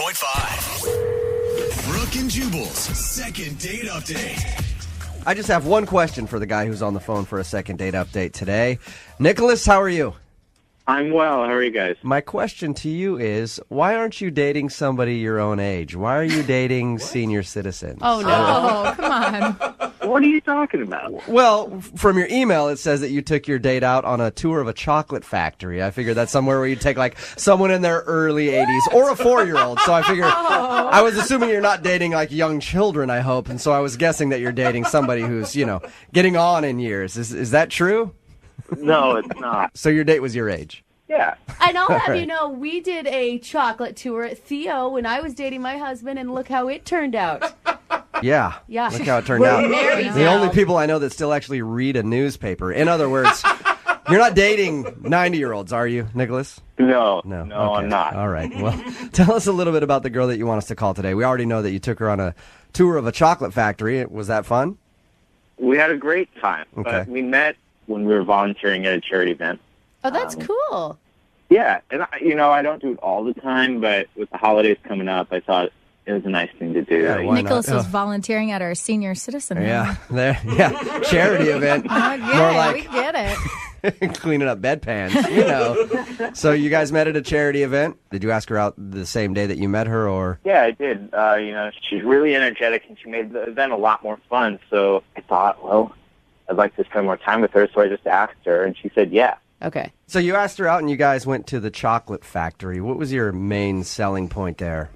92.5. Brooke and Jubal's second date update. I just have one question for the guy who's on the phone for a second date update today. Nicholas, how are you? I'm well. How are you guys? My question to you is, why aren't you dating somebody your own age? Why are you dating senior citizens? Oh, no. Come on. What are you talking about? Well, from your email, it says that you took your date out on a tour of a chocolate factory. I figured that's somewhere where you take, like, someone in their early 80s or a 4-year-old. So I figured, I was assuming you're not dating, like, young children, I hope. And so I was guessing that you're dating somebody who's, getting on in years. Is that true? No, it's not. So your date was your age? Yeah. And I'll have you know, we did a chocolate tour at Theo when I was dating my husband, and look how it turned out. Yeah. Yeah. Look how it turned out. Married The now. only people I know that still actually read a newspaper. In other words, you're not dating 90-year-olds, are you, Nicholas? No, Okay. I'm not. All right. Well, tell us a little bit about the girl that you want us to call today. We already know that you took her on a tour of a chocolate factory. Was that fun? We had a great time. Okay. But we met when we were volunteering at a charity event. Oh, that's cool. Yeah, and I don't do it all the time, but with the holidays coming up, I thought it was a nice thing to do. Yeah, why Nicholas not? was volunteering at our senior citizen. Yeah. Charity event. Yeah, More like we get it. cleaning up bedpans, So you guys met at a charity event. Did you ask her out the same day that you met her, or? Yeah, I did. She's really energetic, and she made the event a lot more fun. So I thought, well, I'd like to spend more time with her, so I just asked her, and she said, yeah. Okay. So you asked her out, and you guys went to the chocolate factory. What was your main selling point there?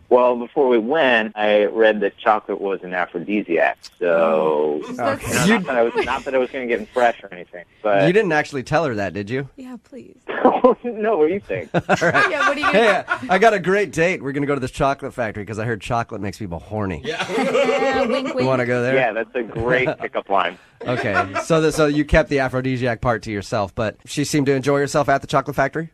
Well, before we went, I read that chocolate was an aphrodisiac. So, not that I was going to get fresh or anything. But You didn't actually tell her that, did you? Yeah, please. no, what do you think? All right. Yeah, what are you Hey, I got a great date. We're going to go to this chocolate factory because I heard chocolate makes people horny. Yeah, wink, You wink. want to go there? Yeah, that's a great pickup line. Okay. So you kept the aphrodisiac part to yourself, but she seemed to enjoy herself at the chocolate factory?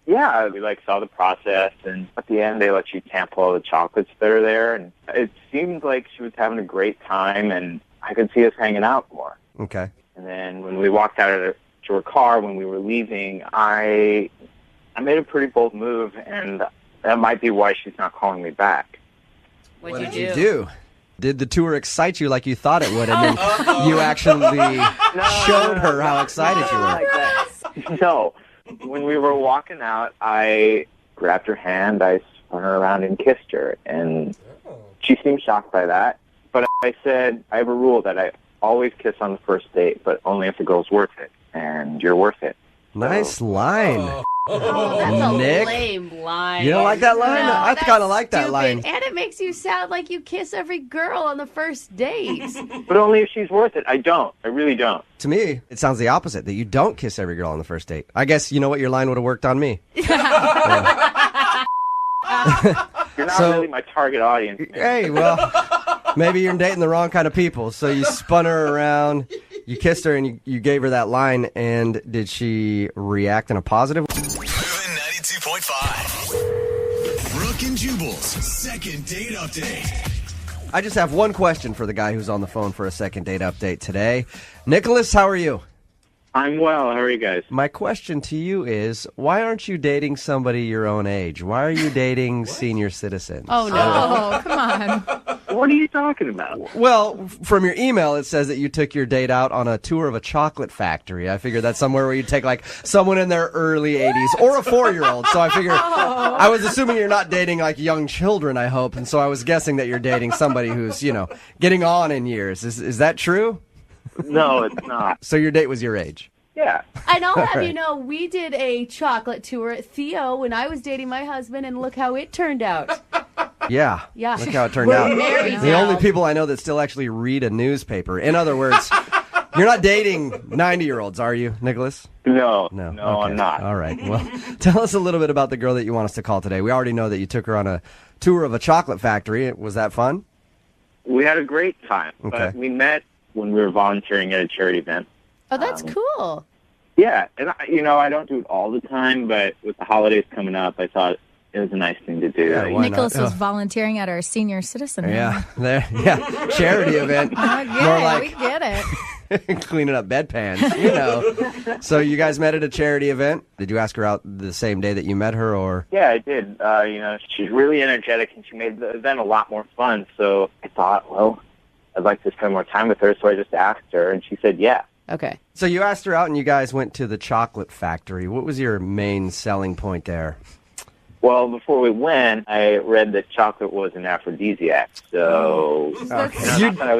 Yeah, we saw the process, and at the end they let you sample all the chocolates that are there, and it seemed like she was having a great time, and I could see us hanging out more. Okay. And then when we walked out to her car, when we were leaving, I made a pretty bold move, and that might be why she's not calling me back. What did you do? Did the tour excite you like you thought it would, and then you actually showed her how excited you were? Like that. No. When we were walking out, I grabbed her hand, I spun her around and kissed her, and she seemed shocked by that. But I said, I have a rule that I always kiss on the first date, but only if the girl's worth it, and you're worth it. Nice line. Oh, that's a Nick? lame line. You don't like that line? No, I that's kind of like that stupid. line. And it makes you sound like you kiss every girl on the first date. But only if she's worth it. I don't. I really don't. To me, it sounds the opposite, that you don't kiss every girl on the first date. I guess you know what, your line would have worked on me. You're not really my target audience. Man. Hey, well, maybe you're dating the wrong kind of people. So you spun her around, you kissed her, and you gave her that line, and did she react in a positive way? Moving 92.5. Brooke and Jubal's second date update. I just have one question for the guy who's on the phone for a second date update today. Nicholas, how are you? I'm well. How are you guys? My question to you is, why aren't you dating somebody your own age? Why are you dating senior citizens? Oh, no. Oh, come on. What are you talking about? Well, from your email, it says that you took your date out on a tour of a chocolate factory. I figured that's somewhere where you take, like, someone in their early 80s or a 4-year-old. So I figured, I was assuming you're not dating, like, young children, I hope. And so I was guessing that you're dating somebody who's, getting on in years. Is that true? No, it's not. So your date was your age? Yeah. And I'll have you know, we did a chocolate tour at Theo when I was dating my husband, and look how it turned out. Yeah. Yeah. Look how it turned out. Married The now. only people I know that still actually read a newspaper. In other words, you're not dating 90-year-olds, are you, Nicholas? No, Okay. I'm not. All right. Well, tell us a little bit about the girl that you want us to call today. We already know that you took her on a tour of a chocolate factory. Was that fun? We had a great time. Okay. But we met when we were volunteering at a charity event. Oh, that's cool. Yeah, and I don't do it all the time, but with the holidays coming up, I thought it was a nice thing to do. Yeah, why Nicholas not? was volunteering at our senior citizen. Yeah. Charity event. Yeah, More like we get it. Cleaning up bedpans, you know. So you guys met at a charity event. Did you ask her out the same day that you met her, or? Yeah, I did. She's really energetic, and she made the event a lot more fun. So I thought, well, I'd like to spend more time with her. So I just asked her, and she said, yeah. Okay. So you asked her out, and you guys went to the chocolate factory. What was your main selling point there? Well, before we went, I read that chocolate was an aphrodisiac. So, not that I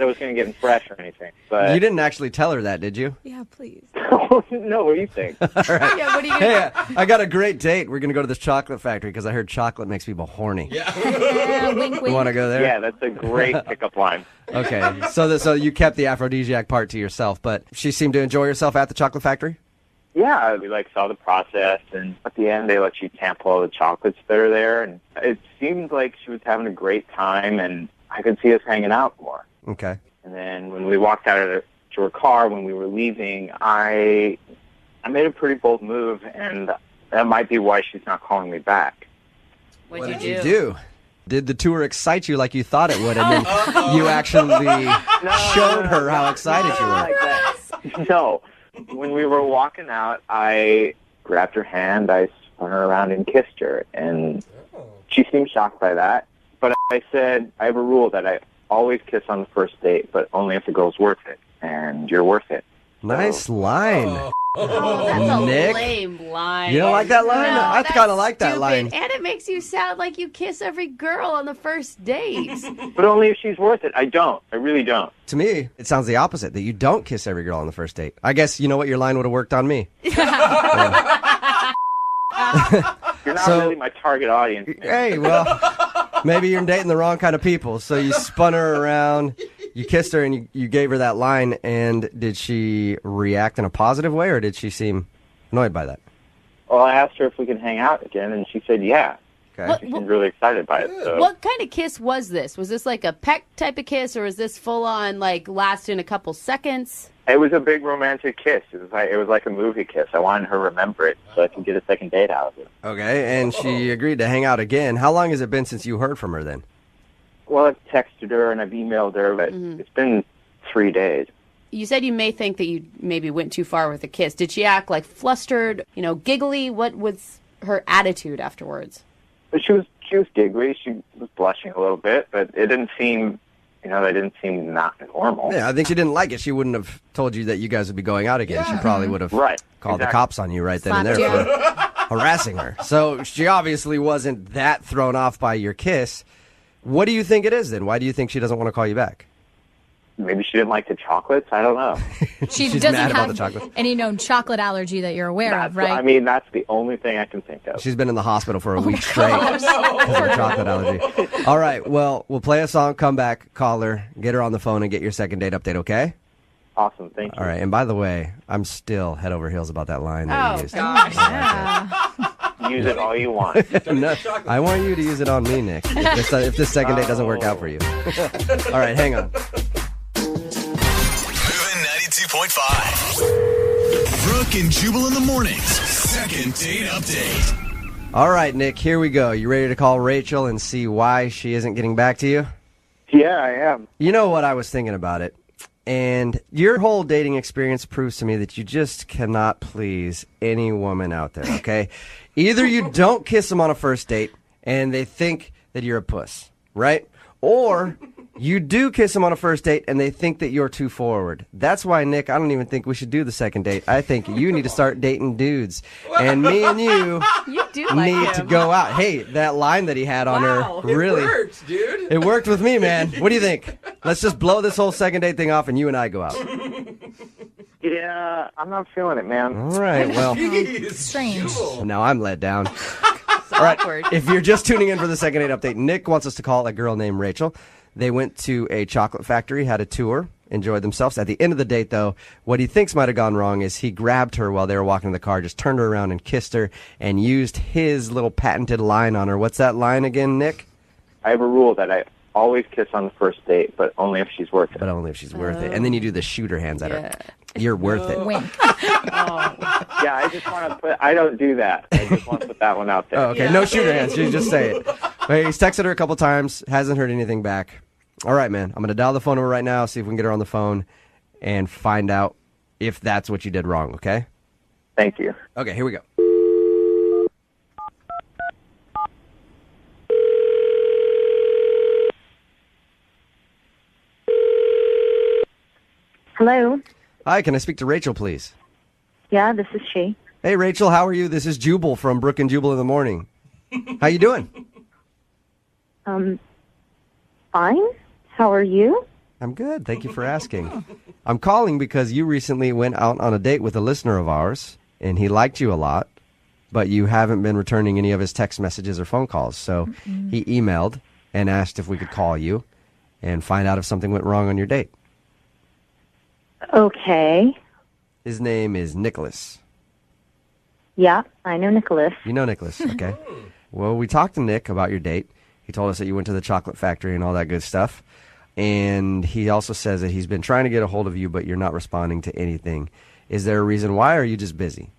was going to get fresh or anything. But You didn't actually tell her that, did you? Yeah, please. No, what do you think? All right. Yeah, what are you Hey, I got a great date. We're going to go to this chocolate factory because I heard chocolate makes people horny. Yeah, wink, wink. You want to go there? Yeah, that's a great pickup line. Okay. So you kept the aphrodisiac part to yourself, but she seemed to enjoy herself at the chocolate factory? Yeah, we saw the process, and at the end they let you sample all the chocolates that are there, and it seemed like she was having a great time, and I could see us hanging out more. Okay. And then when we walked out to her car, when we were leaving, I made a pretty bold move, and that might be why she's not calling me back. What did you do? Did the tour excite you like you thought it would, and then you actually showed her how excited you were? Like that. No. When we were walking out, I grabbed her hand, I spun her around and kissed her, and she seemed shocked by that. But I said, I have a rule that I always kiss on the first date, but only if the girl's worth it, and you're worth it. Nice line. Oh, that's a Nick? lame line. You don't like that line? No, I that's kind of like that stupid. line. And it makes you sound like you kiss every girl on the first date. But only if she's worth it. I don't. I really don't. To me, it sounds the opposite, that you don't kiss every girl on the first date. I guess you know what, your line would have worked on me. You're not really my target audience. Hey, well, maybe you're dating the wrong kind of people. So you spun her around, you kissed her, and you gave her that line. And did she react in a positive way, or did she seem annoyed by that? Well, I asked her if we could hang out again, and she said yeah. Okay. She seemed really excited by it. So. What kind of kiss was this? Was this like a peck type of kiss, or was this full on, like, lasting a couple seconds? It was a big romantic kiss. It was like a movie kiss. I wanted her to remember it so I could get a second date out of it. Okay, and she agreed to hang out again. How long has it been since you heard from her then? Well, I've texted her and I've emailed her, but it's been 3 days. You said you may think that you maybe went too far with the kiss. Did she act like flustered, giggly? What was her attitude afterwards? But she was giggly. She was blushing a little bit, but it didn't seem, that didn't seem not normal. Yeah, I think she didn't like it. She wouldn't have told you that you guys would be going out again. She probably would have called the cops on you right then and there for harassing her. So she obviously wasn't that thrown off by your kiss. What do you think it is then? Why do you think she doesn't want to call you back? Maybe she didn't like the chocolates. I don't know. She She's doesn't mad about have the chocolate. any known chocolate allergy that you're aware of, right? I mean, that's the only thing I can think of. She's been in the hospital for a week straight because of her chocolate allergy. All right, well, we'll play a song, come back, call her, get her on the phone, and get your second date update, okay? Awesome, thank you. All right, and by the way, I'm still head over heels about that line that you used. Use it all you want. No, I want you to use it on me, Nick, if this second date doesn't work out for you. All right, hang on. Moving 92.5. Brooke and Jubal in the mornings. Second date update. All right, Nick, here we go. You ready to call Rachel and see why she isn't getting back to you? Yeah, I am. You know what, I was thinking about it. And your whole dating experience proves to me that you just cannot please any woman out there, okay? Either you don't kiss them on a first date and they think that you're a puss, right? Or you do kiss them on a first date and they think that you're too forward. That's why, Nick, I don't even think we should do the second date. I think you need to start dating dudes. And me and you need to go out. Hey, that line that he had on her, really. It worked, dude. It worked with me, man. What do you think? Let's just blow this whole second date thing off and you and I go out. Yeah, I'm not feeling it, man. All right, well. Strange. Now I'm let down. All right, if you're just tuning in for the second date update, Nick wants us to call a girl named Rachel. They went to a chocolate factory, had a tour, enjoyed themselves. At the end of the date, though, what he thinks might have gone wrong is he grabbed her while they were walking in the car, just turned her around and kissed her, and used his little patented line on her. What's that line again, Nick? I have a rule that I always kiss on the first date, but only if she's worth it. But only if she's worth it. And then you do the shooter hands at her. You're worth it. Wink. Yeah, I just want to put. I don't do that. I just want to put that one out there. Oh, okay, no shooter hands. You just say it. But he's texted her a couple times, hasn't heard anything back. All right, man. I'm going to dial the phone number right now, see if we can get her on the phone. and find out if that's what you did wrong, okay? Thank you. Okay, here we go. Hello. Hi, can I speak to Rachel, please? Yeah, this is she. Hey, Rachel, how are you? This is Jubal from Brook and Jubal in the Morning. How you doing? Fine. How are you? I'm good. Thank you for asking. I'm calling because you recently went out on a date with a listener of ours, and he liked you a lot, but you haven't been returning any of his text messages or phone calls. So he emailed and asked if we could call you and find out if something went wrong on your date. Okay. His name is Nicholas. Yeah, I know Nicholas. You know Nicholas, okay. Well, we talked to Nick about your date. He told us that you went to the chocolate factory and all that good stuff. And he also says that he's been trying to get a hold of you, but you're not responding to anything. Is there a reason why, or are you just busy?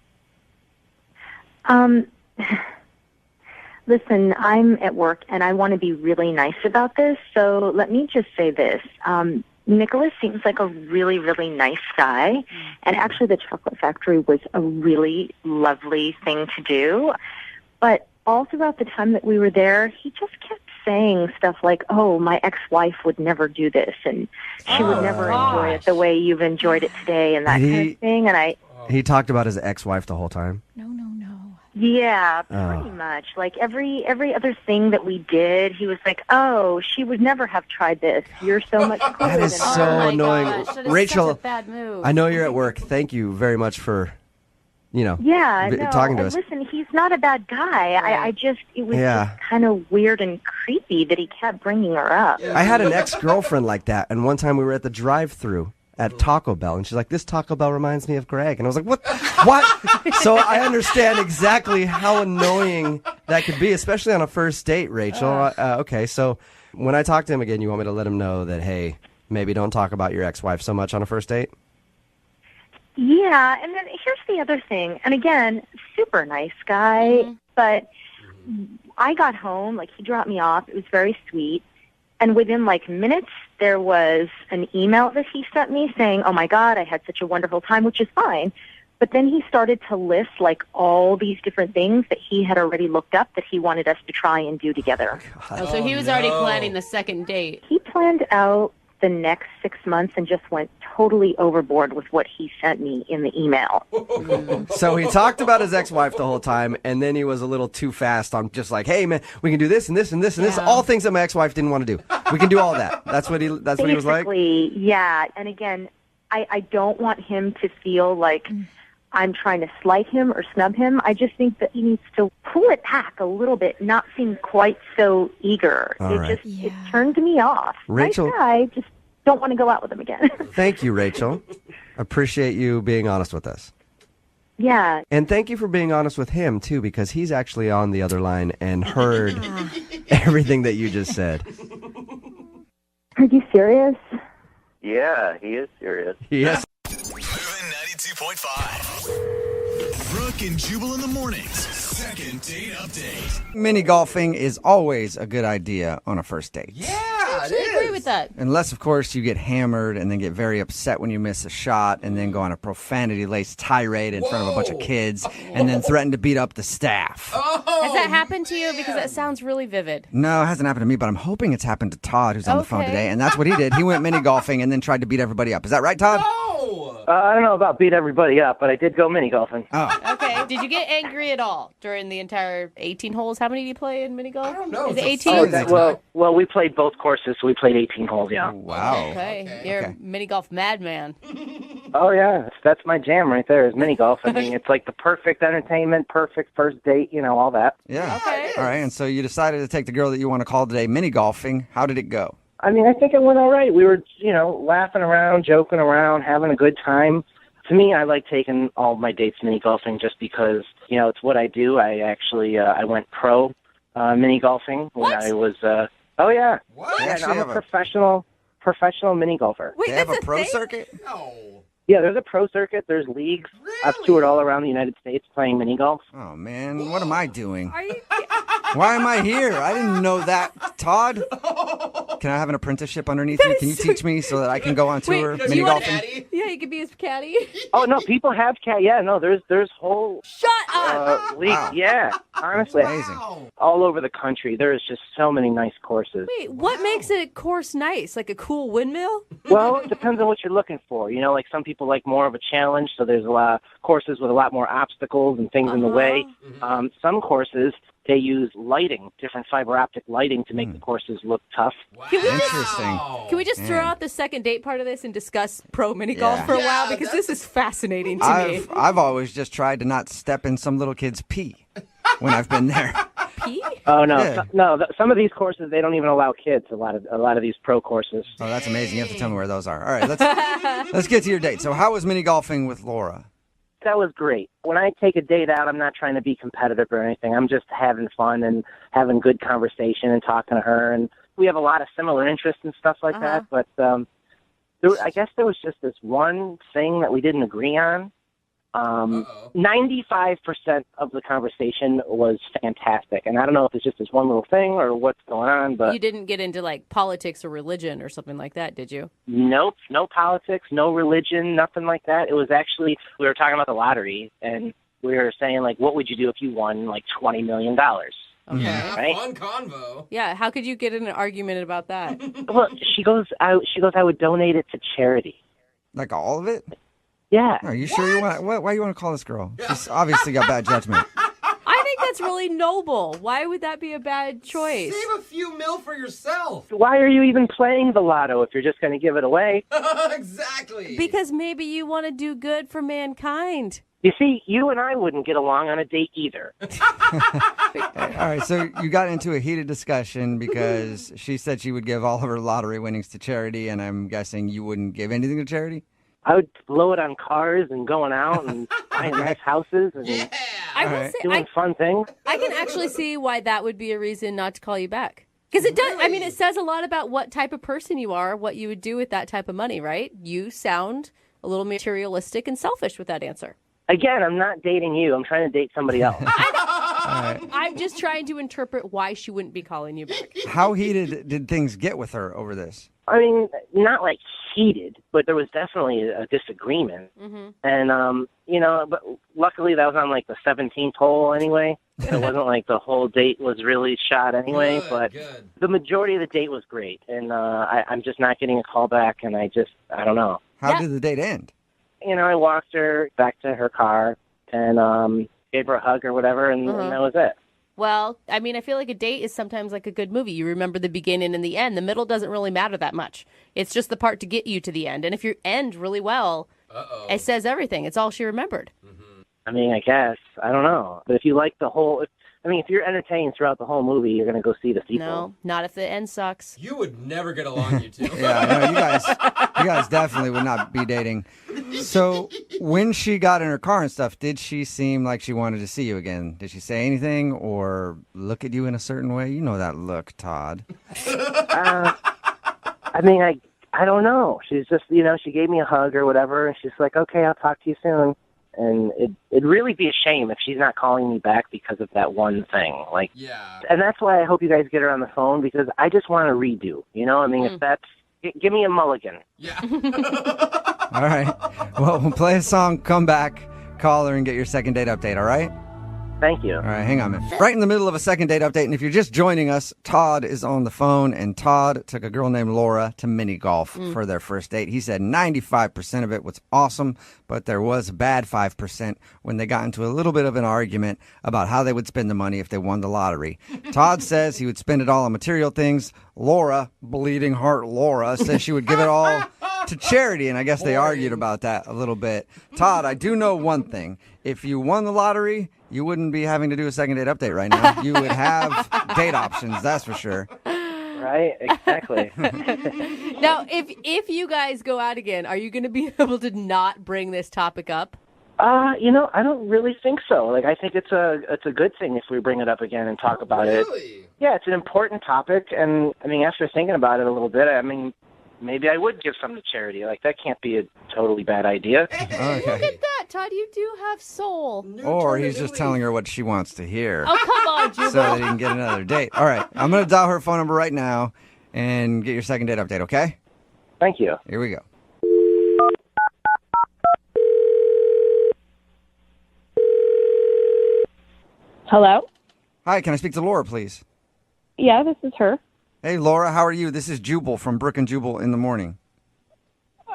Listen, I'm at work, and I want to be really nice about this, so let me just say this. Nicholas seems like a really, really nice guy, and actually the chocolate factory was a really lovely thing to do. But all throughout the time that we were there, he just kept saying stuff like, oh, my ex-wife would never do this, and she would never enjoy it the way you've enjoyed it today, and that kind of thing. And He talked about his ex-wife the whole time? No. yeah, pretty much. Like every other thing that we did, he was like, oh, she would never have tried this. You're so much cooler That is than her. so Oh my annoying. gosh, that is Rachel, such a bad move. I know you're at work. Thank you very much for, Yeah, no, talking to us. listen, he's not a bad guy. It was Yeah. just kind of weird and creepy that he kept bringing her up. I had an ex-girlfriend like that, and one time we were at the drive-thru at Taco Bell, and she's like, this Taco Bell reminds me of Greg. And I was like, what? So I understand exactly how annoying that could be, especially on a first date, Rachel. Okay, so when I talk to him again, you want me to let him know that, hey, maybe don't talk about your ex-wife so much on a first date? Yeah, and then here's the other thing. And again, super nice guy, but I got home, like he dropped me off. It was very sweet. And within like minutes, there was an email that he sent me saying, oh my God, I had such a wonderful time, which is fine. But then he started to list like all these different things that he had already looked up that he wanted us to try and do together. Oh, so he was already planning the second date. He planned out the next 6 months and just went totally overboard with what he sent me in the email. So he talked about his ex-wife the whole time, and then he was a little too fast on just like, hey, man, we can do this and this and this and this. All things that my ex-wife didn't want to do. We can do all that. That's what he was like? Basically, yeah. And again, I don't want him to feel like I'm trying to slight him or snub him. I just think that he needs to pull it back a little bit, not seem quite so eager. It turned me off. Rachel, nice guy, just don't want to go out with him again. Thank you, Rachel. Appreciate you being honest with us. Yeah. And thank you for being honest with him, too, because he's actually on the other line and heard everything that you just said. Are you serious? Yeah, he is serious. Yes. Moving 92.5. Brooke and Jubal in the mornings. Second date update. Mini golfing is always a good idea on a first date. I agree with that. Unless, of course, you get hammered and then get very upset when you miss a shot and then go on a profanity-laced tirade in front of a bunch of kids and then threaten to beat up the staff. Has that happened to you? Because that sounds really vivid. No, it hasn't happened to me, but I'm hoping it's happened to Todd, who's on the phone today, and that's what he did. He went mini golfing and then tried to beat everybody up. Is that right, Todd? I don't know about beat everybody up, but I did go mini golfing. Oh. Okay. Did you get angry at all during the entire 18 holes? How many do you play in mini golf? I don't know. Is it 18? Well, we played both courses, so we played 18 holes, yeah. Wow. Okay. You're a mini golf madman. Oh, yeah. That's my jam right there is mini golf. I mean, it's like the perfect entertainment, perfect first date, all that. Yeah. Okay. All right, and so you decided to take the girl that you want to call today mini golfing. How did it go? I mean, I think it went all right. We were, laughing around, joking around, having a good time. To me, I like taking all my dates mini golfing just because, it's what I do. I actually, I went pro mini golfing when I was, oh yeah. What? Yeah, I'm a professional mini golfer. They have a pro circuit? Yeah, there's a pro circuit. There's leagues. I've toured all around the United States playing mini golf. Oh, man, what am I doing? Why am I here? I didn't know that, Todd. Can I have an apprenticeship underneath you? Can you teach me so that I can go on tour Wait, mini you want golfing? Yeah, you could be his caddy. Oh no, people have cat. Yeah, no, there's whole Shut up. league. Wow. Yeah, honestly, Amazing. all over the country. There is just so many nice courses. Wait, what makes a course nice? Like a cool windmill? Well, it depends on what you're looking for. You know, like some people like more of a challenge, so there's a lot of courses with a lot more obstacles and things in the way. Some courses, they use lighting, different fiber optic lighting to make the courses look tough. Interesting. Can we just throw out the second date part of this and discuss pro mini golf Yeah. for a while? Because this is fascinating to me. I've always just tried to not step in some little kid's pee when I've been there. Pee? Oh no, Yeah. some of these courses they don't even allow kids. A lot of these pro courses. Oh, that's amazing. You have to tell me where those are. All right, let's get to your date. So how was mini golfing with Laura? That was great. When I take a date out, I'm not trying to be competitive or anything. I'm just having fun and having good conversation and talking to her. And we have a lot of similar interests and stuff like that. But I guess there was just this one thing that we didn't agree on. 95% of the conversation was fantastic. And I don't know if it's just this one little thing or what's going on, but You didn't get into like politics or religion or something like that, did you? nope, no politics, no religion, nothing like that. It was actually, we were talking about the lottery, and we were saying, like, what would you do if you won, like, $20 million? Okay. Yeah, Right? fun convo. Yeah, how could you get in an argument about that? Well, she goes, I would donate it to charity. Like all of it? Yeah. Are you sure you want? Why you want to call this girl? She's obviously got bad judgment. I think that's really noble. Why would that be a bad choice? Save a few mil for yourself. Why are you even playing the lotto if you're just going to give it away? Exactly. Because maybe you want to do good for mankind. You see, you and I wouldn't get along on a date either. All right, so you got into a heated discussion because she said she would give all of her lottery winnings to charity, and I'm guessing you wouldn't give anything to charity? I would blow it on cars and going out and buying nice houses and I will right. say, doing fun things. I can actually see why that would be a reason not to call you back. Because it does, I mean, it says a lot about what type of person you are, what you would do with that type of money, right? You sound a little materialistic and selfish with that answer. Again, I'm not dating you. I'm trying to date somebody else. I'm just trying to interpret why she wouldn't be calling you back. How heated did things get with her over this? I mean, not like heated, but there was definitely a disagreement. And, you know, but luckily that was on like the 17th hole anyway. It wasn't like the whole date was really shot anyway, but Good. the majority of the date was great. And I'm just not getting a call back, and I don't know. How did the date end? You know, I walked her back to her car and gave her a hug or whatever, and that was it. Well, I mean, I feel like a date is sometimes like a good movie. You remember the beginning and the end. The middle doesn't really matter that much. It's just the part to get you to the end. And if you end really well, it says everything. It's all she remembered. I mean, I guess. I don't know. But if you like the whole... if you're entertained throughout the whole movie, you're going to go see the sequel. No, not if the end sucks. You would never get along, you two. Yeah, I know, you guys definitely would not be dating. So when she got in her car and stuff, did she seem like she wanted to see you again? Did she say anything or look at you in a certain way? You know that look, Todd. I mean, I don't know. She's just, she gave me a hug or whatever, and she's like, okay, I'll talk to you soon. And it'd really be a shame if she's not calling me back because of that one thing. Like, Yeah. and that's why I hope you guys get her on the phone, because I just want to redo. If that's, give me a mulligan. Yeah. All right. Well, we'll play a song, come back, call her, and get your second date update, all right? Thank you. All right, hang on a minute. Right in the middle of a second date update, and if you're just joining us, Todd is on the phone, and Todd took a girl named Laura to mini golf for their first date. He said 95% of it was awesome, but there was a bad 5% when they got into a little bit of an argument about how they would spend the money if they won the lottery. Todd says he would spend it all on material things. Laura, bleeding heart Laura, says she would give it all to charity, and I guess they argued about that a little bit. Todd, I do know one thing. If you won the lottery, you wouldn't be having to do a second date update right now. You would have date options, that's for sure. Right? Exactly. Now, if you guys go out again, are you going to be able to not bring this topic up? I don't really think so. Like, I think it's a good thing if we bring it up again and talk about it. Really? Yeah, it's an important topic, and after thinking about it a little bit, maybe I would give some to charity. Like, that can't be a totally bad idea. Look at that, Todd. You do have soul. Or he's just telling her what she wants to hear Oh, come on, Jubal. so that he can get another date. All right, I'm going to dial her phone number right now, and get your second date update, okay? Thank you. Here we go. Hello? Hi, can I speak to Laura, please? Yeah, this is her. Hey, Laura, how are you? This is Jubal from Brook and Jubal in the Morning.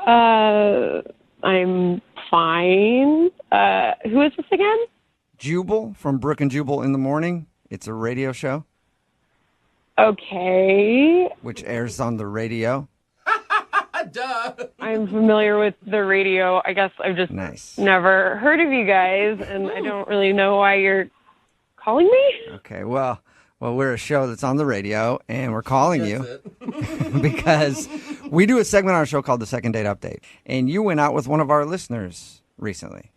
I'm fine. Who is this again? Jubal from Brook and Jubal in the Morning. It's a radio show. Okay. Which airs on the radio. Duh. I'm familiar with the radio. I guess I've just never heard of you guys, and I don't really know why you're calling me. Okay, well, we're a show that's on the radio, and we're calling you because we do a segment on our show called The Second Date Update, and you went out with one of our listeners recently.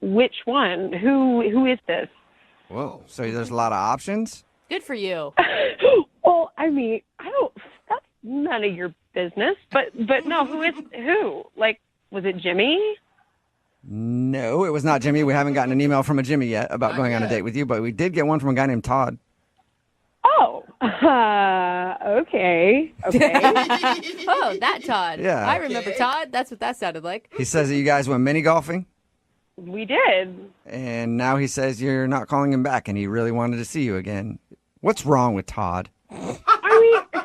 Which one? Who is this? Whoa, so there's a lot of options? Good for you. Well, I mean, that's none of your business, but no, who? Like, was it Jimmy? No, it was not Jimmy. We haven't gotten an email from a Jimmy yet about going on a date with you, but we did get one from a guy named Todd. Oh, okay. Oh, that Todd. Yeah. I remember Todd. That's what that sounded like. He says that you guys went mini golfing. We did. And now he says you're not calling him back, and he really wanted to see you again. What's wrong with Todd? I mean,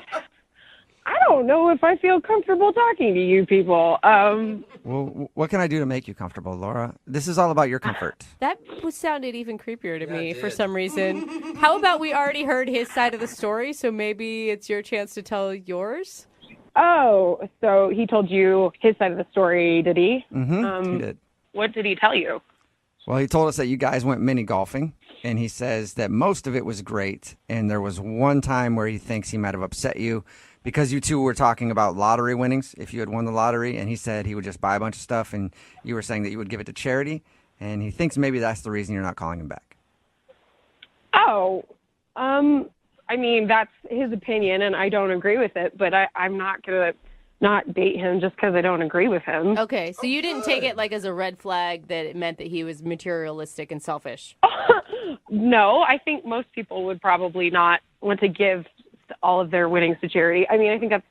I don't know if I feel comfortable talking to you people. Well, what can I do to make you comfortable, Laura? This is all about your comfort. That sounded even creepier to me for some reason. How about we already heard his side of the story, so maybe it's your chance to tell yours? Oh, so he told you his side of the story, did he? Mm-hmm, he did. What did he tell you? Well, he told us that you guys went mini golfing, and he says that most of it was great, and there was one time where he thinks he might have upset you because you two were talking about lottery winnings, if you had won the lottery, and he said he would just buy a bunch of stuff, and you were saying that you would give it to charity, and he thinks maybe that's the reason you're not calling him back. Oh, I mean, that's his opinion, and I don't agree with it, but I'm not going to not date him just because I don't agree with him. Okay, so you didn't take it like as a red flag that it meant that he was materialistic and selfish. No, I think most people would probably not want to give all of their winnings to charity. I mean, I think that's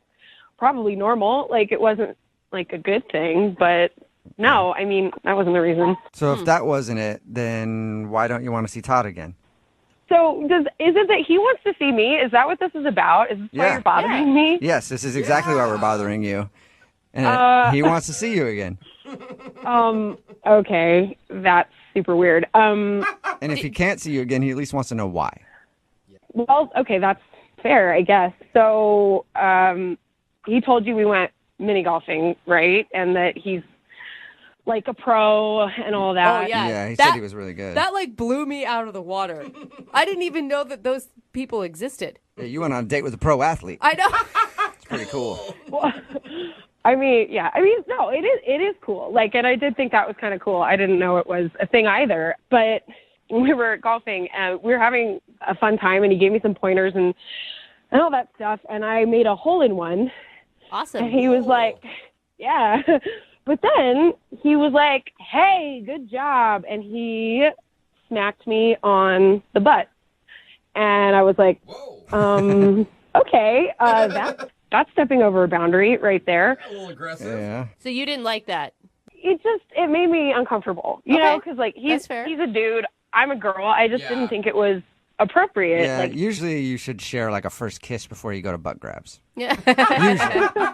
probably normal. Like, it wasn't like a good thing, but no, I mean, that wasn't the reason. So if that wasn't it, then why don't you want to see Todd again? So is it that he wants to see me? Is that what this is about? Is this why you're bothering me? Yes, this is exactly why we're bothering you. And he wants to see you again. Okay, that's super weird. And if he can't see you again, he at least wants to know why. Well, okay, that's fair, I guess. So he told you we went mini golfing, right? And that he's like a pro and all that. Oh, yeah. Yeah, he said he was really good. That like blew me out of the water. I didn't even know that those people existed. Yeah, you went on a date with a pro athlete. I know. It's pretty cool. Well, I mean, no, it is cool. Like, and I did think that was kind of cool. I didn't know it was a thing either. But when we were golfing, we were having a fun time, and he gave me some pointers and all that stuff. And I made a hole in one. Awesome. And he was like, yeah. But then he was like, hey, good job. And he smacked me on the butt. And I was like, okay, that's stepping over a boundary right there. A little aggressive. Yeah. So you didn't like that? It made me uncomfortable, you know, because like he's a dude, I'm a girl. I just didn't think it was appropriate. Yeah, like, usually you should share like a first kiss before you go to butt grabs. Yeah. Usually.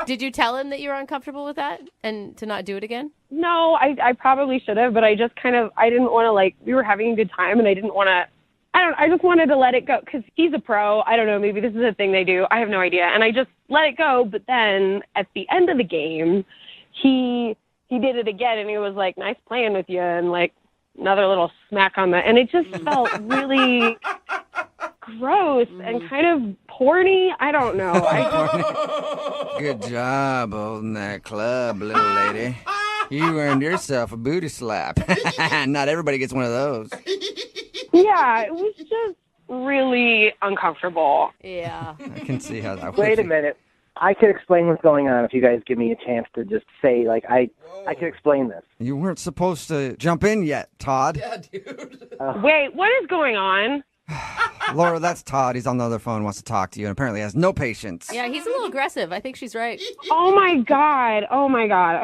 Did you tell him that you were uncomfortable with that and to not do it again? no, I probably should have, but I just I didn't want to, like, we were having a good time and I didn't want to, I just wanted to let it go because he's a pro. I don't know, maybe this is a thing they do. I have no idea. And I just let it go. But then at the end of the game, he did it again and he was like, nice playing with you. And like another little smack on the, and it just felt really gross and kind of porny. I don't know. Good job holding that club, little lady. You earned yourself a booty slap. Not everybody gets one of those. Yeah, it was just really uncomfortable. Yeah. I can see how that works. Wait a minute. I could explain what's going on if you guys give me a chance to just say, like, I could explain this. You weren't supposed to jump in yet, Todd. Yeah, dude. Wait, what is going on? Laura, that's Todd. He's on the other phone, wants to talk to you, and apparently has no patience. Yeah, he's a little aggressive. I think she's right. Oh my god.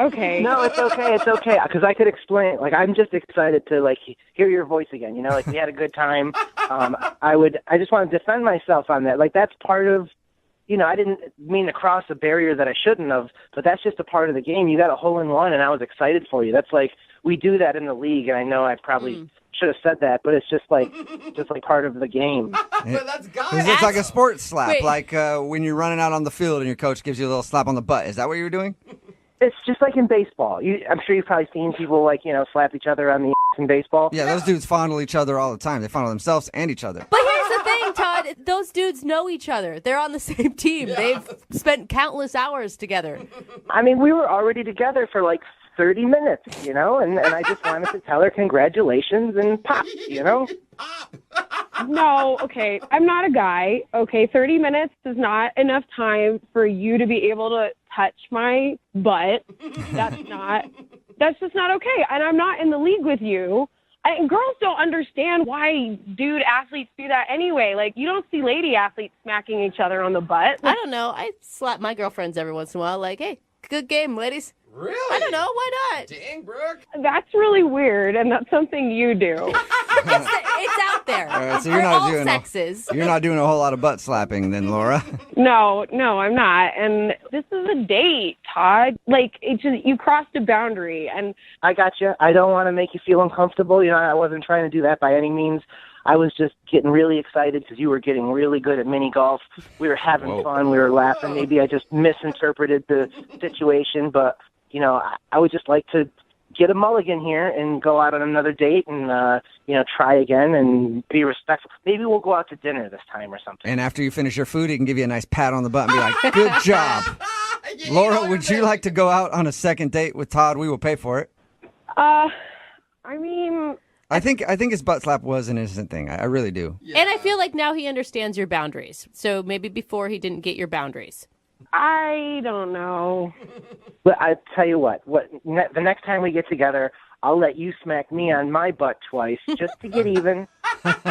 Okay. No, it's okay. It's okay. Because I could explain. Like, I'm just excited to, like, hear your voice again. You know, like, we had a good time. I just want to defend myself on that. Like, that's part of, you know, I didn't mean to cross a barrier that I shouldn't have, but that's just a part of the game. You got a hole in one, and I was excited for you. That's like, we do that in the league, and I know I probably should have said that, but it's just like part of the game. But that's It's like a sports slap, Wait. like when you're running out on the field and your coach gives you a little slap on the butt. Is that what you were doing? It's just like in baseball. I'm sure you've probably seen people, like, you know, slap each other on the in baseball. Yeah, those dudes fondle each other all the time. They fondle themselves and each other. But here's the thing, Todd. Those dudes know each other. They're on the same team. They've spent countless hours together. I mean, we were already together for like 30 minutes, you know, and I just wanted to tell her congratulations and pop, you know? No, okay. I'm not a guy. Okay, 30 minutes is not enough time for you to be able to touch my butt. That's just not okay. And I'm not in the league with you. And girls don't understand why dude athletes do that anyway. Like, you don't see lady athletes smacking each other on the butt. I don't know. I slap my girlfriends every once in a while. Like, hey, good game, ladies. Really? I don't know. Why not? Dang, Brooke. That's really weird, and that's something you do. It's out there. All right, so For all doing sexes. you're not doing a whole lot of butt slapping then, Laura. No, I'm not. And this is a date, Todd. Like, it's just, you crossed a boundary, and I got you. I don't want to make you feel uncomfortable. You know, I wasn't trying to do that by any means. I was just getting really excited because you were getting really good at mini golf. We were having fun. We were laughing. Maybe I just misinterpreted the situation, but, you know, I would just like to get a mulligan here and go out on another date and, you know, try again and be respectful. Maybe we'll go out to dinner this time or something. And after you finish your food, he can give you a nice pat on the butt and be like, good job. Laura, would you like to go out on a second date with Todd? We will pay for it. I mean... I think his butt slap was an innocent thing. I really do. Yeah. And I feel like now he understands your boundaries. So maybe before he didn't get your boundaries. I don't know. But I tell you what, the next time we get together, I'll let you smack me on my butt twice just to get even. Just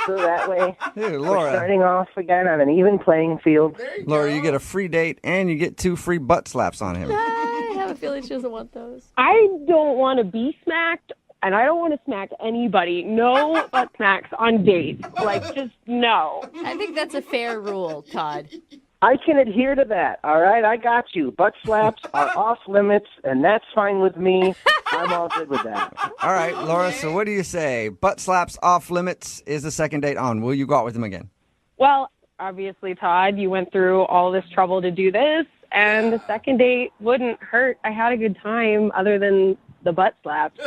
so that way, Dude, we're Laura. starting off again on an even playing field. Laura, you get a free date and you get 2 free butt slaps on him. I have a feeling she doesn't want those. I don't want to be smacked, and I don't want to smack anybody. No butt smacks on dates. Like, just no. I think that's a fair rule, Todd. I can adhere to that, all right? I got you. Butt slaps are off limits, and that's fine with me. I'm all good with that. All right, Laura, so what do you say? Butt slaps off limits, is the second date on? Will you go out with him again? Well, obviously, Todd, you went through all this trouble to do this, and the second date wouldn't hurt. I had a good time other than the butt slaps.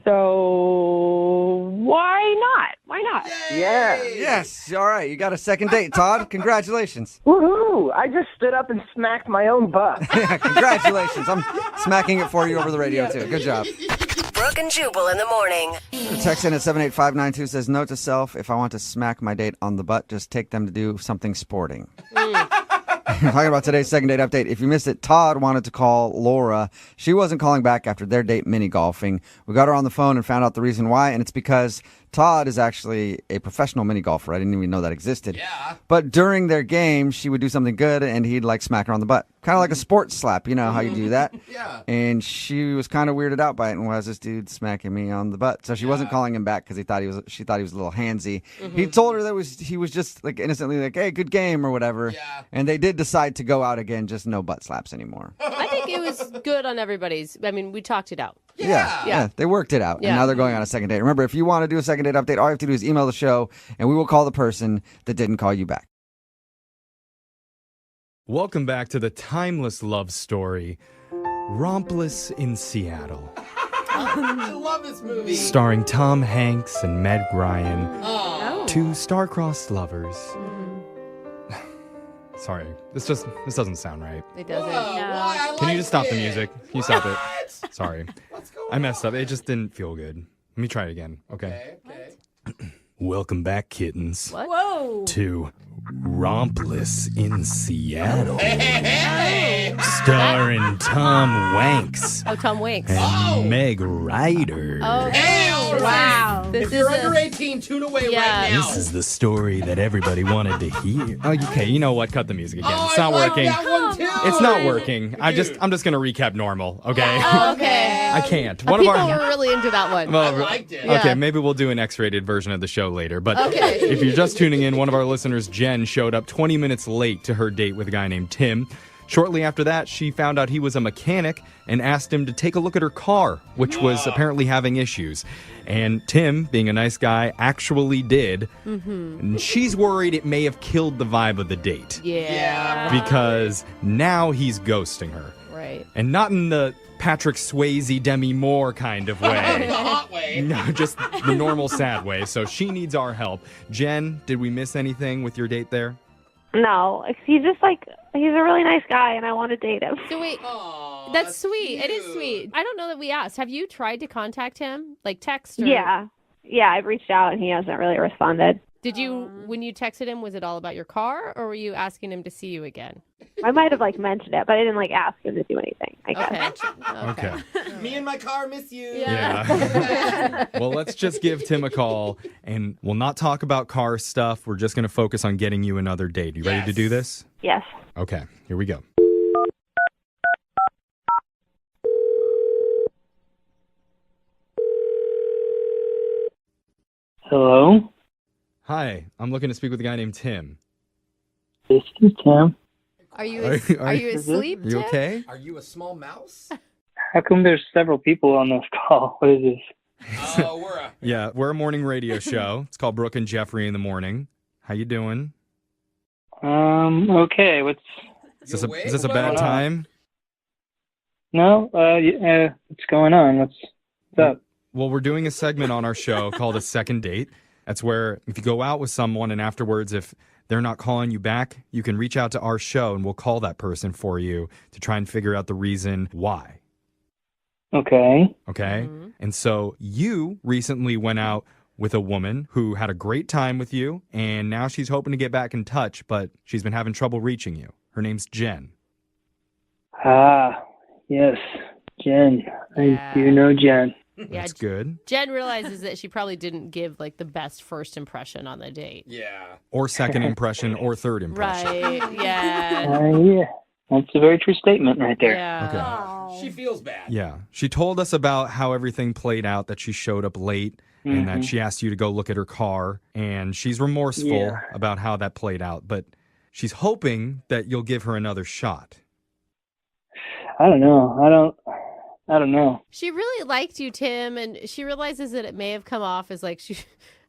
So why not? Why not? Yeah. Yes, all right, you got a second date, Todd. Congratulations. Woohoo! I just stood up and smacked my own butt. Yeah, congratulations. I'm smacking it for you over the radio, too. Good job. Brooke and Jubal in the morning. Text in at 78592 says, note to self, if I want to smack my date on the butt, just take them to do something sporting. Talking about today's second date update. If you missed it, Todd wanted to call Laura. She wasn't calling back after their date mini golfing. We got her on the phone and found out the reason why, and it's because Todd is actually a professional mini golfer. I didn't even know that existed. Yeah. But during their game, she would do something good, and he'd like smack her on the butt. Kind of like a sports slap. You know how you do that? Yeah. And she was kind of weirded out by it, and why is this dude smacking me on the butt? So she wasn't calling him back because she thought he was a little handsy. He told her that he was just like innocently like, hey, good game or whatever. Yeah. And they did decide to go out again, just no butt slaps anymore. I think it was good on everybody's. I mean, we talked it out. Yeah, they worked it out. Yeah. And now they're going on a second date. Remember, if you want to do a second date update, all you have to do is email the show, and we will call the person that didn't call you back. Welcome back to the timeless love story, Rompless in Seattle. I love this movie. Starring Tom Hanks and Meg Ryan, Oh. 2 star-crossed lovers. Sorry, this doesn't sound right. It doesn't. Why? I Can you like just stop the it. music? Can you stop it? What? Sorry. What's going I messed up. It just didn't feel good. Let me try it again, okay? Okay. Welcome back, kittens, What? Whoa. to Rompless in Seattle. Hey. Starring Tom Wanks Oh, Tom Waits. and Meg Ryder. Oh. Hey, all Wow. This If you're is under 18, tune away Yeah. right now. This is the story that everybody wanted to hear. Oh, okay, you know what? Cut the music again. Oh, It's not I like working. that one too. It's not working. I'm just gonna recap normal, okay? Okay. I can't. People were really into that one. Well, I liked it. Okay, Yeah. maybe we'll do an X-rated version of the show later. But Okay. if you're just tuning in, one of our listeners, Jen, showed up 20 minutes late to her date with a guy named Tim. Shortly after that, she found out he was a mechanic and asked him to take a look at her car, which was apparently having issues. And Tim, being a nice guy, actually did. And she's worried it may have killed the vibe of the date. Yeah. Because now he's ghosting her. Right. And not in the Patrick Swayze, Demi Moore kind of way. The hot way. No, just the normal sad way. So she needs our help. Jen, did we miss anything with your date there? No, he's just like, he's a really nice guy, and I want to date him. So wait, Aw, that's sweet. It is cute. sweet. I don't know that we asked. Have you tried to contact him? Like text? Or... Yeah, I've reached out, and he hasn't really responded. Did you, when you texted him, was it all about your car, or were you asking him to see you again? I might have mentioned it, but I didn't ask him to do anything, I guess. Okay. Okay. Me and my car miss you. Yeah. Well, let's just give Tim a call, and we'll not talk about car stuff. We're just going to focus on getting you another date. You ready to do this? Yes. Okay, here we go. Hello, Hi, I'm looking to speak with a guy named Tim. this is Tim. Are you Are you asleep? You Tim? okay? Are you a small mouse? How come there's several people on this call? What is this? Oh, We're a morning radio show. It's called Brooke and Jeffrey in the Morning. How you doing? Okay. Is this a bad time? No, what's going on? What's up? Well, we're doing a segment on our show called A Second Date. That's where if you go out with someone and afterwards, if they're not calling you back, you can reach out to our show and we'll call that person for you to try and figure out the reason why. Okay. Okay? And so you recently went out with a woman who had a great time with you, and now she's hoping to get back in touch, but she's been having trouble reaching you. Her name's Jen. Yes, Jen. Yeah. I do know Jen. Yeah, That's good. Jen realizes that she probably didn't give like the best first impression on the date. Yeah. Or second impression or third impression. Right. Yeah. Yeah. That's a very true statement right there. Yeah. Okay. She feels bad. Yeah. She told us about how everything played out, that she showed up late and that she asked you to go look at her car, and she's remorseful about how that played out, but she's hoping that you'll give her another shot. I don't know. I don't know. She really liked you, Tim, and she realizes that it may have come off as like she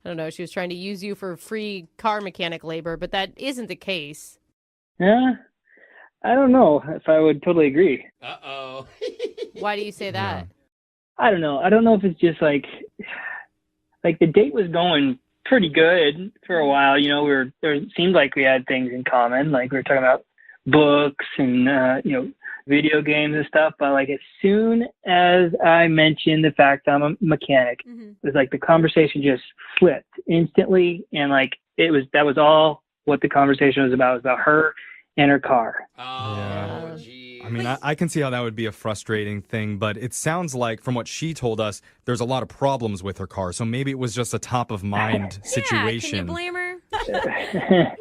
was trying to use you for free car mechanic labor, but that isn't the case. Yeah. I don't know if I would totally agree. Uh-oh. Why do you say that? I don't know. I don't know if it's just like the date was going pretty good for a while. You know, it seemed like we had things in common. Like we were talking about books and, video games and stuff. But like as soon as I mentioned the fact I'm a mechanic, it was like the conversation just flipped instantly. And like that was all what the conversation was about. It was about her and her car. Oh, geez. I mean, I can see how that would be a frustrating thing, but it sounds like, from what she told us, there's a lot of problems with her car. So maybe it was just a top-of-mind situation. Yeah, can you blame her?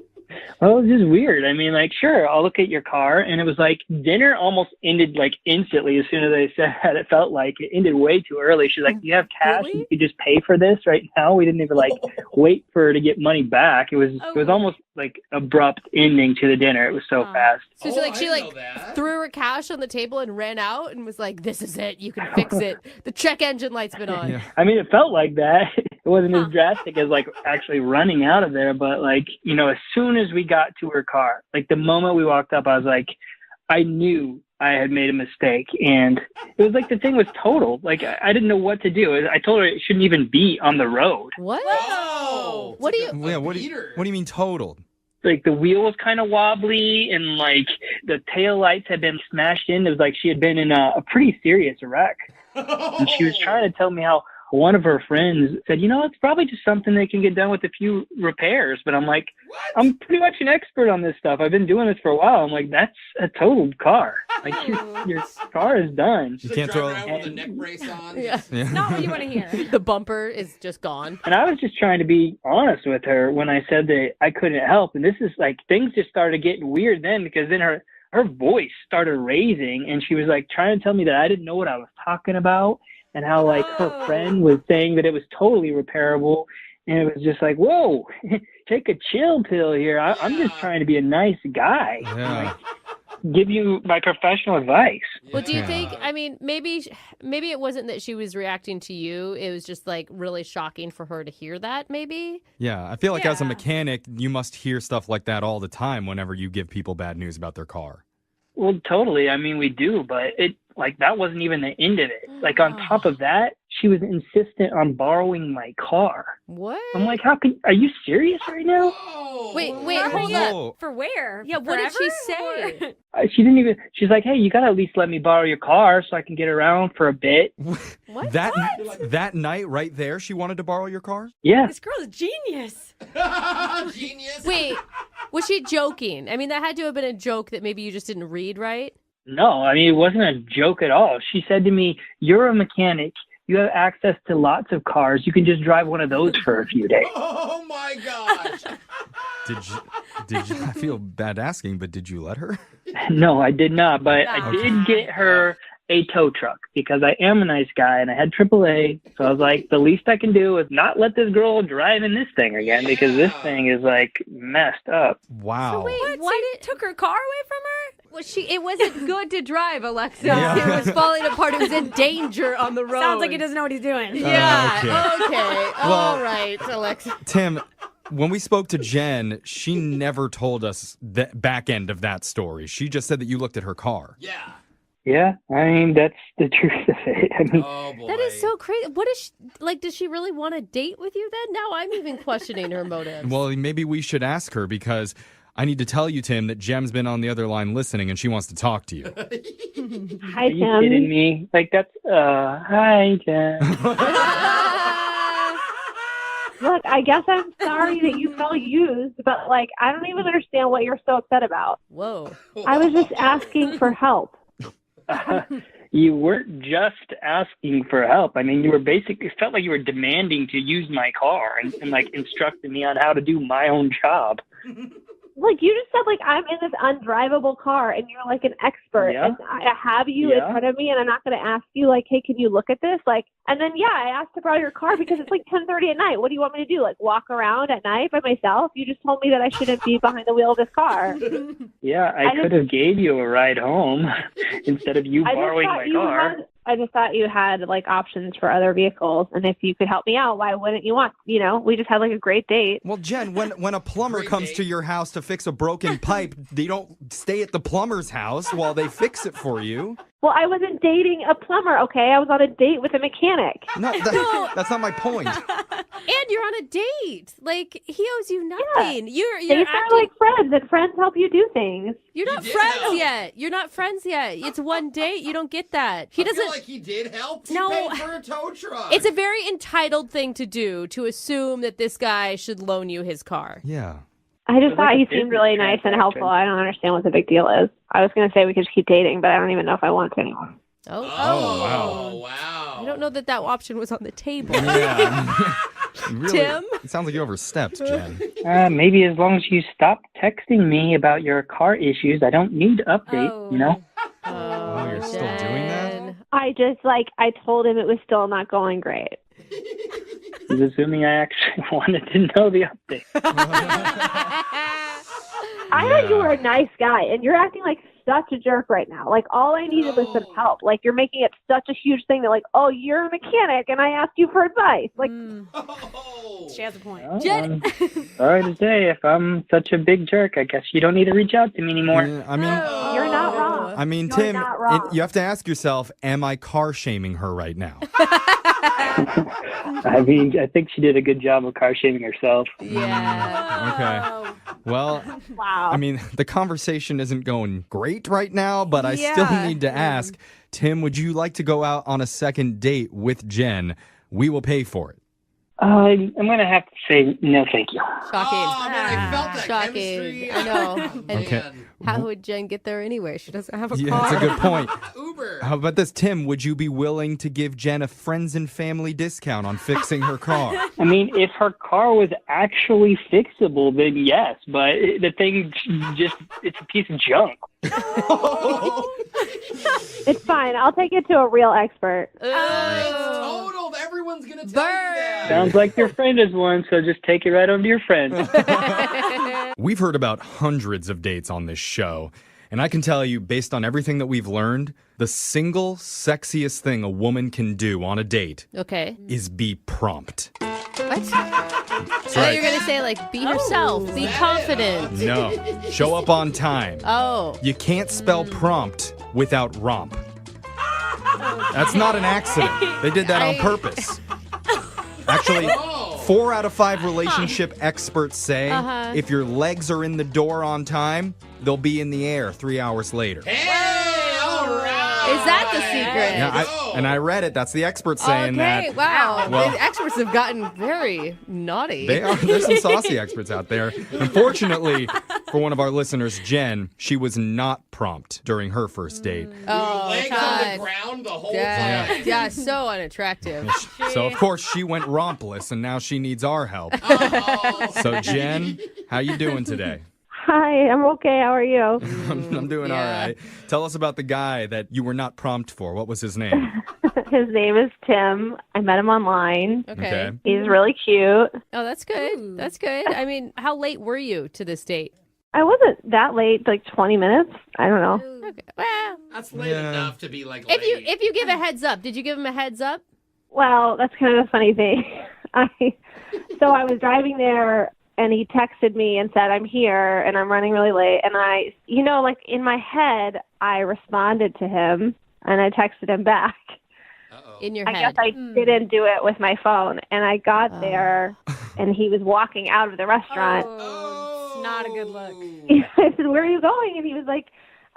Well, it was just weird. I mean, like, sure, I'll look at your car. And it was like dinner almost ended like instantly as soon as I said that. It felt like it ended way too early. She's like, do you have cash? Really? You could just pay for this right now. We didn't even like wait for her to get money back. It was almost like abrupt ending to the dinner. It was so fast. So she threw her cash on the table and ran out and was like, "This is it. You can fix it. The check engine light's been on." Yeah. I mean, it felt like that. It wasn't as drastic as like actually running out of there, but like, you know, as soon as we got to her car, like the moment we walked up, I was like, I knew I had made a mistake, and it was like the thing was totaled. Like I didn't know what to do. I told her it shouldn't even be on the road. What? Whoa! What do you? Yeah, what do you mean totaled? Like the wheel was kind of wobbly, and like the tail lights had been smashed in. It was like she had been in a pretty serious wreck. And she was trying to tell me how one of her friends said, it's probably just something that can get done with a few repairs. But I'm like, I'm pretty much an expert on this stuff. I've been doing this for a while. I'm like, that's a totaled car. Like your car is done. You can't throw around with a neck brace on. Yeah. Not what you want to hear. The bumper is just gone. And I was just trying to be honest with her when I said that I couldn't help. And this is like, things just started getting weird then, because then her voice started raising and she was like trying to tell me that I didn't know what I was talking about, and how like her friend was saying that it was totally repairable. And it was just like, whoa, take a chill pill here. I'm just trying to be a nice guy. Yeah. Give you my professional advice. Well, do you think, I mean, maybe it wasn't that she was reacting to you. It was just like really shocking for her to hear that, maybe? Yeah, I feel like as a mechanic, you must hear stuff like that all the time whenever you give people bad news about their car. Well, totally. I mean, we do, but that wasn't even the end of it. Like, on top of that, she was insistent on borrowing my car. What? I'm like, are you serious right now? Wait, hold up. For where? Yeah, what did she say? She didn't even, she's like, hey, you got to at least let me borrow your car so I can get around for a bit. What? That night right there, she wanted to borrow your car? Yeah. This girl is genius. Genius. Wait, was she joking? I mean, that had to have been a joke that maybe you just didn't read right. No, I mean, it wasn't a joke at all. She said to me, you're a mechanic. You have access to lots of cars. You can just drive one of those for a few days. Oh my gosh. Did you, I feel bad asking, but did you let her? No, I did not, but I did get her a tow truck because I am a nice guy and I had AAA. So I was like, the least I can do is not let this girl drive in this thing again because this thing is like messed up. Wow. So wait, What? Took her car away from her? Well, it wasn't good to drive, Alexa. Yeah. It was falling apart. It was in danger on the road. Sounds like he doesn't know what he's doing. Yeah. Okay. Well, All right, Alexa. Tim, when we spoke to Jen, she never told us the back end of that story. She just said that you looked at her car. Yeah. Yeah, I mean, that's the truth of it. I mean, Oh boy. That is so crazy. What is she, like, does she really want to date with you then? Now I'm even questioning her motives. Well, maybe we should ask her because I need to tell you, Tim, that Jem's been on the other line listening and she wants to talk to you. Hi, are you kidding Tim. me? Like, that's, hi, Jen. Look, I guess I'm sorry that you felt used, but, like, I don't even understand what you're so upset about. Whoa. I was just asking for help. You weren't just asking for help. I mean, you were basically, it felt like you were demanding to use my car and like instructing me on how to do my own job. Like, you just said, like, I'm in this undrivable car, and you're, like, an expert, Yeah. and I have you in front of me, and I'm not going to ask you, like, hey, can you look at this? Like, and then, I asked to borrow your car because it's, like, 10:30 at night. What do you want me to do, like, walk around at night by myself? You just told me that I shouldn't be behind the wheel of this car. Yeah, I could have gave you a ride home instead of you borrowing my car. I just thought you had, like, options for other vehicles, and if you could help me out, why wouldn't you want, we just had, like, a great date. Well, Jen, when a plumber comes to your house to fix a broken pipe, they don't stay at the plumber's house while they fix it for you. Well, I wasn't dating a plumber, okay? I was on a date with a mechanic. No, that's not my point. And you're on a date. Like, he owes you nothing. You're Dates are like friends, and friends help you do things. You're not friends yet. You're not friends yet. It's one date. You don't get that. He doesn't. I feel like he did help. He No. paid for a tow truck. It's a very entitled thing to do, to assume that this guy should loan you his car. Yeah. I just thought he seemed really nice and helpful. I don't understand what the big deal is. I was going to say we could just keep dating, but I don't even know if I want to anymore. Oh, wow. I don't know that option was on the table. Yeah. Really, Tim? It sounds like you overstepped, Jen. Maybe as long as you stop texting me about your car issues, I don't need to update, Oh, you're still doing that? I just, I told him it was still not going great. He's assuming I actually wanted to know the update. I thought you were a nice guy, and you're acting like such a jerk right now. Like, all I needed was some help. Like, you're making it such a huge thing that, like, oh, you're a mechanic, and I asked you for advice. Like, She has a point. Well, sorry to say, if I'm such a big jerk, I guess you don't need to reach out to me anymore. Yeah, I mean, you're not wrong. I mean, You're Tim, not wrong. you have to ask yourself, am I car shaming her right now? I mean, I think she did a good job of car shaming herself. Yeah. Okay. Well, wow. I mean, the conversation isn't going great right now, but I still Yeah. need to ask, Tim, would you like to go out on a second date with Jen we will pay for it. I'm going to have to say no, thank you. Shocking. Oh, man, I felt that Shocking. chemistry. I know. And Okay. how would Jen get there anyway? She doesn't have a Yeah, car. that's a good point. Uber. How about this, Tim? Would you be willing to give Jen a friends and family discount on fixing her car? I mean, if her car was actually fixable, then yes. But the thing it's a piece of junk. It's fine. I'll take it to a real expert. It's totaled. Everyone's going to tell you that. Sounds like your friend is one, so just take it right on to your friend. We've heard about hundreds of dates on this show, and I can tell you, based on everything that we've learned, the single sexiest thing a woman can do on a date Okay. is be prompt. What? I thought right. you were going to say, like, be herself, be confident. No, show up on time. Oh. You can't spell prompt without romp. That's not an accident. They did that on purpose. Actually, 4 out of 5 relationship experts say if your legs are in the door on time, they'll be in the air 3 hours later. Hey, all right. Is that the secret? Yeah, I read it. That's the expert saying Okay, that. wow. Well- the experts have gotten very naughty. There's some saucy experts out there. Unfortunately, for one of our listeners, Jen, she was not prompt during her first date. Oh, Legs God. on the ground the whole Yeah. time. Yeah, so unattractive. So, of course, she went rompless, and now she needs our help. So, Jen, how you doing today? Hi, I'm okay. How are you? I'm doing all right. Tell us about the guy that you were not prompt for. What was his name? His name is Tim. I met him online. Okay. He's really cute. Oh, that's good. That's good. I mean, how late were you to this date? I wasn't that late, like 20 minutes. I don't know. Okay. Well, That's late enough to be like if you give a heads up, did you give him a heads up? Well, that's kind of a funny thing. So I was driving there, and he texted me and said, I'm here, and I'm running really late. And I, like in my head, I responded to him, and I texted him back. In your I head. guess I didn't do it with my phone. And I got there, and he was walking out of the restaurant. It's not a good look. I said, where are you going? And he was like,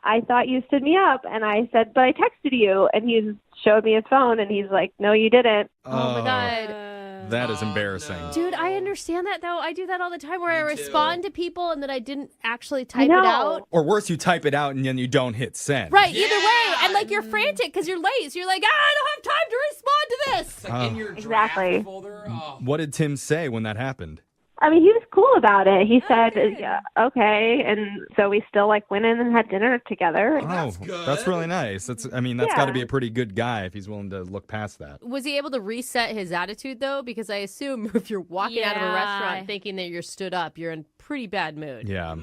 I thought you stood me up. And I said, but I texted you. And he showed me his phone, and he's like, no, you didn't. Oh, my God. That is embarrassing. Dude, I understand that, though. I do that all the time where I respond to people and then I didn't actually type it out. Or worse, you type it out and then you don't hit send. Right, either way. And, like, you're frantic because you're late. So you're like, I don't have time to respond to this. It's like in your Exactly. folder. Oh. What did Tim say when that happened? I mean, he was cool about it. He said, yeah, okay. And so we still went in and had dinner together. That's really nice. That's got to be a pretty good guy if he's willing to look past that. Was he able to reset his attitude, though? Because I assume if you're walking out of a restaurant thinking that you're stood up, you're in pretty bad mood. Yeah.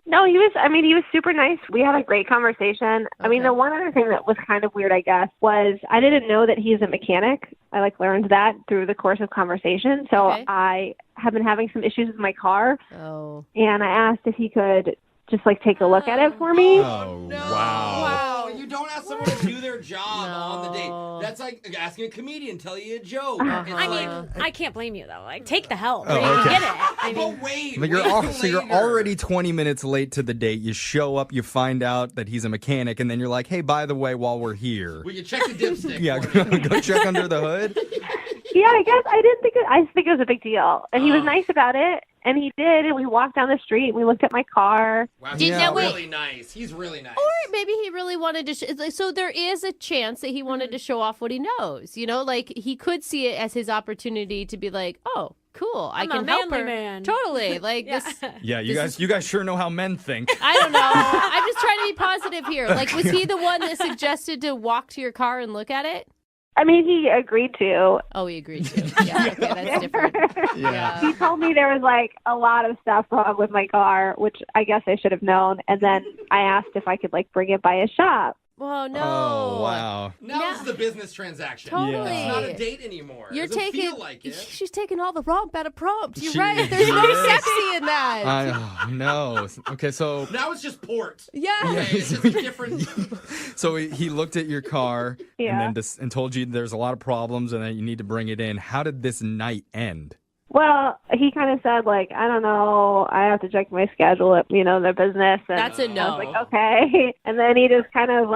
No, he was super nice. We had a great conversation. I mean, the one other thing that was kind of weird, I guess, was I didn't know that he's a mechanic. I learned that through the course of conversation. So I have been having some issues with my car. Oh. And I asked if he could just take a look at it for me. Oh, wow. You don't ask someone to do their job on the date. That's like asking a comedian to tell you a joke. I mean, I can't blame you though. Take the help. Oh, You okay. get it. I mean, wait. But you're already 20 minutes late to the date. You show up, you find out that he's a mechanic, and then you're like, hey, by the way, while we're here. Will you check the dipstick? Yeah, go check under the hood. Yeah, I guess I think it was a big deal. And he was nice about it. And he did. And we walked down the street. And we looked at my car. Wow, he's really nice. He's really nice. Or maybe he really wanted to. So there is a chance that he wanted to show off what he knows. He could see it as his opportunity to be like, oh, cool, I can help her. Man. Totally. This. Yeah, you guys sure know how men think. I don't know. I'm just trying to be positive here. Was he the one that suggested to walk to your car and look at it? I mean, he agreed to. Oh, he agreed to. Yeah, okay, that's different. Yeah. He told me there was a lot of stuff wrong with my car, which I guess I should have known. And then I asked if I could bring it by his shop. Oh, no. Oh, wow. Now this is a business transaction. Totally. It's not a date anymore. You're It doesn't taking. feel like it. She's taking all the romp out of prompt. You're She right. There's no is. sexy in that. Oh, no. Okay, so Now it's just port. Yeah. Okay, it's just a different. so he looked at your car and then and told you there's a lot of problems and that you need to bring it in. How did this night end? Well, he kind of said, I don't know, I have to check my schedule at, their business. And That's a no. I was like, okay. And then he just kind of,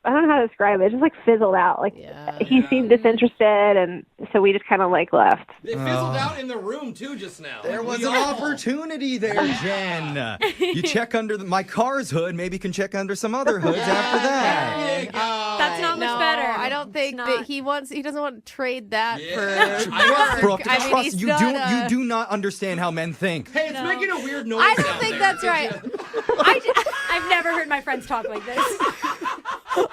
I don't know how to describe it. It just like fizzled out. Like he seemed disinterested, and so we just kind of like left. It fizzled out in the room too just now. There was an opportunity there, Jen. You check under my car's hood, maybe you can check under some other hoods after that. That's not much better. I don't think that he doesn't want to trade that for work. Brooke, I mean, trust he's you not you do not understand how men think. Hey, it's making a weird noise. I don't think that's right. I've never heard my friends talk like this.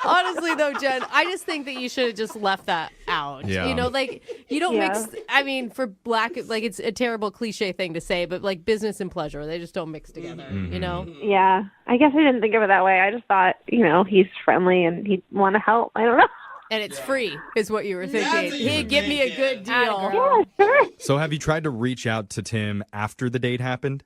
Honestly, though, Jen, I just think that you should have just left that out. Yeah. You know, like, you don't mix, I mean, for black, like, it's a terrible cliche thing to say, but, like, business and pleasure, they just don't mix together, you know? Yeah, I guess I didn't think of it that way. I just thought, you know, he's friendly and he'd want to help. I don't know. And it's free, is what you were thinking. Hey, give me a good deal. Yeah, sure. So have you tried to reach out to Tim after the date happened?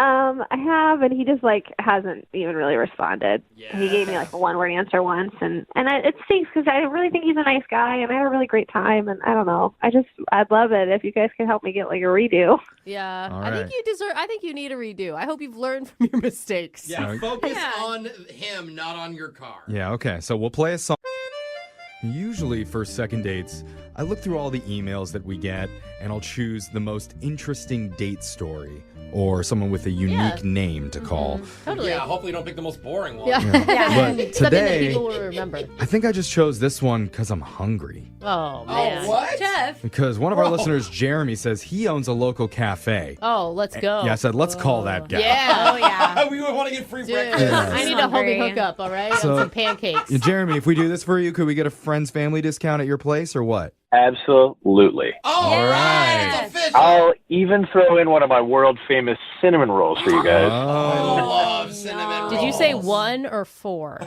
I have, and he just like hasn't even really responded. He gave me like a one-word answer once, and it stinks because I really think he's a nice guy, and I had a really great time, and I don't know. I'd love it if you guys could help me get like a redo. Yeah, All I think right. I think you need a redo. I hope you've learned from your mistakes. Yeah, focus on him, not on your car. Yeah, okay. So we'll play a song. Usually for second dates, I look through all the emails that we get and I'll choose the most interesting date story or someone with a unique name to call. Totally. Yeah, hopefully you don't pick the most boring one. Yeah. But Something that today, people will remember. I think I just chose this one because I'm hungry. Oh, man. what? Jeff. Because one of our listeners, Jeremy, says he owns a local cafe. Oh, let's go. Yeah, I said, let's call that guy. Yeah. Oh, yeah. We would want to get free Dude, breakfast. I need a homie Hungry. hookup, all right? So- On some pancakes. Yeah, Jeremy, if we do this for you, could we get a friend's family discount at your place or what? Absolutely. Oh, All right. right. It's official. I'll even throw in one of my world famous cinnamon rolls for you guys. I Oh. love cinnamon rolls. Did you say 1 or 4?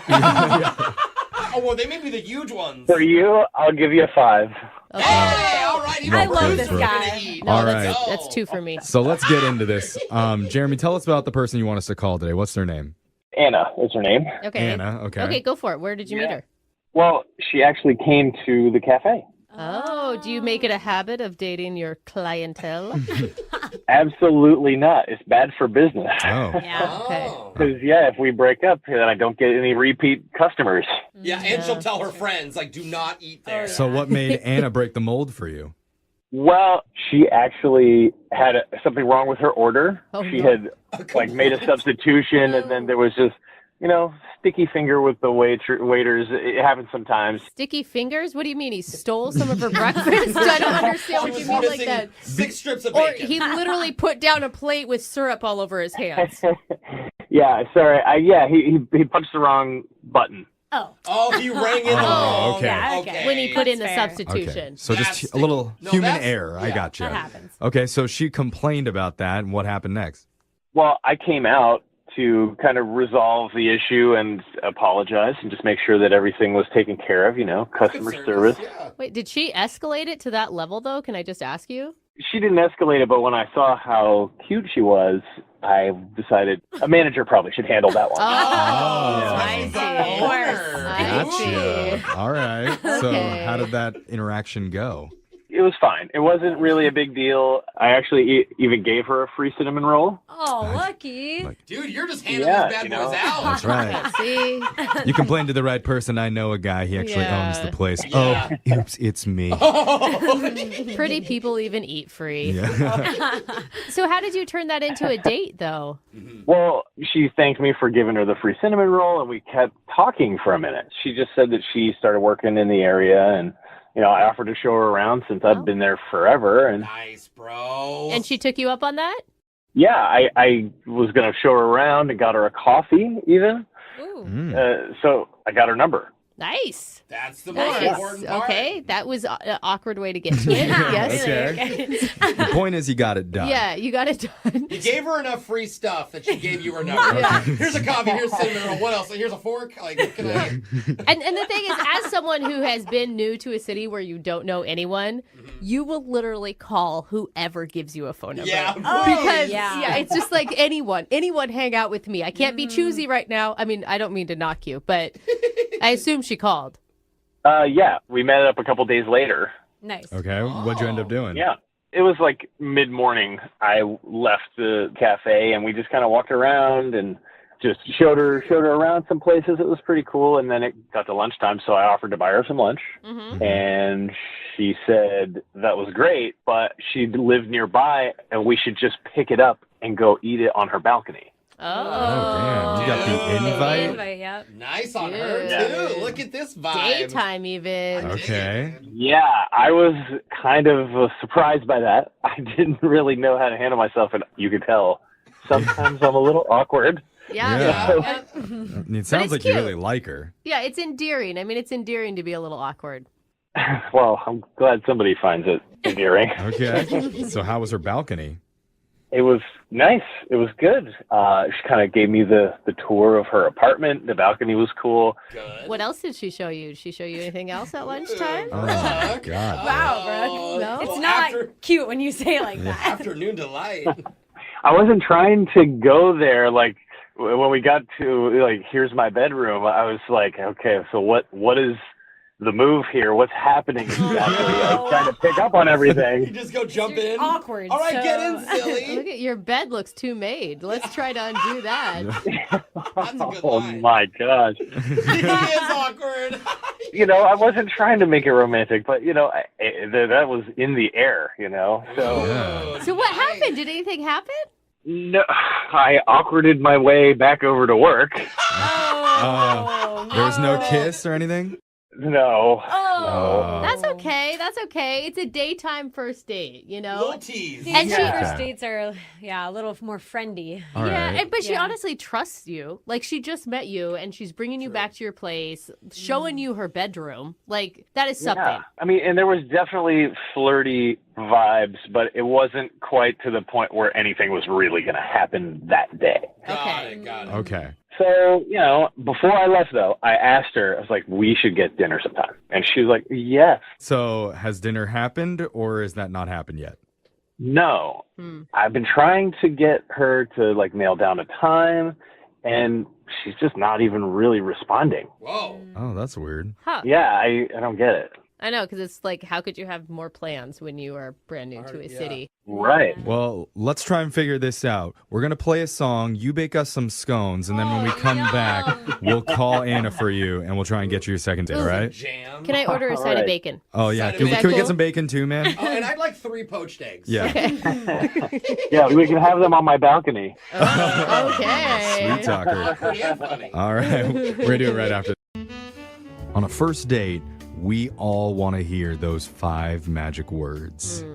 Oh, well, they may be the huge ones. For you, I'll give you a 5. Hey, all right. I love this Brooke. guy. No, All that's, right. that's 2 for me. So let's get into this. Jeremy, tell us about the person you want us to call today. What's their name? Anna is her name. Okay. Anna, okay. Okay, go for it. Where did you meet her? Well, she actually came to the cafe. Oh, do you make it a habit of dating your clientele? Absolutely not. It's bad for business. Oh. Yeah. Okay. Because, if we break up, then I don't get any repeat customers. Yeah, and she'll tell her friends, like, do not eat there. So what made Anna break the mold for you? Well, she actually had something wrong with her order. Oh, She no. had made a substitution, and then there was just, sticky finger with the waiters. It happens sometimes. Sticky fingers? What do you mean? He stole some of her breakfast? I don't understand what you mean like that. 6 strips of Or bacon. he literally put down a plate with syrup all over his hands. Yeah, sorry. He punched the wrong button. Oh, he rang in the wrong. okay. Yeah, okay. When he put in the That's fair. substitution. Okay. So That's just a little sticky. No, human that's- error. I yeah, got you. That happens. Okay, so she complained about that, and what happened next? Well, I came out to kind of resolve the issue and apologize and just make sure that everything was taken care of, customer service. Yeah. Wait, did she escalate it to that level, though? Can I just ask you? She didn't escalate it, but when I saw how cute she was, I decided a manager probably should handle that one. Oh, I see. Of course. Gotcha. All right. So Okay. how did that interaction go? It was fine. It wasn't really a big deal. I actually even gave her a free cinnamon roll. Oh, lucky. Dude, you're just handing Yeah, these bad you boys know. out. That's right. See? You complained to the right person. I know a guy. He actually Yeah. owns the place. Yeah. Oh, oops, it's me. Pretty people even eat free. Yeah. So how did you turn that into a date, though? Well, she thanked me for giving her the free cinnamon roll, and we kept talking for a minute. She just said that she started working in the area, and I offered to show her around since I've been there forever. And Nice, bro. And she took you up on that? yeah, I was going to show her around and got her a coffee even. Ooh. So I got her number. Nice. That's the most Nice. important part. Okay, that was an awkward way to get to it. Yes. Okay. The point is, you got it done. Yeah, you got it done. You gave her enough free stuff that she gave you her number. Yeah. Here's a coffee, here's cinnamon roll. What else? Here's a fork. Like, can I? And the thing is, as someone who has been new to a city where you don't know anyone, you will literally call whoever gives you a phone number. Yeah. Because yeah. it's just like anyone hang out with me. I can't be choosy right now. I mean, I don't mean to knock you, but I assume she called. Yeah, we met up a couple days later. Nice. Okay. What'd you end up doing? Yeah. It was like mid-morning. I left the cafe, and we just kind of walked around, and just showed her around some places. It was pretty cool. And then it got to lunchtime, so I offered to buy her some lunch. Mm-hmm. And she said that was great, but she lived nearby, and we should just pick it up and go eat it on her balcony. damn. You got the invite? Yep. Nice on Dude. her, too. Look at this vibe. Daytime even. Okay. Yeah, I was kind of surprised by that. I didn't really know how to handle myself, and you could tell sometimes I'm a little awkward. Yeah. It But sounds it's like you cute. really like her. Yeah, it's endearing. I mean, it's endearing to be a little awkward. Well, I'm glad somebody finds it endearing. Okay. So how was her balcony? It was nice. It was good. She kind of gave me the tour of her apartment. The balcony was cool. What else did she show you? Did she show you anything else at lunchtime? Oh, my God. Wow, Brooke. No? It's not cute when you say it like that. Afternoon delight. I wasn't trying to go there. Like, when we got to, like, here's my bedroom, I was like, okay, so what is the move here? What's happening exactly? I was trying to pick up on everything. You just go jump in. Awkward. All right, so- get in, silly. Look at your bed looks too made. Let's try to undo that. That's a good Oh line. my gosh. He is awkward. I wasn't trying to make it romantic, but, that was in the air, so. So what happened? Did anything happen? No, I awkwarded my way back over to work. There was no kiss or anything? No. Oh, that's okay. That's okay. It's a daytime first date, Little tease. These And she- first dates are, a little more friendly. All yeah, right. but she honestly trusts you. Like, she just met you, and she's bringing you back to your place, showing you her bedroom. Like, that is something. Yeah. I mean, and there was definitely flirty vibes, but it wasn't quite to the point where anything was really going to happen that day. Got it. Okay. So, before I left, though, I asked her, I was like, we should get dinner sometime. And she was like, yes. So has dinner happened, or is that not happened yet? No. I've been trying to get her to, nail down a time, and she's just not even really responding. Whoa. Oh, that's weird. Huh. Yeah, I don't get it. I know, because it's like, how could you have more plans when you are brand new to a city? Right. Well, let's try and figure this out. We're going to play a song. You bake us some scones, and then when we come back, we'll call Anna for you, and we'll try and get you your second date, all right? Jam. Can I order a side of bacon? Oh, yeah. Side of Can we bacon. get some bacon, too, man? Oh, and I'd like 3 poached eggs. Yeah. Yeah, we can have them on my balcony. Okay. Sweet talker. Pretty and funny. All right. We're going to do it right after. On a first date, we all want to hear those 5 magic words.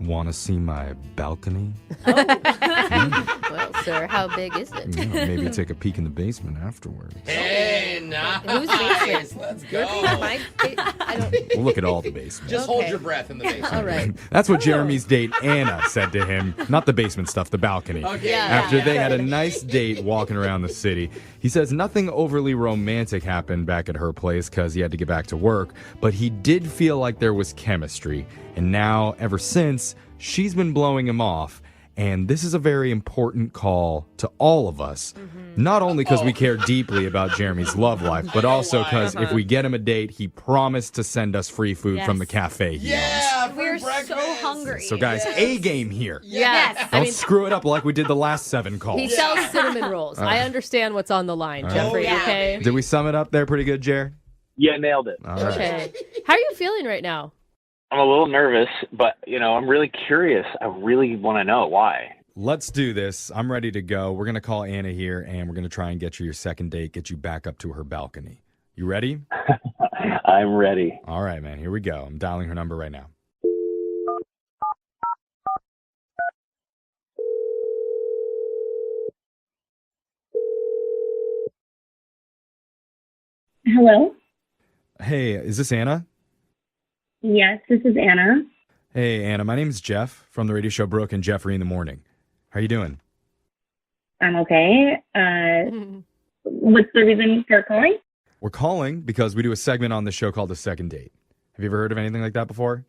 Want to see my balcony? Well, sir, how big is it? Maybe take a peek in the basement afterwards. Hey, nice. Whose basement? Let's Your go. basement? My I don't. We'll look at all the basements. Just hold Okay. your breath in the basement. All right. That's what Jeremy's date Anna said to him. Not the basement stuff, the balcony. Okay. Yeah. After they had a nice date walking around the city. He says nothing overly romantic happened back at her place because he had to get back to work, but he did feel like there was chemistry. And now, ever since, she's been blowing him off. And this is a very important call to all of us. Not only because we care deeply about Jeremy's love life, but also because if we get him a date, he promised to send us free food from the cafe he owns. We're so hungry. So guys, A game here. Yes. Don't screw it up like we did the last 7 calls. He sells cinnamon rolls. I understand what's on the line, Jeffrey. Okay. Did we sum it up there pretty good, Jer? Yeah, nailed it. All right. Okay. How are you feeling right now? I'm a little nervous, but, I'm really curious. I really want to know why. Let's do this. I'm ready to go. We're going to call Anna here, and we're going to try and get you your second date, get you back up to her balcony. You ready? I'm ready. All right, man. Here we go. I'm dialing her number right now. Hello? Hey, is this Anna? Yes, this is Anna. Hey, Anna. My name's Jeff from the radio show Brooke and Jeffrey in the Morning. How you doing? I'm okay. What's the reason for calling? We're calling because we do a segment on the show called The Second Date. Have you ever heard of anything like that before?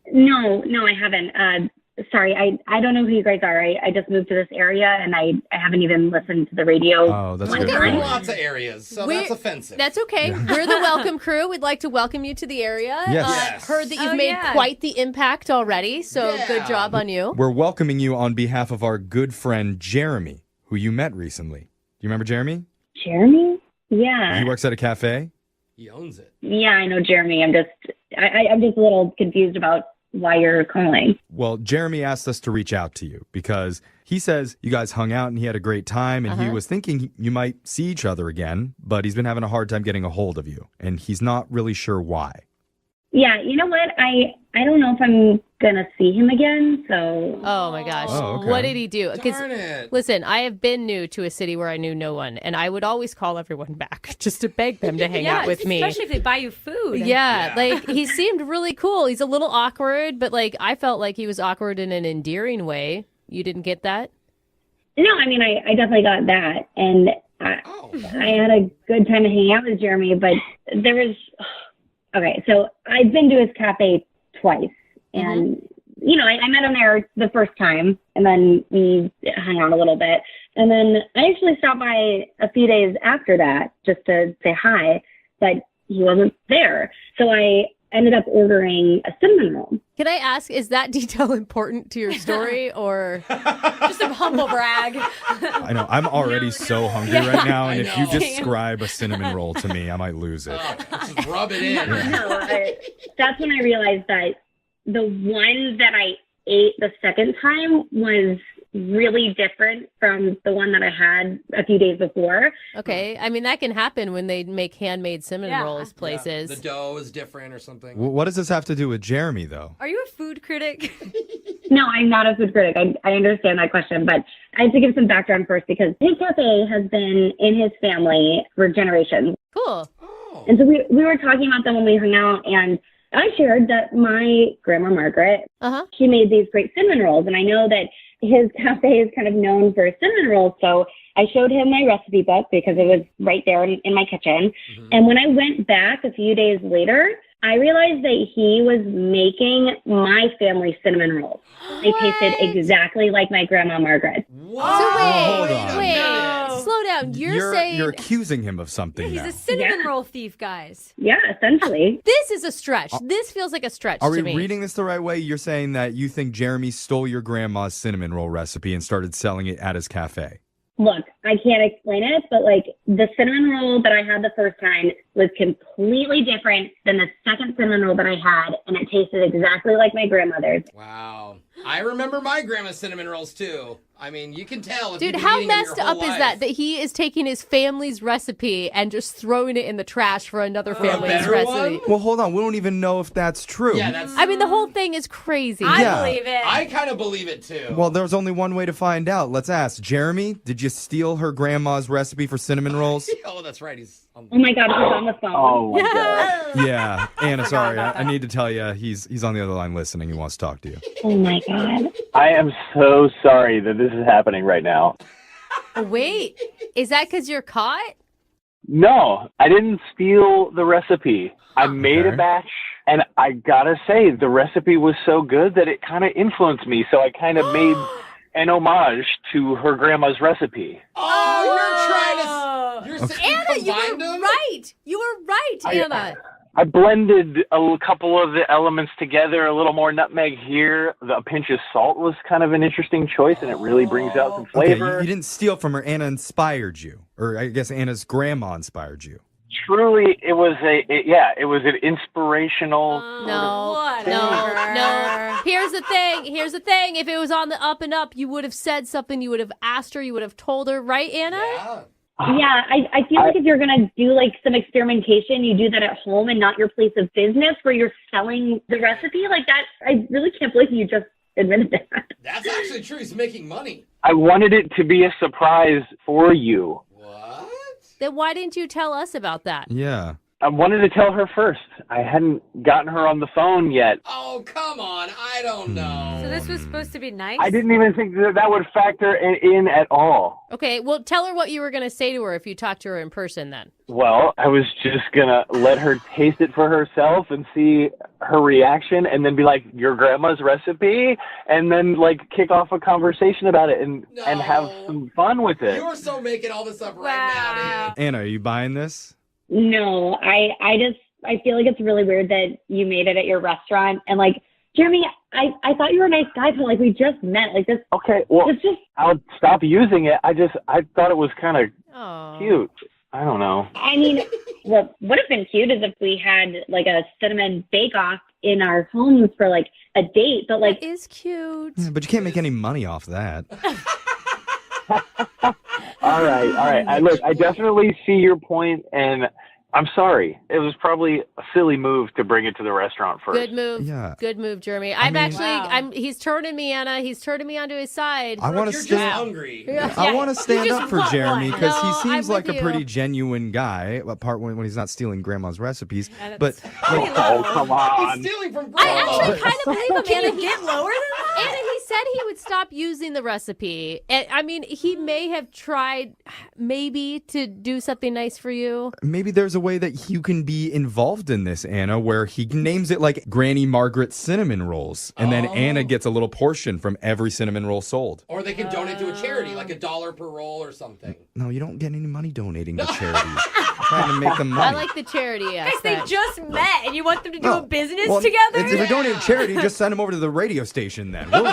No, I haven't. Sorry, I don't know who you guys are. I just moved to this area, and I haven't even listened to the radio. Oh, that's one good. time. Lots of areas, so that's offensive. That's okay. We're the welcome crew. We'd like to welcome you to the area. Yes. Yes. Heard that you've made quite the impact already, so good job on you. We're welcoming you on behalf of our good friend Jeremy, who you met recently. Do You remember Jeremy? Jeremy? Yeah. He works at a cafe. He owns it. Yeah, I know Jeremy. I'm just a little confused about why you're calling. Well, Jeremy asked us to reach out to you because he says you guys hung out and he had a great time and he was thinking you might see each other again, but he's been having a hard time getting a hold of you and he's not really sure why. Yeah, you know what? I don't know if I'm going to see him again, so... Oh, my gosh. Oh, okay. What did he do? Darn it. Listen, I have been new to a city where I knew no one, and I would always call everyone back just to beg them to hang out with me. Especially if they buy you food. Yeah, like, he seemed really cool. He's a little awkward, but, like, I felt like he was awkward in an endearing way. You didn't get that? No, I mean, I definitely got that, and I had a good time hanging out with Jeremy, but there was... Okay, so I've been to his cafe twice, and, you know, I met him there the first time, and then we hung out a little bit. And then I actually stopped by a few days after that just to say hi, but he wasn't there. So I ended up ordering a cinnamon roll. Can I ask, is that detail important to your story, or just a humble brag? I know. I'm already so hungry right now, and if you describe a cinnamon roll to me, I might lose it. Just rub it in. No, that's when I realized that the one that I ate the second time was really different from the one that I had a few days before. Okay, I mean, that can happen when they make handmade cinnamon rolls places. The dough is different or something. What does this have to do with Jeremy, though? Are you a food critic? No, I'm not a food critic. I understand that question, but I have to give some background first because his cafe has been in his family for generations. Cool. And so we were talking about them when we hung out, and I shared that my grandma Margaret, she made these great cinnamon rolls, and I know that his cafe is kind of known for cinnamon rolls, so I showed him my recipe book because it was right there in my kitchen. And when I went back a few days later, I realized that he was making my family cinnamon rolls. They tasted exactly like my grandma Margaret. So hold on. wait, slow down. You're accusing him of something He's now. a cinnamon roll thief, guys. Yeah, essentially. This is a stretch. This feels like a stretch Are to we me. reading this the right way? You're saying that you think Jeremy stole your grandma's cinnamon roll recipe and started selling it at his cafe. Look, I can't explain it, but like the cinnamon roll that I had the first time was completely different than the second cinnamon roll that I had, and it tasted exactly like my grandmother's. Wow. I remember my grandma's cinnamon rolls too. I mean, you can tell. If Dude, you've been how eating them your messed whole up is life. that he is taking his family's recipe and just throwing it in the trash for another family's better recipe? one? Well, hold on. We don't even know if that's true. Yeah, that's. I mean, the whole thing is crazy. Yeah. I believe it. I kind of believe it too. Well, there's only one way to find out. Let's ask. Jeremy, did you steal her grandma's recipe for cinnamon rolls? Oh, that's right. He's on Oh my God, he's on the phone. Oh my god. Yeah. Anna, sorry. I need to tell you, he's on the other line listening. He wants to talk to you. Oh my God. I am so sorry that this is happening right now. Wait, is that because you're caught? No, I didn't steal the recipe. I made a Okay. batch, and I gotta say, the recipe was so good that it kind of influenced me. So I kind of made an homage to her grandma's recipe. Oh, you're trying to. Anna, you combined were them? right. You were right, Anna. I blended a couple of the elements together, a little more nutmeg here. A pinch of salt was kind of an interesting choice, and it really brings out some Okay, flavor. you didn't steal from her. Anna inspired you. Or I guess Anna's grandma inspired you. Truly, it was an inspirational. No. Here's the thing. If it was on the up and up, you would have said something. You would have asked her. You would have told her, right, Anna? Yeah, I feel like if you're going to do like some experimentation, you do that at home and not your place of business where you're selling the recipe like that. I really can't believe you just admitted that. That's actually true. He's making money. I wanted it to be a surprise for you. Then why didn't you tell us about that? Yeah. I wanted to tell her first. I hadn't gotten her on the phone yet. Oh, come on. I don't know. So this was supposed to be nice? I didn't even think that would factor in at all. Okay, well, tell her what you were going to say to her if you talked to her in person then. Well, I was just going to let her taste it for herself and see her reaction and then be like, your grandma's recipe? And then like kick off a conversation about it and have some fun with it. You're so making all this up right now, dude. Anna, are you buying this? No, I feel like it's really weird that you made it at your restaurant. And like, Jeremy, I thought you were a nice guy, but like we just met. Like this. Okay, well, It's just. I'll stop using it. I thought it was kind of cute. I don't know. I mean, what would have been cute is if we had like a cinnamon bake-off in our homes for like a date, but like That is cute. Yeah, but you can't make any money off that. All right. Look, I definitely see your point, and I'm sorry. It was probably a silly move to bring it to the restaurant first. Good move. Yeah. Good move, Jeremy. He's turning me, Anna. He's turning me onto his side. I want to stand. hungry. I want to stand up for Jeremy because No, he seems I'm like with a you. pretty genuine guy. Apart when he's not stealing grandma's recipes, but Oh, come on. He's stealing from I grandma. actually kind of believe him, Can Anna. you get lower than that? Anna, he said he would stop using the recipe. And, I mean, he may have tried maybe to do something nice for you. maybe there's a way that you can be involved in this, Anna, where he names it like Granny Margaret cinnamon rolls, and then Anna gets a little portion from every cinnamon roll sold. Or they can donate to a charity, like $1 per roll or something. No, you don't get any money donating to charities. Trying to make them money. I like the charity Guys, aspect. they just met and you want them to do No. a business Well, together? If you're donating to charity, just send them over to the radio station then. Will we?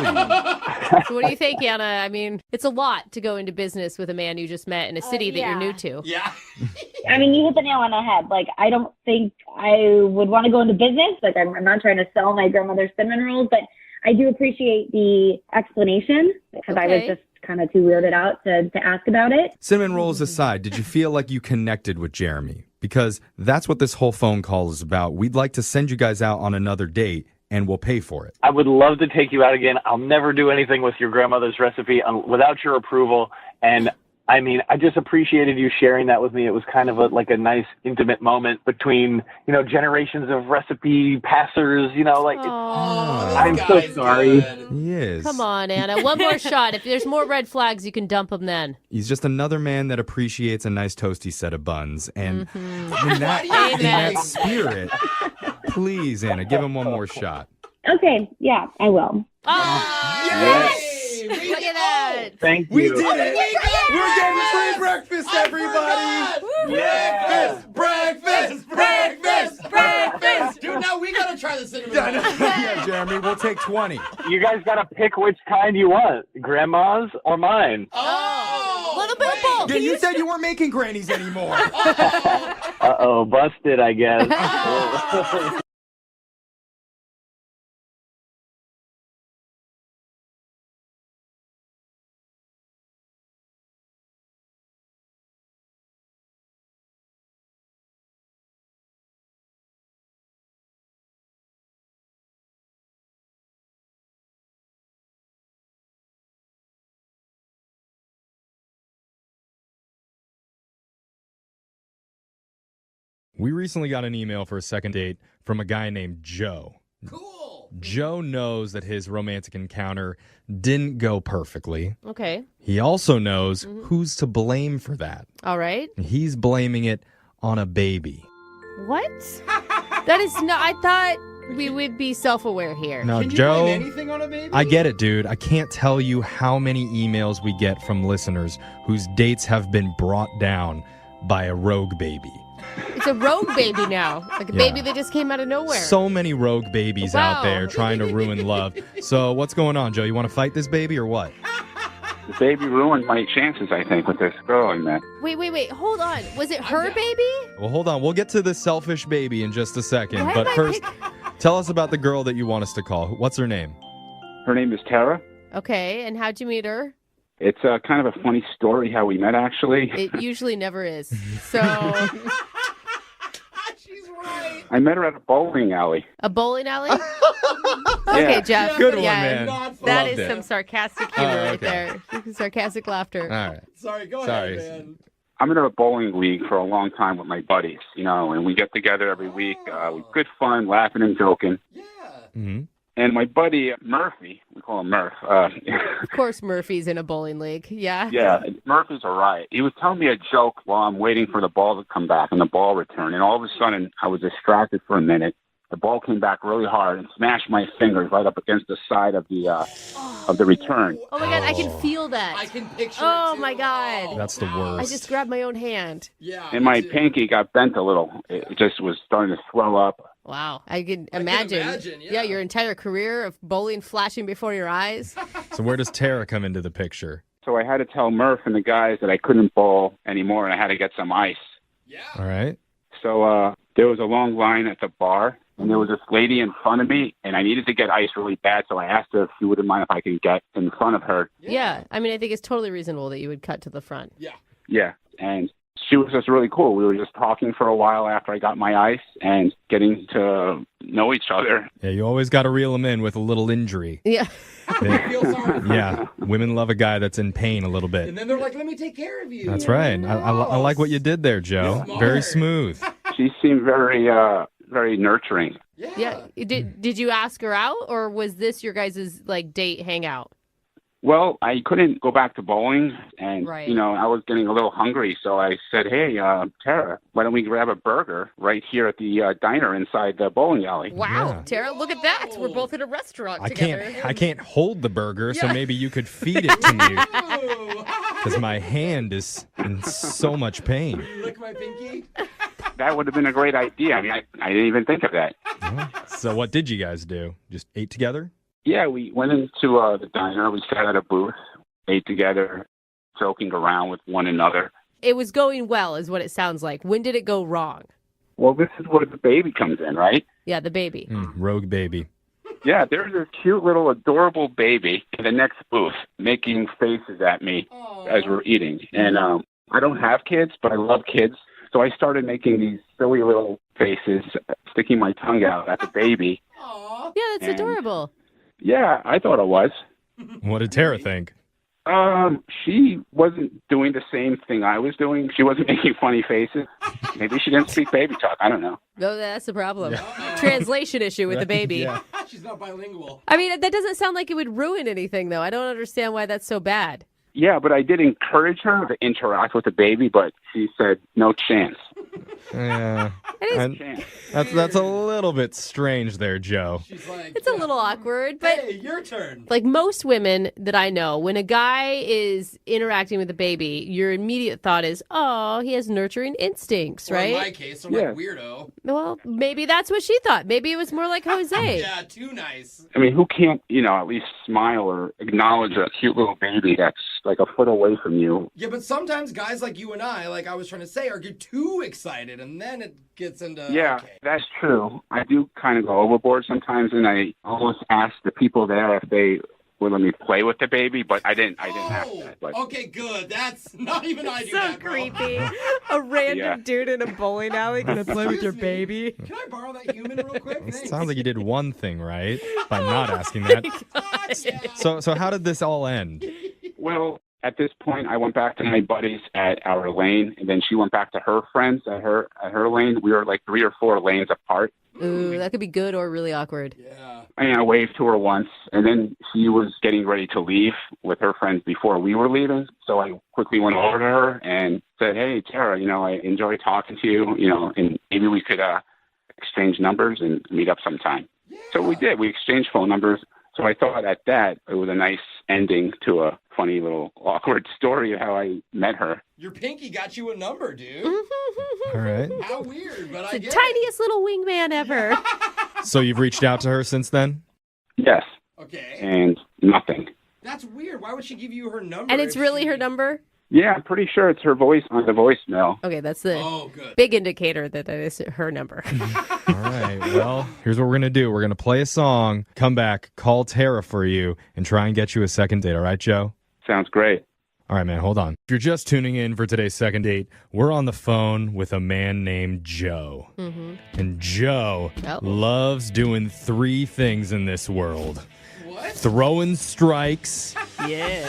So what do you think, Anna? I mean, it's a lot to go into business with a man you just met in a city that you're new to. Yeah. I mean, you hit the nail on the head. Like, I don't think I would want to go into business. Like, I'm not trying to sell my grandmother's cinnamon rolls, but I do appreciate the explanation because I was Okay. just kind of too weirded out to ask about it. Cinnamon rolls aside, did you feel like you connected with Jeremy? Because that's what this whole phone call is about. We'd like to send you guys out on another date, and we'll pay for it. I would love to take you out again. I'll never do anything with your grandmother's recipe without your approval. And I mean, I just appreciated you sharing that with me. It was kind of like a nice, intimate moment between, generations of recipe passers, I'm so sorry. He is. Come on, Anna. One more shot. If there's more red flags, you can dump them then. He's just another man that appreciates a nice toasty set of buns. And in that Amen. spirit, please, Anna, give him one more shot. Okay, yeah, I will. Yes! Look at that. Thank you. We did it! We're getting free breakfast, everybody! Breakfast! Dude, now we gotta try the cinnamon roll. Yeah, Jeremy, we'll take 20. You guys got to pick which kind you want, grandma's or mine. Little bit of both. Yeah, you said you weren't making grannies anymore. Uh-oh, busted, I guess. We recently got an email for a second date from a guy named Joe. Cool. Joe knows that his romantic encounter didn't go perfectly. Okay. He also knows who's to blame for that. All right. He's blaming it on a baby. What? That is not. I thought we would be self-aware here. Now, Can you Joe, blame anything on a baby? I get it, dude. I can't tell you how many emails we get from listeners whose dates have been brought down by a rogue baby. It's a rogue baby now. Like a baby that just came out of nowhere. So many rogue babies out there trying to ruin love. So what's going on, Joe? You want to fight this baby or what? The baby ruined my chances, I think, with this girl I met. Wait. Hold on. Was it her baby? Well, hold on. We'll get to the selfish baby in just a second. Why But am I first, tell us about the girl that you want us to call. What's her name? Her name is Tara. Okay, and how'd you meet her? It's kind of a funny story how we met, actually. It usually never is. So, I met her at a bowling alley. a bowling alley? Okay, Yeah. Jeff. Good one, yeah, man. That Loved is it. some sarcastic humor right okay. there. Sarcastic laughter. All right. Sorry, go Sorry. ahead, man. I'm in a bowling league for a long time with my buddies, and we get together every week. Good fun, laughing and joking. Mm-hmm. And my buddy Murphy, we call him Murph. Of course, Murphy's in a bowling league. Yeah. Yeah, Murphy's all right. He was telling me a joke while I'm waiting for the ball to come back and the ball return. And all of a sudden, I was distracted for a minute. The ball came back really hard and smashed my fingers right up against the side of the return. Oh my God, I can feel that. I can picture Oh it too. my God. That's the worst. I just grabbed my own hand. Yeah. And my pinky got bent a little. It just was starting to swell up. Wow. I can imagine. Yeah, your entire career of bowling flashing before your eyes. So where does Tara come into the picture? So I had to tell Murph and the guys that I couldn't bowl anymore, and I had to get some ice. All right. So there was a long line at the bar, and there was this lady in front of me, and I needed to get ice really bad, so I asked her if she wouldn't mind if I could get in front of her. Yeah. I mean, I think it's totally reasonable that you would cut to the front. Yeah, and she was just really cool. We were just talking for a while after I got my ice and getting to know each other. Yeah, you always got to reel them in with a little injury. Yeah. Yeah, women love a guy that's in pain a little bit. And then they're like, let me take care of you. That's right. I like what you did there, Joe. Very smooth. She seemed very nurturing. Yeah. Did you ask her out, or was this your guys' like date hangout? Well, I couldn't go back to bowling, and, Right. I was getting a little hungry, so I said, hey, Tara, why don't we grab a burger right here at the diner inside the bowling alley? Wow, Tara, look at that. We're both in a restaurant I together. can't hold the burger, so Yeah. maybe you could feed it to me. Because my hand is in so much pain. Lick my pinky? That would have been a great idea. I mean, I didn't even think of that. So what did you guys do? Just ate together? Yeah, we went into the diner. We sat at a booth, ate together, joking around with one another. It was going well, is what it sounds like. When did it go wrong? Well, this is where the baby comes in, right? Yeah, the baby. Rogue baby. Yeah, there's this cute little adorable baby in the next booth making faces at me as we're eating. And I don't have kids, but I love kids. So I started making these silly little faces, sticking my tongue out at the baby. Yeah, that's adorable. Yeah, I thought it was. What did Tara think? She wasn't doing the same thing I was doing. She wasn't making funny faces. Maybe she didn't speak baby talk. I don't know. No, that's the problem. Translation issue with the baby. She's not bilingual. I mean, that doesn't sound like it would ruin anything, though. I don't understand why that's so bad. Yeah, but I did encourage her to interact with the baby, but she said no chance. Yeah. That's a little bit strange there, Joe. She's like, It's a little awkward, but hey, your turn. like most women that I know, when a guy is interacting with a baby, your immediate thought is, oh, he has nurturing instincts, Or right? in my case, I'm like, weirdo. Well, maybe that's what she thought. Maybe it was more like Jose. Yeah, too nice. I mean, who can't, at least smile or acknowledge a cute little baby that's like a foot away from you? Yeah, but sometimes guys like you and I, like I was trying to say, get too excited, and then it gets into Yeah, that's true. I do kind of go overboard sometimes, and I almost ask the people there if they would let me play with the baby, but I didn't ask that. But Okay, good. That's not even I do So that, bro. creepy. A random dude in a bowling alley gonna play with your baby. Can I borrow that human real quick? It Thanks. sounds like you did one thing right by not asking that. So how did this all end? Well, at this point, I went back to my buddies at our lane, and then she went back to her friends at her lane. We were like 3 or 4 lanes apart. Ooh, that could be good or really awkward. I waved to her once, and then she was getting ready to leave with her friends before we were leaving. So I quickly went over to her and said, hey, Tara, I enjoy talking to you, and maybe we could exchange numbers and meet up sometime. So we did. We exchanged phone numbers. So I thought at that it was a nice ending to a funny little awkward story of how I met her. Your pinky got you a number, dude. All right. How weird, but It's I the get tiniest little wingman ever. So you've reached out to her since then? Yes. Okay. And nothing. That's weird. Why would she give you her number? And it's really her number? Yeah, I'm pretty sure it's her voice on the voicemail. Okay, that's the big indicator that is her number. All right. Well, here's what we're going to do. We're going to play a song, come back, call Tara for you, and try and get you a second date. All right, Joe? Sounds great. All right, man, hold on. If you're just tuning in for today's second date, we're on the phone with a man named Joe. Mm-hmm. And Joe loves doing 3 things in this world. What? Throwing strikes,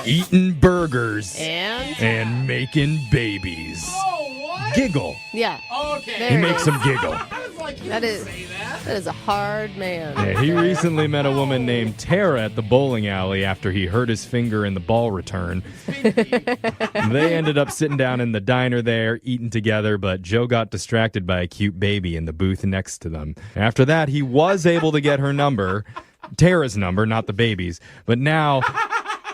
eating burgers, and making babies. Oh, what? Giggle. Yeah. Okay. He makes them giggle. That is a hard man. Yeah, he recently met a woman named Tara at the bowling alley after he hurt his finger in the ball return. They ended up sitting down in the diner there, eating together, but Joe got distracted by a cute baby in the booth next to them. After that, he was able to get her number, Tara's number, not the baby's, but now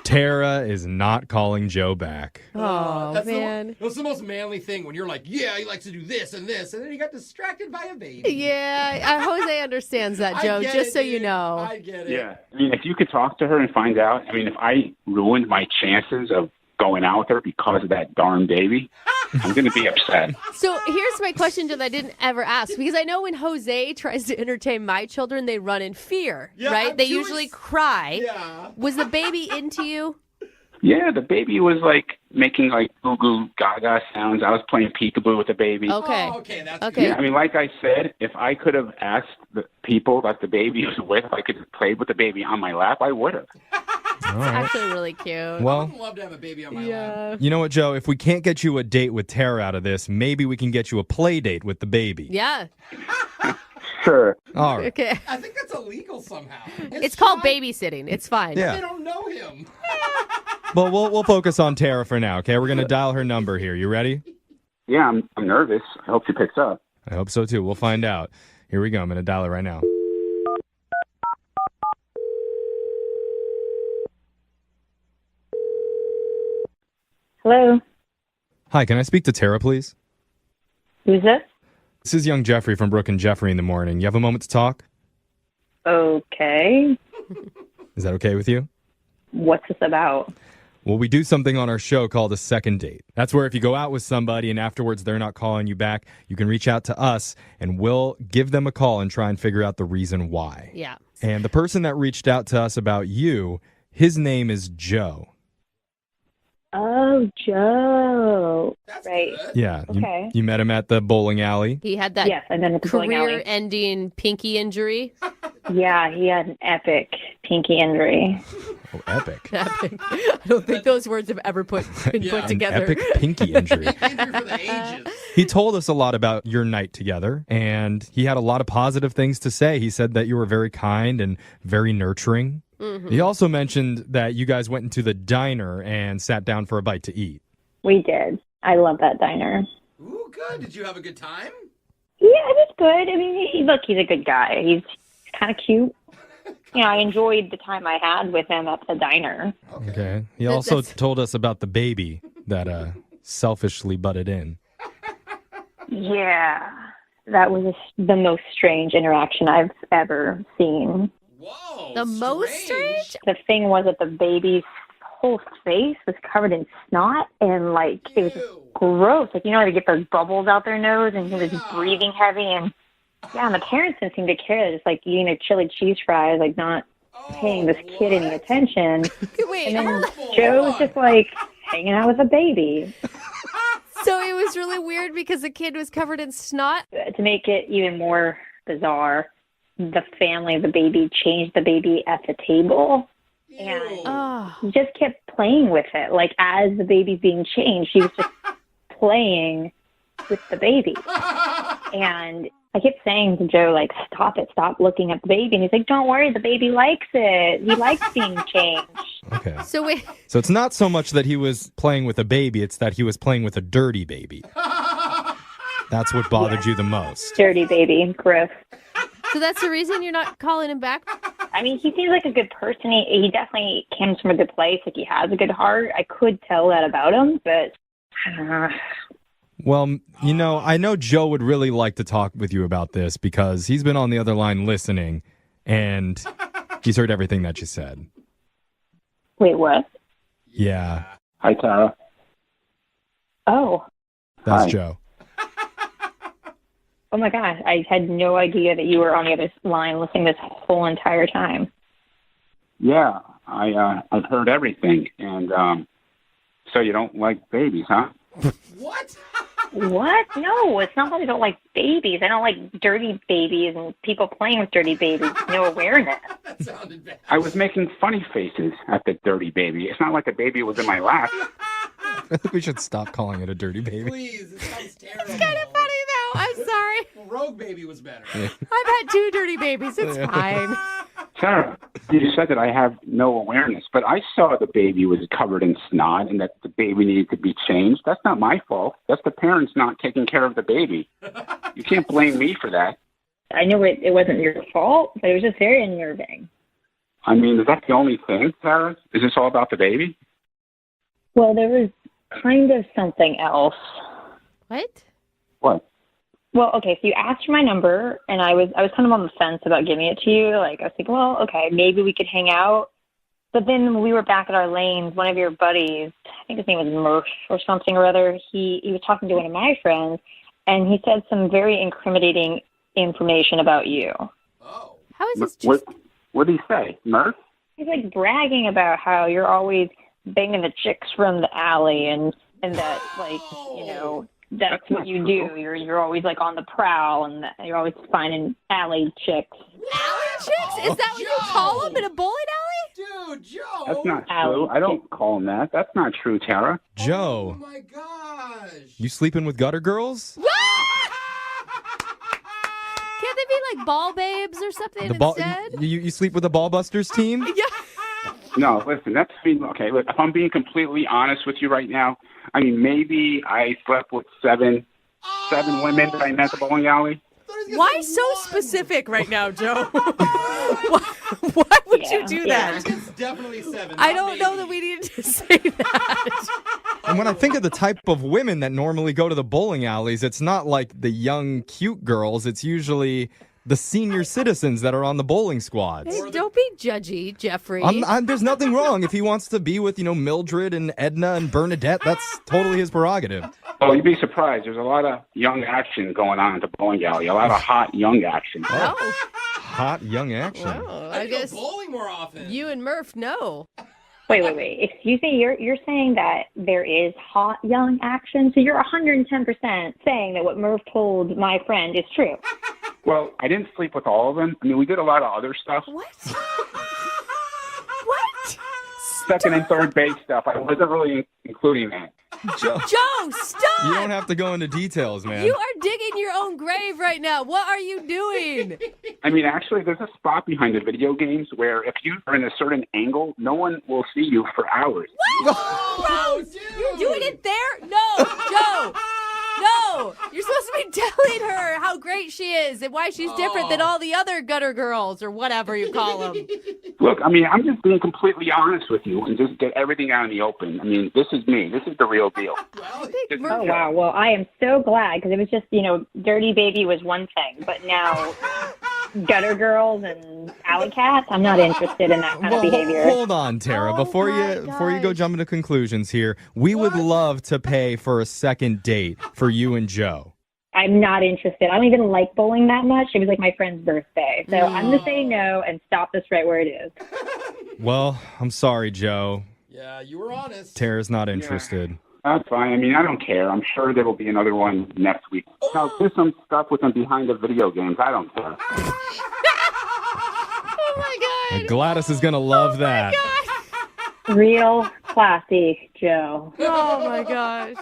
Tara is not calling Joe back. Oh, That's man. That's the most manly thing when you're like, yeah, he likes to do this and this, and then he got distracted by a baby. Yeah, Jose understands that, Joe, just so you know. I get it. Yeah. I mean, if you could talk to her and find out, I mean, if I ruined my chances of going out with her because of that darn baby, I'm going to be upset. So here's my question that I didn't ever ask, because I know when Jose tries to entertain my children, they run in fear, right? They usually cry. Yeah. Was the baby into you? Yeah, the baby was like making like goo goo gaga sounds. I was playing peekaboo with the baby. Okay. Okay, that's Okay. Yeah, I mean, like I said, if I could have asked the people that the baby was with, if I could have played with the baby on my lap, I would have. All It's right. actually really cute. Well, I'd love to have a baby on my lap. you know what, Joe? If we can't get you a date with Tara out of this, maybe we can get you a play date with the baby. Yeah. Sure. All right. Okay. I think that's illegal somehow. It's called babysitting. It's fine. Yeah. They don't know him. Well, we'll focus on Tara for now, okay? We're going to dial her number here. You ready? Yeah, I'm nervous. I hope she picks up. I hope so, too. We'll find out. Here we go. I'm going to dial her right now. Hello. Hi, can I speak to Tara, please? Who's this? This is young Jeffrey from Brooke and Jeffrey in the morning. You have a moment to talk? Okay. Is that okay with you? What's this about? Well, we do something on our show called a second date. That's where if you go out with somebody and afterwards they're not calling you back, you can reach out to us and we'll give them a call and try and figure out the reason why. Yeah. And the person that reached out to us about you, his name is Joe. Oh, Joe. Right. Yeah. Okay. You met him at the bowling alley. He had that Yes, and then at the bowling alley. career-ending pinky injury. Yeah, he had an epic pinky injury. Oh, epic. Epic. I don't think those words have ever been put together. An epic pinky injury. Injury for the ages. He told us a lot about your night together, and he had a lot of positive things to say. He said that you were very kind and very nurturing. Mm-hmm. He also mentioned that you guys went into the diner and sat down for a bite to eat. We did. I love that diner. Ooh, good. Did you have a good time? Yeah, it was good. I mean, look, he's a good guy. He's kind of cute. You know, I enjoyed the time I had with him at the diner. Okay. He also told us about the baby that selfishly butted in. Yeah, that was the most strange interaction I've ever seen. Whoa. The most strange? The thing was that the baby's whole face was covered in snot and like it was gross. Like, you know, they get those bubbles out their nose and he was breathing heavy and yeah, and the parents didn't seem to care. Just like eating a chili cheese fries, like not paying this kid any attention. Wait, and then Joe was just like hanging out with a baby. So it was really weird because the kid was covered in snot? To make it even more bizarre, the family of the baby changed the baby at the table. And he just kept playing with it. Like, as the baby's being changed, he was just playing with the baby. And I kept saying to Joe, like, stop it, stop looking at the baby. And he's like, don't worry, the baby likes it. He likes being changed. Okay. So wait. So it's not so much that he was playing with a baby, it's that he was playing with a dirty baby. That's what bothered you the most. Dirty baby, gross. So that's the reason you're not calling him back? I mean, he seems like a good person. He definitely comes from a good place. Like, he has a good heart. I could tell that about him, but Well, you know, I know Joe would really like to talk with you about this because he's been on the other line listening, and he's heard everything that you said. Wait, what? Yeah. Hi, Tara. Oh. That's Hi. Joe. Oh, my God. I had no idea that you were on the other line listening this whole entire time. Yeah, I've heard everything, and so you don't like babies, huh? What? What? No, it's not that I don't like babies. I don't like dirty babies and people playing with dirty babies. No awareness. That sounded bad. I was making funny faces at the dirty baby. It's not like the baby was in my lap. I think we should stop calling it a dirty baby. Please, it sounds terrible. It's kind of funny, though. I'm sorry. Rogue baby was better. I've had 2 dirty babies. It's fine. Tara, you said that I have no awareness, but I saw the baby was covered in snot and that the baby needed to be changed. That's not my fault. That's the parents not taking care of the baby. You can't blame me for that. I know it wasn't your fault, but it was just very unnerving. I mean, is that the only thing, Sarah? Is this all about the baby? Well, there was kind of something else. What? What? Well, okay, so you asked for my number, and I was kind of on the fence about giving it to you. Like, I was thinking, well, okay, maybe we could hang out. But then when we were back at our lanes, one of your buddies, I think his name was Murph or something or other, he was talking to one of my friends, and he said some very incriminating information about you. How is this just... What did he say, Murph? He's like bragging about how you're always banging the chicks from the alley and that, like, you know, that's what you do. You're always like on the prowl and you're always finding alley chicks. Alley chicks? Is that what you call them in a bowling alley? Dude, Joe. That's not true. I don't call him that. That's not true, Tara. Joe. Oh my gosh. You sleeping with gutter girls? Can't they be like ball babes or something instead? You sleep with the Ballbusters team? Yeah. No, listen, that's okay. Look, if I'm being completely honest with you right now, I mean, maybe I slept with seven women that I met at the bowling alley. Why so specific right now, Joe? Why would you do that? It's definitely 7. I don't know that we needed to say that. And when I think of the type of women that normally go to the bowling alleys, it's not like the young, cute girls. It's usually the senior citizens that are on the bowling squads. Hey, don't be judgy, Jeffrey. There's nothing wrong. If he wants to be with, Mildred and Edna and Bernadette, that's totally his prerogative. Oh, you'd be surprised. There's a lot of young action going on at the bowling alley. A lot of hot young action. Oh. Hot young action. Well, I guess bowling more often. You and Murph know. Wait. Excuse me. You're saying that there is hot young action? So you're 110% saying that what Murph told my friend is true. Well, I didn't sleep with all of them. I mean, we did a lot of other stuff. What? What? Second and third base stuff. I wasn't really including that. Joe, stop! You don't have to go into details, man. You are digging your own grave right now. What are you doing? I mean, actually, there's a spot behind the video games where if you are in a certain angle, no one will see you for hours. What? Gross! You're doing it there? No, Joe! No! You're supposed to be telling her how great she is and why she's different than all the other gutter girls or whatever you call them. Look, I mean, I'm just being completely honest with you and just get everything out in the open. I mean, this is me. This is the real deal. Oh, wow. Well, I am so glad because it was just, Dirty Baby was one thing, but now gutter girls and alley cats, I'm not interested in that kind of behavior. Hold on, Tara. Before you go jump into conclusions here, we would love to pay for a second date for you and Joe. I'm not interested. I don't even like bowling that much. It was like my friend's birthday. So I'm going to say no and stop this right where it is. Well, I'm sorry, Joe. Yeah, you were honest. Tara's not interested. That's fine. I mean, I don't care. I'm sure there will be another one next week. Now, do some stuff with them behind the video games. I don't care. Oh, my God. Gladys is going to love that. Real classy, Joe. Oh, my gosh.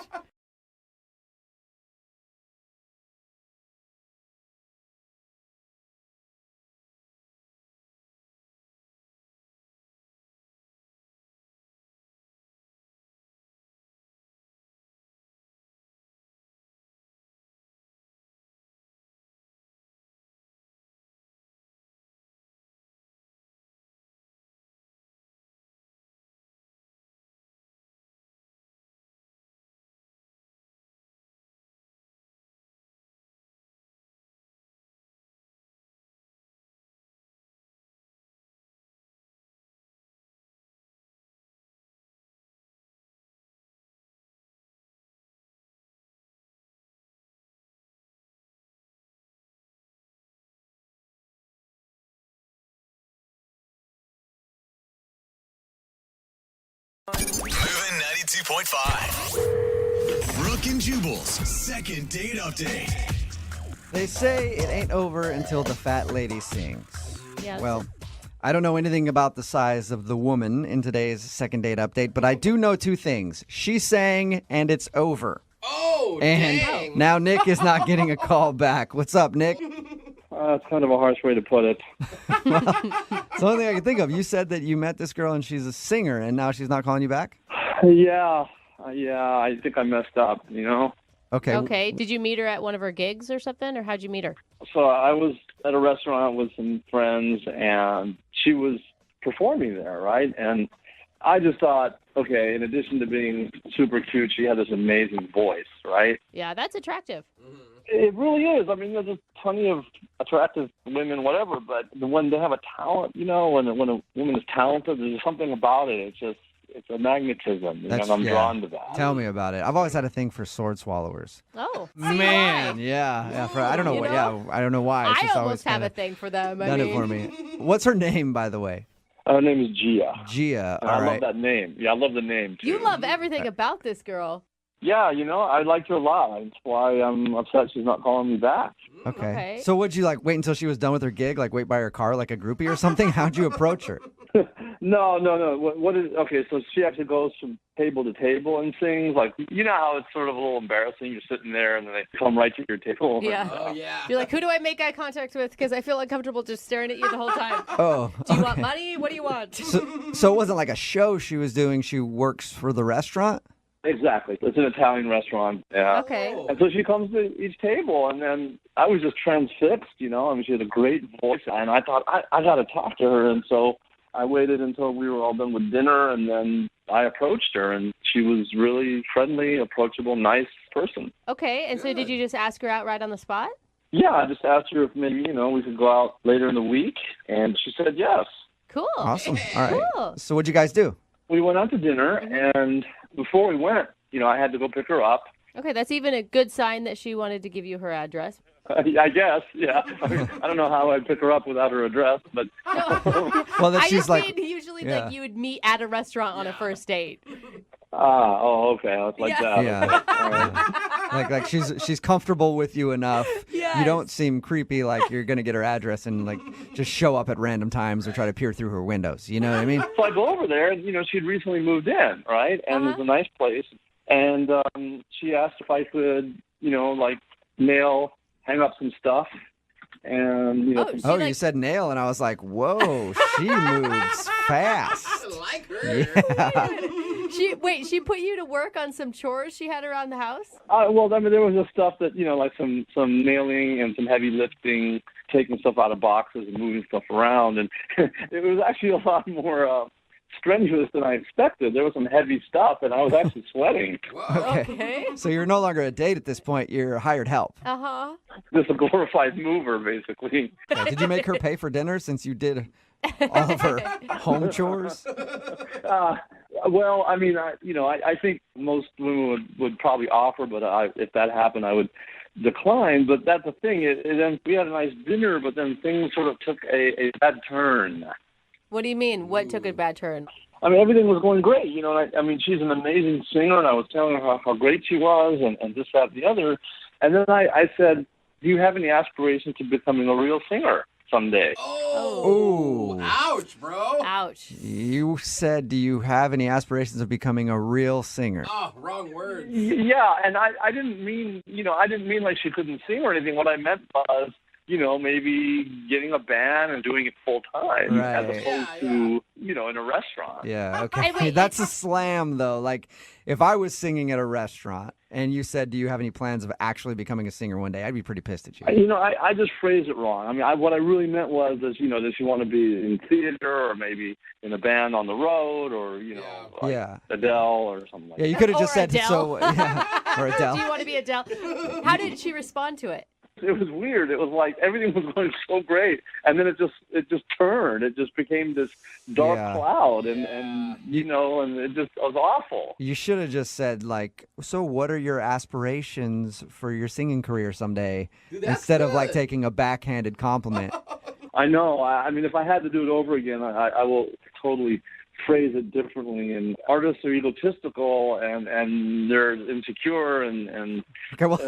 Moving 92.5. Brooke and Jubal's second date update. They say it ain't over until the fat lady sings. Yes. Well, I don't know anything about the size of the woman in today's second date update, but I do know two things. She sang, and it's over. Oh, and dang. now Nick is not getting a call back. What's up, Nick? It's kind of a harsh way to put it. It's the only thing I can think of. You said that you met this girl and she's a singer, and now she's not calling you back? Yeah, I think I messed up, Okay. Okay. Did you meet her at one of her gigs or something, or how'd you meet her? So I was at a restaurant with some friends, and she was performing there, right? And I just thought, okay, in addition to being super cute, she had this amazing voice, right? Yeah, that's attractive. It really is. I mean, there's plenty of attractive women, whatever, but when they have a talent, when a woman is talented, there's something about it. It's a magnetism, and I'm drawn to that. Tell me about it. I've always had a thing for sword swallowers. Oh, Man, yeah. I don't know what. Yeah, I don't know why. It's I just almost always have a thing for them. done it for me. What's her name, by the way? Her name is Gia. Gia. And All I right. love that name. Yeah, I love the name too. You love everything about this girl. Yeah, I liked her a lot. That's why I'm upset she's not calling me back. Okay. So would you wait until she was done with her gig, wait by her car like a groupie or something? How'd you approach her? No. What is okay? So she actually goes from table to table and sings. You know how it's sort of a little embarrassing. You're sitting there and then they come right to your table. Yeah. Oh, yeah. You're like, who do I make eye contact with? Because I feel uncomfortable just staring at you the whole time. Oh. Do you want money? What do you want? So it wasn't like a show she was doing. She works for the restaurant? Exactly. It's an Italian restaurant. Yeah. Okay. And so she comes to each table, and then I was just transfixed, I mean, she had a great voice, and I thought, I got to talk to her. And so I waited until we were all done with dinner, and then I approached her, and she was really friendly, approachable, nice person. Okay, and so did you just ask her out right on the spot? Yeah, I just asked her if maybe, we could go out later in the week, and she said yes. Cool. Awesome. All right. Cool. So what'd you guys do? We went out to dinner, and before we went, I had to go pick her up. Okay, that's even a good sign that she wanted to give you her address. I guess, yeah. I don't know how I'd pick her up without her address, but... Well, that I she's just mean usually yeah. you would meet at a restaurant on a first date. Okay. It's like that. Yeah. All right. Like she's comfortable with you enough. Yes. You don't seem creepy like you're going to get her address and just show up at random times or try to peer through her windows. You know what I mean? So I go over there, and, she'd recently moved in, right? And it was a nice place. And she asked if I could, hang up some stuff. And, you said nail, and I was like, whoa, she moves fast. I like her. Yeah. She put you to work on some chores she had around the house? Well, I mean, there was just stuff that, like some nailing and some heavy lifting, taking stuff out of boxes and moving stuff around. And it was actually a lot more strenuous than I expected. There was some heavy stuff, and I was actually sweating. Okay. So you're no longer a date at this point. You're hired help. Uh-huh. Just a glorified mover, basically. Yeah, did you make her pay for dinner since you did all of her home chores? Well, I mean, I think most women would probably offer, but if that happened, I would decline. But that's the thing. Then we had a nice dinner, but then things sort of took a bad turn. What do you mean? What took a bad turn? I mean, everything was going great. I mean, she's an amazing singer, and I was telling her how great she was, and this, that, and the other. And then I said, do you have any aspirations to becoming a real singer someday? Oh. Ouch, bro. Ouch. You said, do you have any aspirations of becoming a real singer? Oh, wrong word. Yeah, and I didn't mean, like she couldn't sing or anything. What I meant was, maybe getting a band and doing it full time as opposed to, in a restaurant. Yeah, okay. Hey, wait, That's a slam, though. Like, if I was singing at a restaurant and you said, do you have any plans of actually becoming a singer one day, I'd be pretty pissed at you. I just phrased it wrong. I mean, what I really meant was, does she want to be in theater or maybe in a band on the road or, Adele or something like that. Yeah, you could have just said, Adele. or Adele. Do you want to be Adele? How did she respond to it? It was weird. It was like everything was going so great, and then it just turned. It just became this dark cloud, and and it just was awful. You should have just said, so what are your aspirations for your singing career someday? Dude, instead of good. taking a backhanded compliment. I know. I mean, if I had to do it over again, I will totally phrase it differently. And artists are egotistical and they're insecure and Okay, well,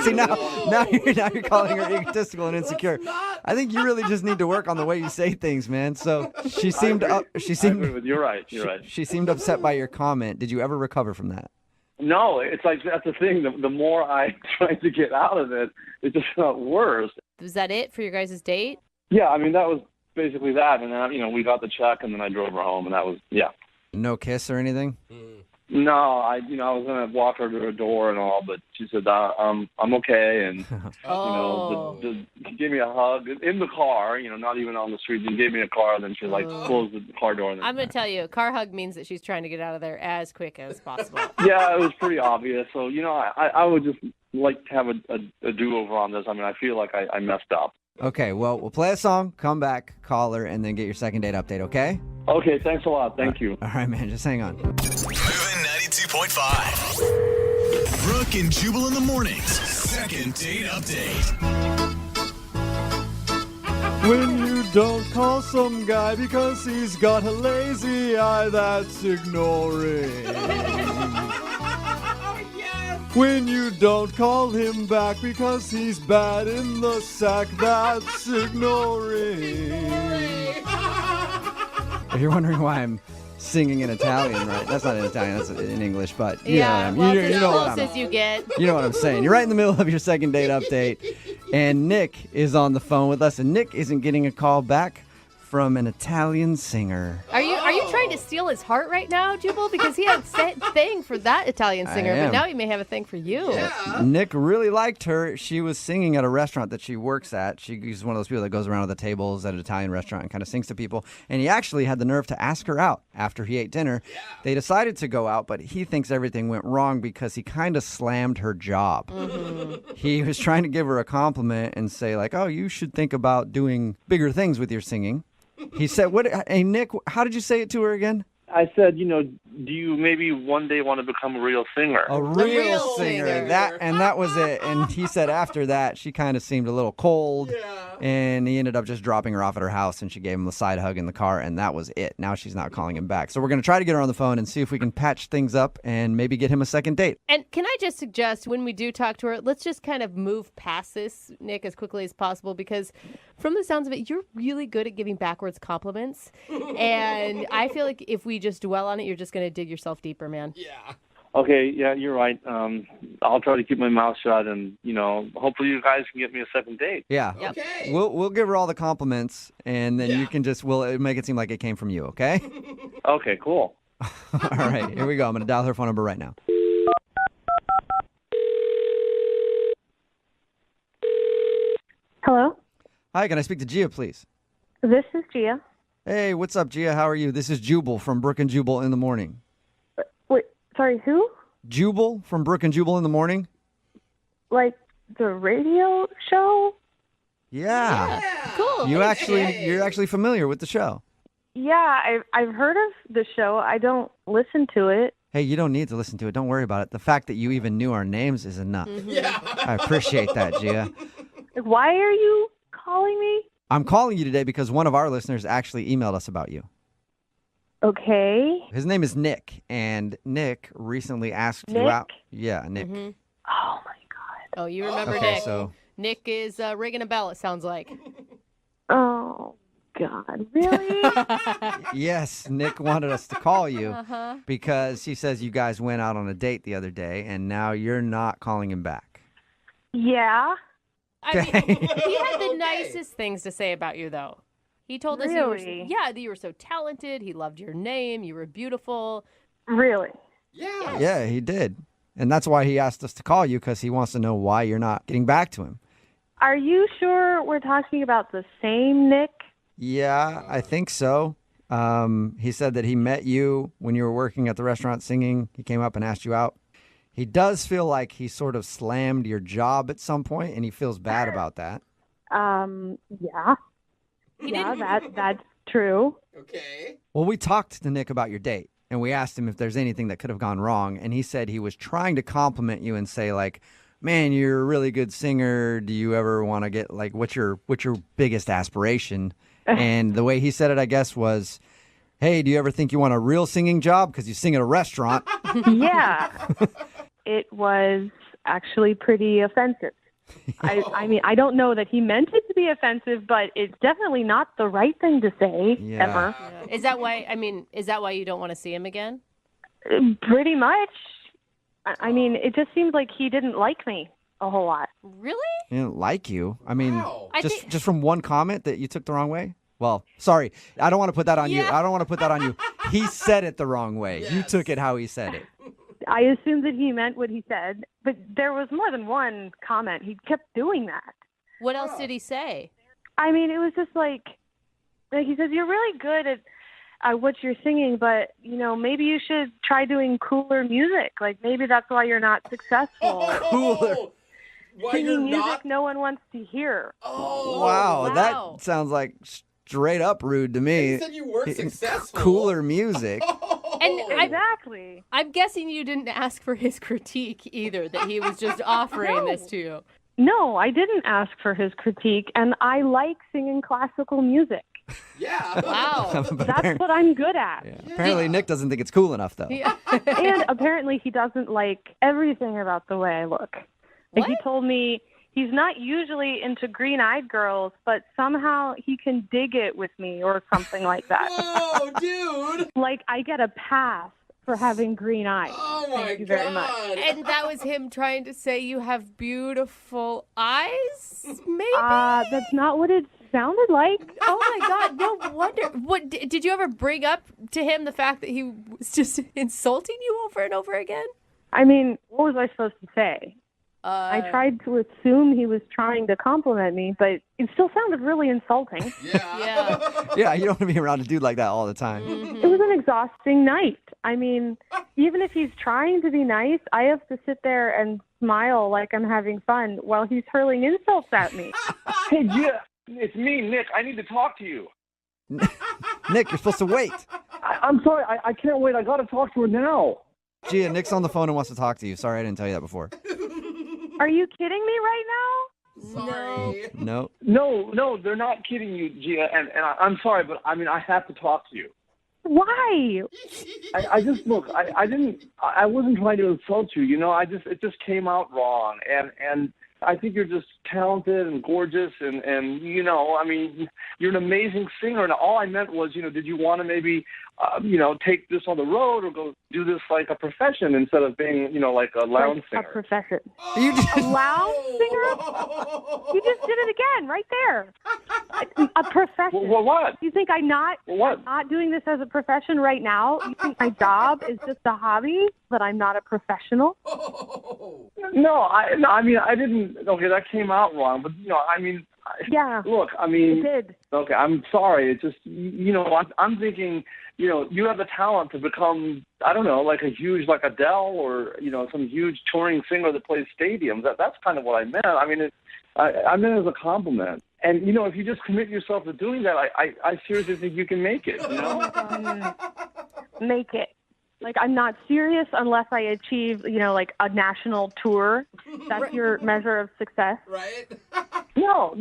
see now you're calling her egotistical and insecure. I think you really just need to work on the way you say things, man. So she seemed You're right. She seemed upset by your comment. Did you ever recover from that? No, it's like that's the thing. The more I tried to get out of it, it just got worse. Was that it for your guys' date? Yeah, I mean that was basically that, and then we got the check, and then I drove her home, and that was No kiss or anything? No, I was gonna walk her to her door and all, but she said, I'm okay, and she gave me a hug in the car. Not even on the street. She gave me a car, and then she closed the car door. I'm going to tell you, a car hug means that she's trying to get out of there as quick as possible. Yeah, it was pretty obvious. So I would just like to have a do-over on this. I mean, I feel like I messed up. Okay, well, we'll play a song, come back, call her, and then get your second date update, okay? Okay, thanks a lot. Thank you. All right, man, just hang on. Moving 92.5. Brooke and Jubal in the mornings. Second date update. When you don't call some guy because he's got a lazy eye, that's ignoring. When you don't call him back because he's bad in the sack, that's ignoring. If you're wondering why I'm singing in Italian, right? That's not in Italian, that's in English, but you Yeah, know well, what it's you as know what close as you get. You know what I'm saying. You're right in the middle of your second date update, and Nick is on the phone with us, and Nick isn't getting a call back from an Italian singer. Are you trying to steal his heart right now, Jubal? Because he had a thing for that Italian singer, but now he may have a thing for you. Yeah. Nick really liked her. She was singing at a restaurant that she works at. She's one of those people that goes around with the tables at an Italian restaurant and kind of sings to people. And he actually had the nerve to ask her out after he ate dinner. Yeah. They decided to go out, but he thinks everything went wrong because he kind of slammed her job. Mm-hmm. He was trying to give her a compliment and say, like, oh, you should think about doing bigger things with your singing. He said, hey, Nick, how did you say it to her again? I said, do you maybe one day want to become a real singer? A real singer. That was it. And he said after that, she kind of seemed a little cold. Yeah. And he ended up just dropping her off at her house, and she gave him a side hug in the car, and that was it. Now she's not calling him back. So we're going to try to get her on the phone and see if we can patch things up and maybe get him a second date. And can I just suggest, when we do talk to her, let's just kind of move past this, Nick, as quickly as possible, because from the sounds of it, you're really good at giving backwards compliments. And I feel like if we just dwell on it, you're just going to dig yourself deeper, man. Yeah. Okay, yeah, you're right. I'll try to keep my mouth shut, and hopefully you guys can get me a second date. Yeah. Yep. Okay. We'll give her all the compliments, and then you can we'll make it seem like it came from you, okay? Okay, cool. All right, here we go. I'm going to dial her phone number right now. Hello? Hi, can I speak to Gia, please? This is Gia. Hey, what's up, Gia? How are you? This is Jubal from Brooke and Jubal in the Morning. Wait, sorry, who? Jubal from Brooke and Jubal in the Morning? Like the radio show? Yeah. Cool. You're actually familiar with the show. Yeah, I've heard of the show. I don't listen to it. Hey, you don't need to listen to it. Don't worry about it. The fact that you even knew our names is enough. Mm-hmm. Yeah. I appreciate that, Gia. Like, why are you calling me? I'm calling you today because one of our listeners actually emailed us about you. Okay. His name is Nick, and Nick recently asked you Nick? out. Yeah, Nick. Mm-hmm. Oh, my God. Oh, you remember Okay, Nick. so Nick is ringing a bell, it sounds like. Oh, God. Really? yes, Nick wanted us to call you Uh-huh. because he says you guys went out on a date the other day, and now you're not calling him back. Yeah. I mean, he had the nicest things to say about you, though. He told us Really? that you were so talented. He loved your name. You were beautiful. Really? Yeah. Yeah, he did. And that's why he asked us to call you, because he wants to know why you're not getting back to him. Are you sure we're talking about the same Nick? Yeah, I think so. He said that he met you when you were working at the restaurant singing. He came up and asked you out. He does feel like he sort of slammed your job at some point, and he feels bad about that. Yeah. That's true. Okay. Well, we talked to Nick about your date, and we asked him if there's anything that could have gone wrong, and he said he was trying to compliment you and say, like, man, you're a really good singer. Do you ever want to get, like, what's your biggest aspiration? And the way he said it, I guess, was, hey, do you ever think you want a real singing job because you sing at a restaurant? Yeah. It was actually pretty offensive. I mean, I don't know that he meant it to be offensive, but it's definitely not the right thing to say, ever. Yeah. Is that why you don't want to see him again? Pretty much. I mean, it just seems like he didn't like me a whole lot. Really? He didn't like you. I mean, Wow. just from one comment that you took the wrong way? Well, sorry. I don't want to put that on you. I don't want to put that on you. He said it the wrong way. Yes. You took it how he said it. I assumed that he meant what he said, but there was more than one comment. He kept doing that. What else did he say? I mean, it was just like he says, you're really good at what you're singing, but, maybe you should try doing cooler music. Like, maybe that's why you're not successful. Cooler. Why Singing you're music not? no one wants to hear. Wow, that sounds like straight up rude to me. You said you weren't successful. Cooler music. And Exactly. I'm guessing you didn't ask for his critique either, that he was just offering this to you. No, I didn't ask for his critique, and I like singing classical music. Yeah. Wow. That's what I'm good at. Apparently, Nick doesn't think it's cool enough, though. And apparently he doesn't like everything about the way I look. Like, he told me he's not usually into green-eyed girls, but somehow he can dig it with me or something like that. Whoa, dude. Like, I get a pass for having green eyes. Oh, my Thank you very much. And that was him trying to say you have beautiful eyes, maybe? That's not what it sounded like. Oh, my God. No wonder. What did you ever bring up to him the fact that he was just insulting you over and over again? I mean, what was I supposed to say? I tried to assume he was trying to compliment me, but it still sounded really insulting. Yeah, you don't want to be around a dude like that all the time. It was an exhausting night. I mean, even if he's trying to be nice, I have to sit there and smile like I'm having fun while he's hurling insults at me. Hey, Gia, it's me, Nick. I need to talk to you. Nick, you're supposed to wait. I'm sorry. I can't wait. I got to talk to her now. Gia, Nick's on the phone and wants to talk to you. Sorry I didn't tell you that before. Are you kidding me right now? Sorry. No. No, they're not kidding you, Gia. And I'm sorry, but I mean, I have to talk to you. Why? I just look. I wasn't trying to insult you. It just came out wrong. And I think you're just talented and gorgeous, and I mean, you're an amazing singer. And all I meant was, did you want to maybe, take this on the road or go do this like a profession instead of being, like a lounge singer? A profession. A lounge singer? You just did it again, right there. A profession. Well, what? You think I'm not doing this as a profession right now? You think my job is just a hobby, that I'm not a professional? No, I mean, I didn't. Okay, that came out wrong, but I mean, yeah. Look, I mean, it did. Okay, I'm sorry. It's just, I'm thinking, you have the talent to become, I don't know, like a huge, like Adele or some huge touring singer that plays stadiums. That's kind of what I meant. I mean, I meant it as a compliment. And if you just commit yourself to doing that, I seriously think you can make it. Make it. Like, I'm not serious unless I achieve, like a national tour. That's your measure of success. Right? No.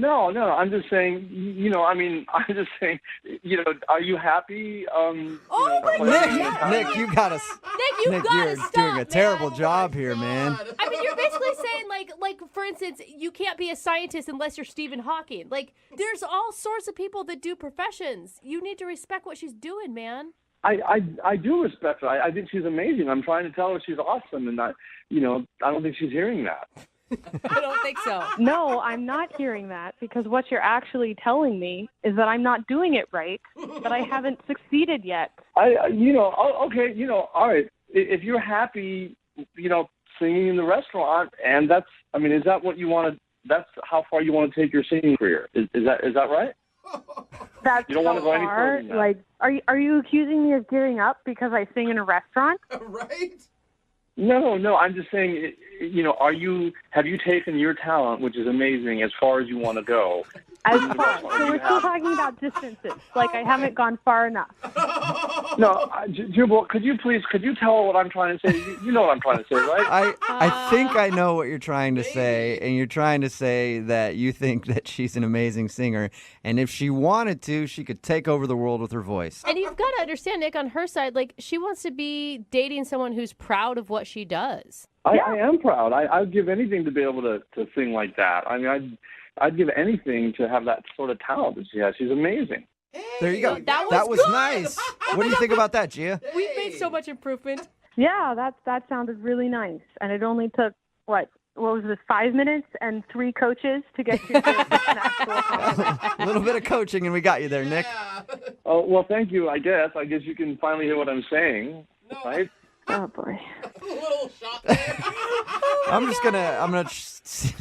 I'm just saying, I mean, I'm just saying, are you happy? Nick, you gotta. Nick, you gotta you're stop, doing a man. terrible job here, man. I mean, you're basically saying, like, for instance, you can't be a scientist unless you're Stephen Hawking. Like, there's all sorts of people that do professions. You need to respect what she's doing, man. I do respect her. I think she's amazing. I'm trying to tell her she's awesome, and I don't think she's hearing that. I don't think so. No, I'm not hearing that, because what you're actually telling me is that I'm not doing it right, that I haven't succeeded yet. Okay, all right. If you're happy, singing in the restaurant, and is that what you want to? That's how far you want to take your singing career. Is that right? That's you don't want to go any further than that. Like, are you accusing me of giving up because I sing in a restaurant? Right? No. I'm just saying, have you taken your talent, which is amazing, as far as you want to go? As far. So we're still talking about distances. Like, I haven't gone far enough. No, Jubal, could you tell her what I'm trying to say? You know what I'm trying to say, right? I think I know what you're trying to say, and you're trying to say that you think that she's an amazing singer, and if she wanted to, she could take over the world with her voice. And you've got to understand, Nick, on her side, like, she wants to be dating someone who's proud of what she does. I am proud. I'd give anything to be able to sing like that. I mean, I'd give anything to have that sort of talent that she has. She's amazing. There you go. That was good. Nice. What do you think about that, Gia? We've made so much improvement. Yeah, that sounded really nice. And it only took, what was this, 5 minutes and 3 coaches to get you to an actual compliment. A little bit of coaching and we got you there, Nick. Oh, well, thank you, I guess. I guess you can finally hear what I'm saying, right? Oh boy. I'm gonna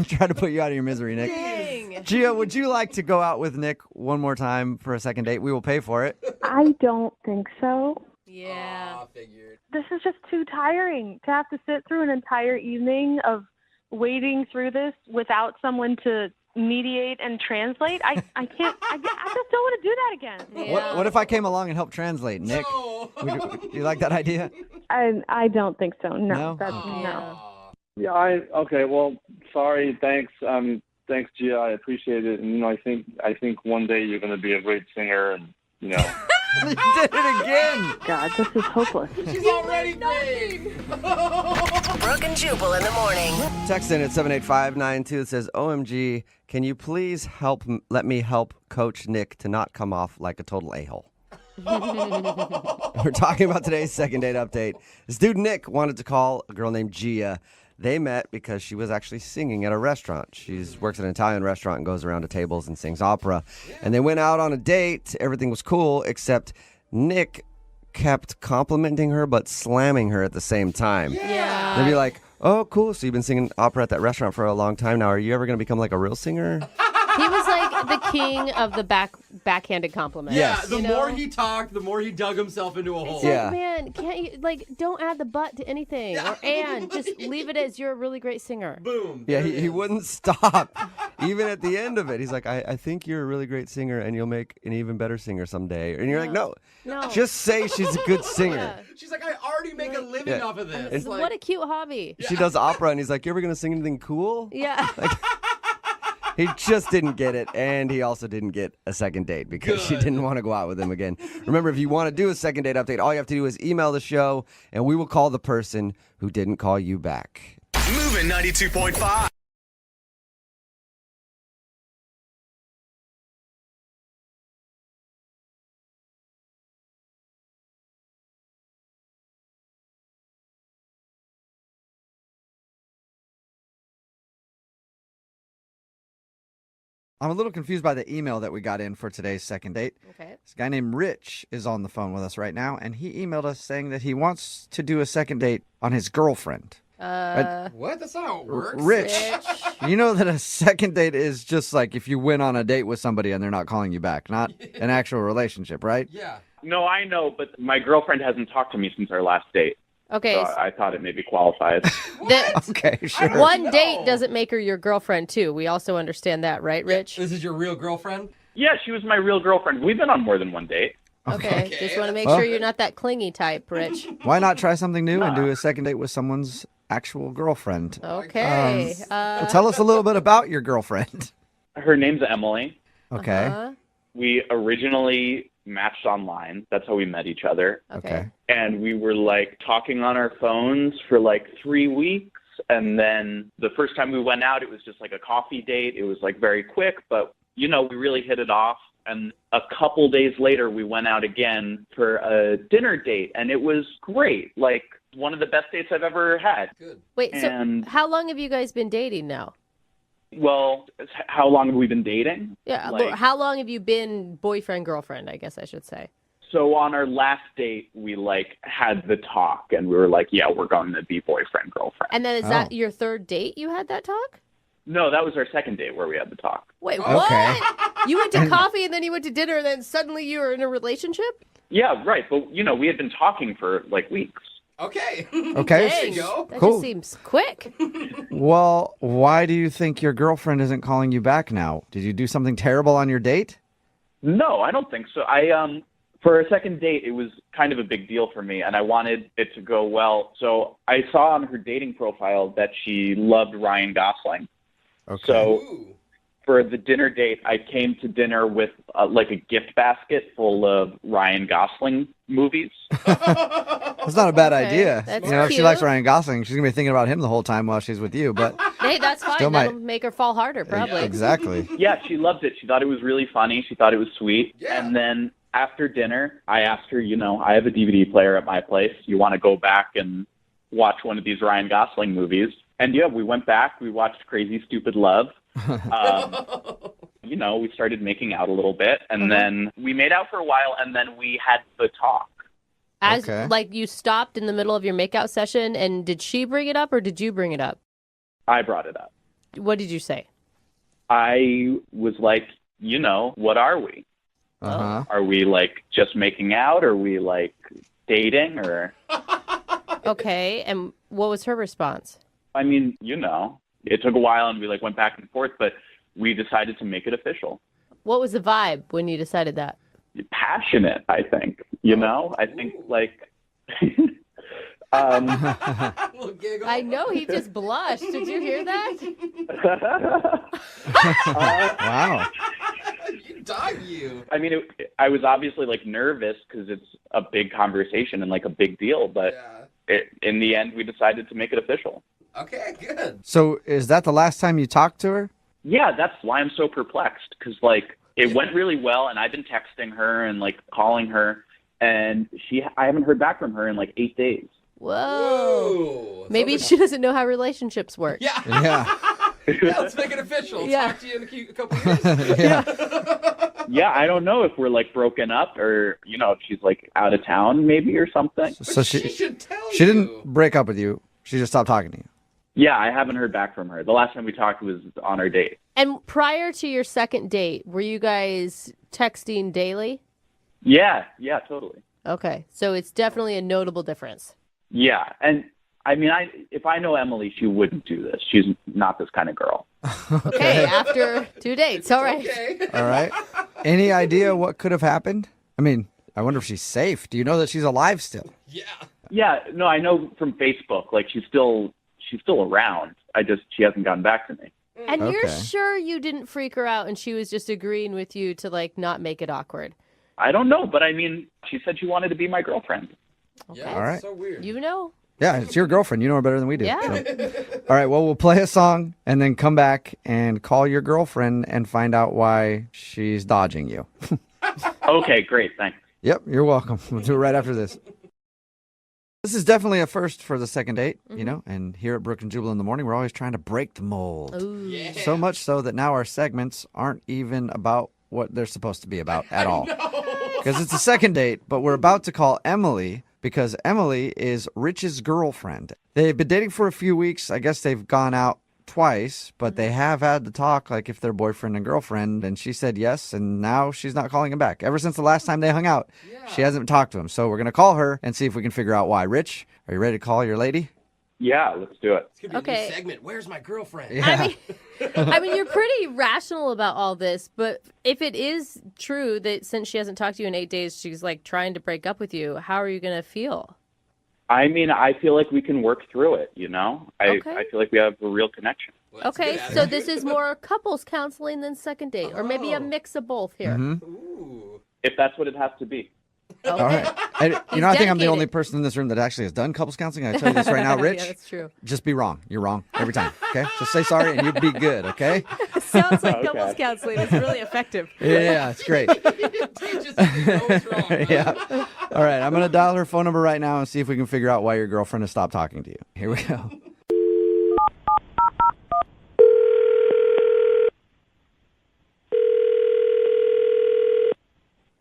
try to put you out of your misery, Nick. Dang. Gia, would you like to go out with Nick one more time for a second date? We will pay for it. I don't think so. Yeah. Figured. This is just too tiring to have to sit through an entire evening of wading through this without someone to mediate and translate. I can't. I just don't want to do that again. What if I came along and helped translate, Nick? Would you like that idea? I don't think so. No, No? that's no. Yeah, okay. Well, sorry. Thanks. Thanks, Gia. I appreciate it. And I think one day you're going to be a great singer, and You did it again. God, this is hopeless. She's already great. Brooke and Jubal in the morning. Text in at 78592. It says, OMG, can you please let me help Coach Nick to not come off like a total a-hole? We're talking about today's second date update. This dude Nick wanted to call a girl named Gia. They met because she was actually singing at a restaurant. She works at an Italian restaurant and goes around to tables and sings opera. And they went out on a date. Everything was cool, except Nick kept complimenting her but slamming her at the same time. Yeah. They'd be like, oh, cool. So you've been singing opera at that restaurant for a long time now. Are you ever going to become like a real singer? He was like the king of the backhanded compliments. Yeah, the you know? more he talked, the more he dug himself into a hole. It's like, man, can't you, don't add the but to anything. Or and, just leave it as you're a really great singer. Boom. Yeah, he wouldn't stop. Even at the end of it, he's like, I think you're a really great singer and you'll make an even better singer someday. And you're like, no, just say she's a good singer. She's like, I already make a living off of this. What a cute hobby. She does opera and he's like, you ever going to sing anything cool? Yeah. He just didn't get it, and he also didn't get a second date because she didn't want to go out with him again. Remember, if you want to do a second date update, all you have to do is email the show, and we will call the person who didn't call you back. Moving 92.5. I'm a little confused by the email that we got in for today's second date. Okay. This guy named Rich is on the phone with us right now, and he emailed us saying that he wants to do a second date on his girlfriend. What? That's not how it works. Rich, you know that a second date is just like if you went on a date with somebody and they're not calling you back, not an actual relationship, right? Yeah. No, I know, but my girlfriend hasn't talked to me since our last date. Okay. So I thought it maybe qualifies. Okay, sure. One date doesn't make her your girlfriend, too. We also understand that, right, Rich? This is your real girlfriend? Yeah, she was my real girlfriend. We've been on more than one date. Okay. Just want to make Well- sure you're not that clingy type, Rich. Why not try something new and do a second date with someone's actual girlfriend? Okay. Well, tell us a little bit about your girlfriend. Her name's Emily. Okay. We originally matched online. That's how we met each other. Okay. And we were like talking on our phones for like 3 weeks. And then the first time we went out, it was just like a coffee date. It was like very quick, but we really hit it off. And a couple days later, we went out again for a dinner date. And it was great. Like one of the best dates I've ever had. Good. Wait, And- so how long have you guys been dating now? Well, how long have we been dating? Yeah, Like- how long have you been boyfriend, girlfriend, I guess I should say? So on our last date, we had the talk and we were like, yeah, we're going to be boyfriend, girlfriend. And then is that your third date you had that talk? No, that was our second date where we had the talk. Wait, Okay. what? You went to coffee and then you went to dinner and then suddenly you were in a relationship? Yeah, right. But, we had been talking for like weeks. Okay. Okay. Dang, go. that Cool. just seems quick. Well, why do you think your girlfriend isn't calling you back now? Did you do something terrible on your date? No, I don't think so. For a second date, it was kind of a big deal for me and I wanted it to go well. So I saw on her dating profile that she loved Ryan Gosling. Okay. So for the dinner date, I came to dinner with like a gift basket full of Ryan Gosling movies. That's not a bad idea. That's If she cute. likes Ryan Gosling, she's going to be thinking about him the whole time while she's with you. But Hey, that's fine. Still That'll might- make her fall harder, probably. exactly. Yeah, she loved it. She thought it was really funny. She thought it was sweet. Yeah. And then after dinner, I asked her, I have a DVD player at my place. You want to go back and watch one of these Ryan Gosling movies? And yeah, we went back. We watched Crazy Stupid Love. We started making out a little bit. And then we made out for a while. And then we had the talk. As like you stopped in the middle of your makeout session, and did she bring it up or did you bring it up? I brought it up. What did you say? I was like, what are we? Uh-huh. Are we like just making out? Are we like dating or? Okay, and what was her response? I mean, it took a while and we like went back and forth, but we decided to make it official. What was the vibe when you decided that? Passionate, I think. I think like. I know he just blushed. Did you hear that? Wow. You. I mean, I was obviously like nervous because it's a big conversation and like a big deal, but in the end, we decided to make it official. Okay, good. So is that the last time you talked to her? Yeah, that's why I'm so perplexed because like it went really well, and I've been texting her and like calling her, and I haven't heard back from her in like 8 days. Whoa. Maybe she doesn't know how relationships work. Yeah. Yeah, let's make it official. Yeah. Talk to you in a couple years. Yeah, I don't know if we're like broken up or if she's like out of town maybe or something. So she should tell she you. didn't break up with you. She just stopped talking to you. Yeah, I haven't heard back from her. The last time we talked was on our date. And prior to your second date, were you guys texting daily? Yeah, totally. Okay, so it's definitely a notable difference. Yeah, and I mean, if I know Emily, she wouldn't do this. She's not this kind of girl. Okay, after 2 dates, all right. Okay. All right. Any idea what could have happened? I mean, I wonder if she's safe. Do you know that she's alive still? Yeah, no, I know from Facebook. Like she's still around. She hasn't gotten back to me. And you're Okay. sure you didn't freak her out and she was just agreeing with you to like not make it awkward? I don't know, but I mean, she said she wanted to be my girlfriend. Okay. Yeah, All right. so weird. You know? Yeah, it's your girlfriend. You know her better than we do. Yeah. So. All right, well, we'll play a song and then come back and call your girlfriend and find out why she's dodging you. Okay, great, thanks. Yep, you're welcome. We'll do it right after this. This is definitely a first for the second date, and here at Brooke and Jubal in the morning, we're always trying to break the mold. Ooh. Yeah. So much so that now our segments aren't even about what they're supposed to be about at all. Because it's a second date, but we're about to call Emily because Emily is Rich's girlfriend. They've been dating for a few weeks. I guess they've gone out twice, but they have had the talk like if they're boyfriend and girlfriend, and she said yes, and now she's not calling him back. Ever since the last time they hung out, she hasn't talked to him. So we're going to call her and see if we can figure out why. Rich, are you ready to call your lady? Yeah, let's do it. It's gonna be a new segment. Where's my girlfriend? Yeah. I mean, you're pretty rational about all this, but if it is true that since she hasn't talked to you in 8 days, she's like trying to break up with you, how are you going to feel? I mean, I feel like we can work through it, I feel like we have a real connection. Okay, so this is more couples counseling than second date, or maybe a mix of both here. Ooh. If that's what it has to be. All right. I think I'm the dedicated. only person in this room that actually has done couples counseling. I tell you this right now, Rich. Yeah, that's true. Just be wrong. You're wrong every time. Okay? Just say sorry and you'll be good, okay? Sounds like couples counseling is really effective. Yeah, it's great. Yeah. All right, I'm going to dial her phone number right now and see if we can figure out why your girlfriend has stopped talking to you. Here we go.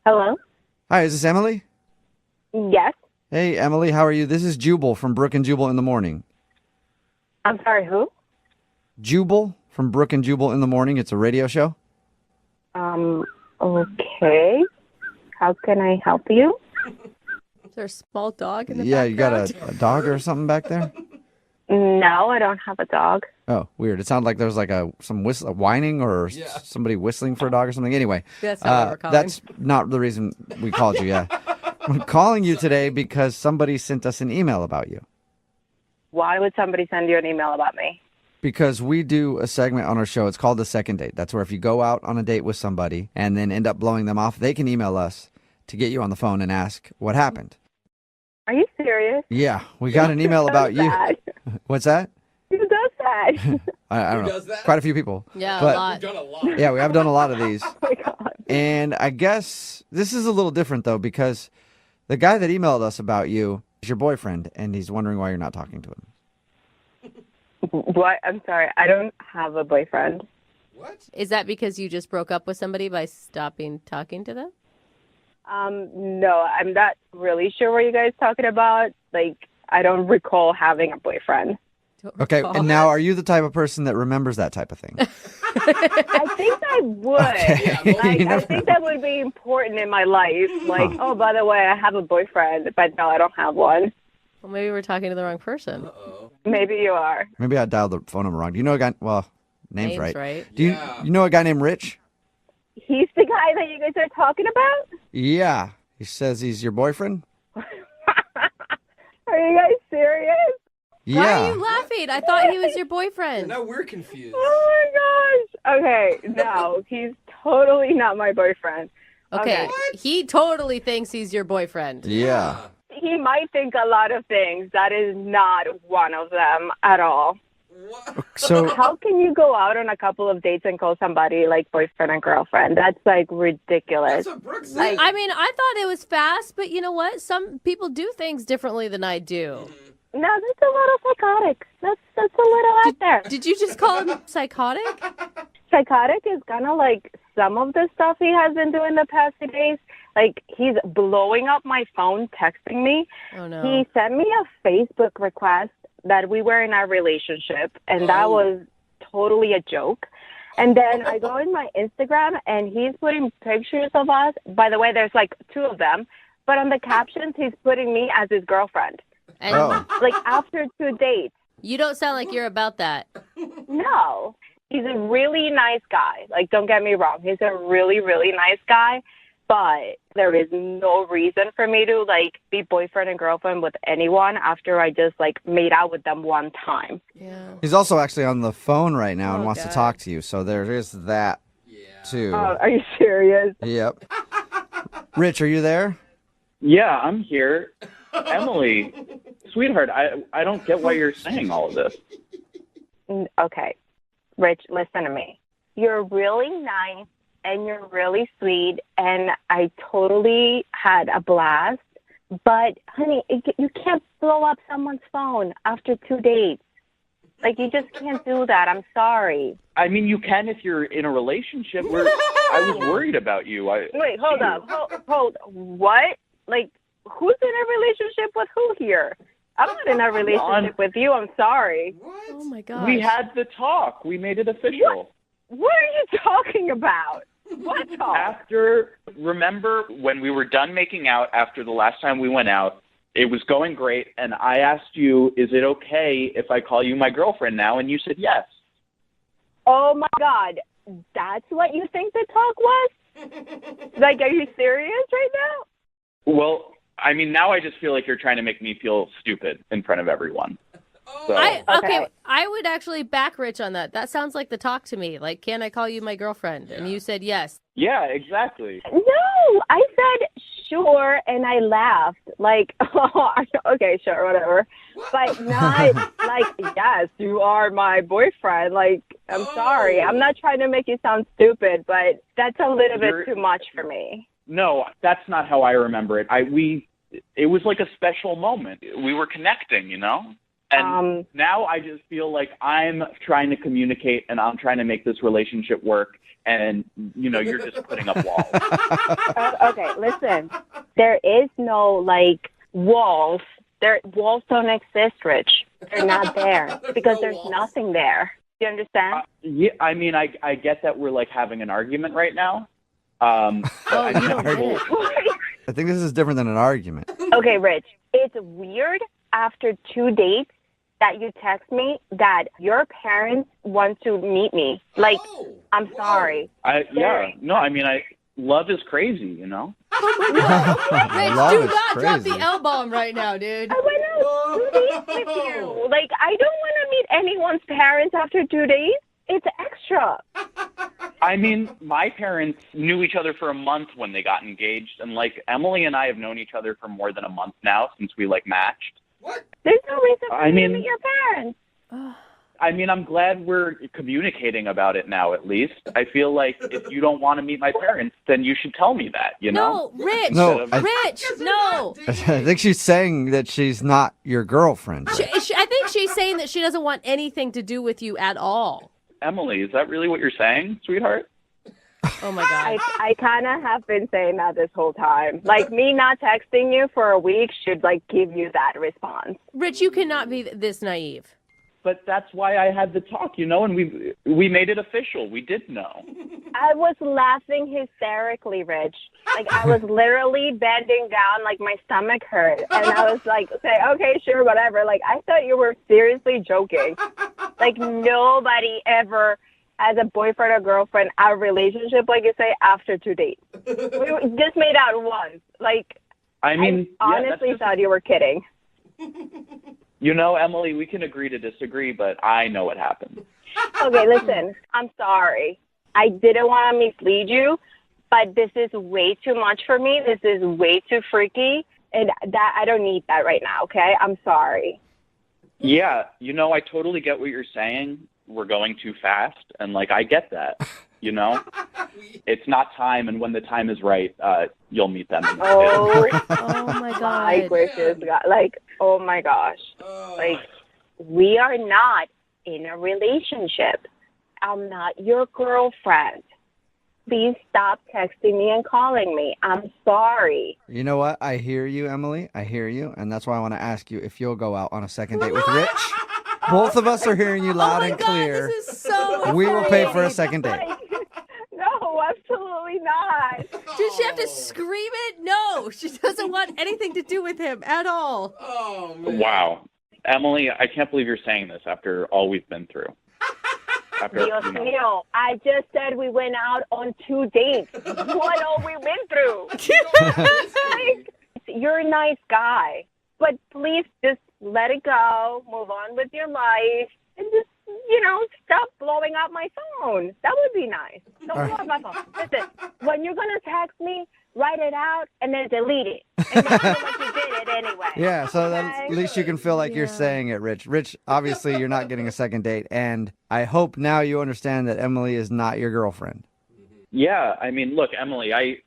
Hello? Hi, is this Emily? Yes. Hey, Emily, how are you? This is Jubal from Brooke and Jubal in the morning. I'm sorry, who? Jubal from Brooke and Jubal in the morning. It's a radio show. Okay. How can I help you? Is there a small dog in the Yeah, background? you got a dog or something back there? No, I don't have a dog. Oh, weird. It sounded like there was like some whining or somebody whistling for a dog or something. Anyway, That's not what we're calling. that's not the reason we called you, yeah. I'm calling you today because somebody sent us an email about you. Why would somebody send you an email about me? Because we do a segment on our show. It's called The Second Date. That's where if you go out on a date with somebody and then end up blowing them off, they can email us to get you on the phone and ask what happened. Are you serious? Yeah, we got an email about you. That? What's that? Who does that? I don't know. Quite a few people. Yeah, But- a lot. We've done a lot. Yeah, we have done a lot of these. Oh my God. And I guess this is a little different, though, because the guy that emailed us about you is your boyfriend, and he's wondering why you're not talking to him. What? I'm sorry. I don't have a boyfriend. What? Is that because you just broke up with somebody by stopping talking to them? No, I'm not really sure what you guys talking about. Like, I don't recall having a boyfriend. Okay, and now are you the type of person that remembers that type of thing? I think I would. Okay. I think that would be important in my life. Like, oh, by the way, I have a boyfriend, but no, I don't have one. Well, maybe we're talking to the wrong person. Maybe you are. Maybe I dialed the phone number wrong. Do you know a guy? Well, name's Name's right. right. Do you know a guy named Rich? He's the guy that you guys are talking about? Yeah. He says he's your boyfriend? Are you guys serious? Yeah. Why are you laughing? I thought he was your boyfriend. Now we're confused. Oh my gosh. Okay, no, he's totally not my boyfriend. Okay, he totally thinks he's your boyfriend. Yeah. He might think a lot of things. That is not one of them at all. So How can you go out on a couple of dates and call somebody like boyfriend and girlfriend? That's like ridiculous. That's what Brooke said. Like, I mean, I thought it was fast, but you know what? Some people do things differently than I do. no, that's a little psychotic. That's a little out there. Did you just call him psychotic? Psychotic is kind of like some of the stuff he has been doing the past few days. Like, he's blowing up my phone, texting me. Oh, no. He sent me a Facebook request that we were in a relationship, and that was totally a joke. And then I go in my Instagram, and he's putting pictures of us. By the way, there's like 2 of them. But on the captions, he's putting me as his girlfriend. And Like, after 2 dates. you don't sound like you're about that. No. He's a really nice guy. Like, don't get me wrong. He's a really, really nice guy. But there is no reason for me to, like, be boyfriend and girlfriend with anyone after I just, like, made out with them one time. Yeah. he's also actually on the phone right now and Oh, wants to God. talk to you. So there is that, too. Oh, are you serious? Yep. Rich, are you there? Yeah, I'm here. Emily, sweetheart, I don't get why you're saying all of this. Okay. Rich, listen to me. You're really nice and you're really sweet, and I totally had a blast. But, honey, you can't blow up someone's phone after 2 dates. Like, you just can't do that. I'm sorry. I mean, you can if you're in a relationship. I was worried about you. Wait, hold up. Hold. What? Like, who's in a relationship with who here? I'm not in a relationship with you. I'm sorry. Oh, my gosh. We had the talk. We made it official. What are you talking about? What talk? Remember when we were done making out after the last time we went out, it was going great, and I asked you, is it okay if I call you my girlfriend now? And you said yes. Oh, my God. That's what you think the talk was? Like, are you serious right now? Well, I mean, now I just feel like you're trying to make me feel stupid in front of everyone. So, Okay, I would actually back Rich on that. That sounds like the talk to me. Like, can I call you my girlfriend? And you said yes. yeah, exactly. No, I said sure, and I laughed. Like, oh, okay, sure, whatever. But not like, yes, you are my boyfriend. Like, I'm sorry. I'm not trying to make you sound stupid, but that's a little bit too much for me. No, that's not how I remember it. It was like a special moment. We were connecting, you know? And now I just feel like I'm trying to communicate and I'm trying to make this relationship work. And, you know, you're just putting up walls. Okay, listen. There is no, like, walls. Walls don't exist, Rich. They're not there because there's nothing there. Do you understand? Yeah, I mean, I get that we're, like, having an argument right now. But I mean, I think this is different than an argument. Okay, Rich. It's weird after 2 dates that you text me that your parents want to meet me. Like, I'm sorry. Love is crazy, you know? Rich, Love do is not drop crazy. the L-bomb right now, dude. I went out 2 dates with you. Like, I don't want to meet anyone's parents after 2 days. It's extra. I mean, my parents knew each other for a month when they got engaged. And, like, Emily and I have known each other for more than a month now since we, like, matched. There's no reason for you to meet your parents. I mean, I'm glad we're communicating about it now, at least. I feel like if you don't want to meet my parents, then you should tell me that, you know? No, Rich. No, Rich, no. I think she's saying that she's not your girlfriend. I think she's saying that she doesn't want anything to do with you at all. Emily, is that really what you're saying, sweetheart? Oh my God. I kind of have been saying that this whole time. Like, me not texting you for a week should, like, give you that response. Rich, you cannot be this naive. But that's why I had the talk, you know, and we made it official. We did know. I was laughing hysterically, Rich. Like, I was literally bending down, like, my stomach hurt. And I was like, okay, sure, whatever. Like, I thought you were seriously joking. Like, nobody ever has a boyfriend or girlfriend, our relationship, like you say, after 2 dates. We just made out once. Like, I mean, I honestly thought you were kidding. You know, Emily, we can agree to disagree, but I know what happened. Okay, listen, I'm sorry. I didn't want to mislead you, but this is way too much for me. This is way too freaky, and that I don't need that right now, okay? I'm sorry. Yeah, you know, I totally get what you're saying. We're going too fast, and, like, I get that, you know? It's not time, and when the time is right, you'll meet them. Oh, my God. My gracious God. Like, oh, my gosh. Like, we are not in a relationship. I'm not your girlfriend. Please stop texting me and calling me. I'm sorry. You know what? I hear you, Emily. I hear you. And that's why I want to ask you if you'll go out on a second date with Rich. Both of us are hearing you loud and clear. This is so We will pay for a second date. No, absolutely not. Does she have to scream it? No, she doesn't want anything to do with him at all. Oh, man. Wow. Emily, I can't believe you're saying this after all we've been through. Dios mío, I just said we went out on 2 dates. What all we went through? Like, you're a nice guy, but please just let it go, move on with your life, and just, you know, stop blowing up my phone. That would be nice. Don't blow up my phone. Listen, when you're going to text me, write it out and then delete it. And then feel like you did it anyway. Yeah, so at least you can feel like you're saying it, Rich. Rich, obviously you're not getting a second date, and I hope now you understand that Emily is not your girlfriend. Yeah, I mean, look, Emily, I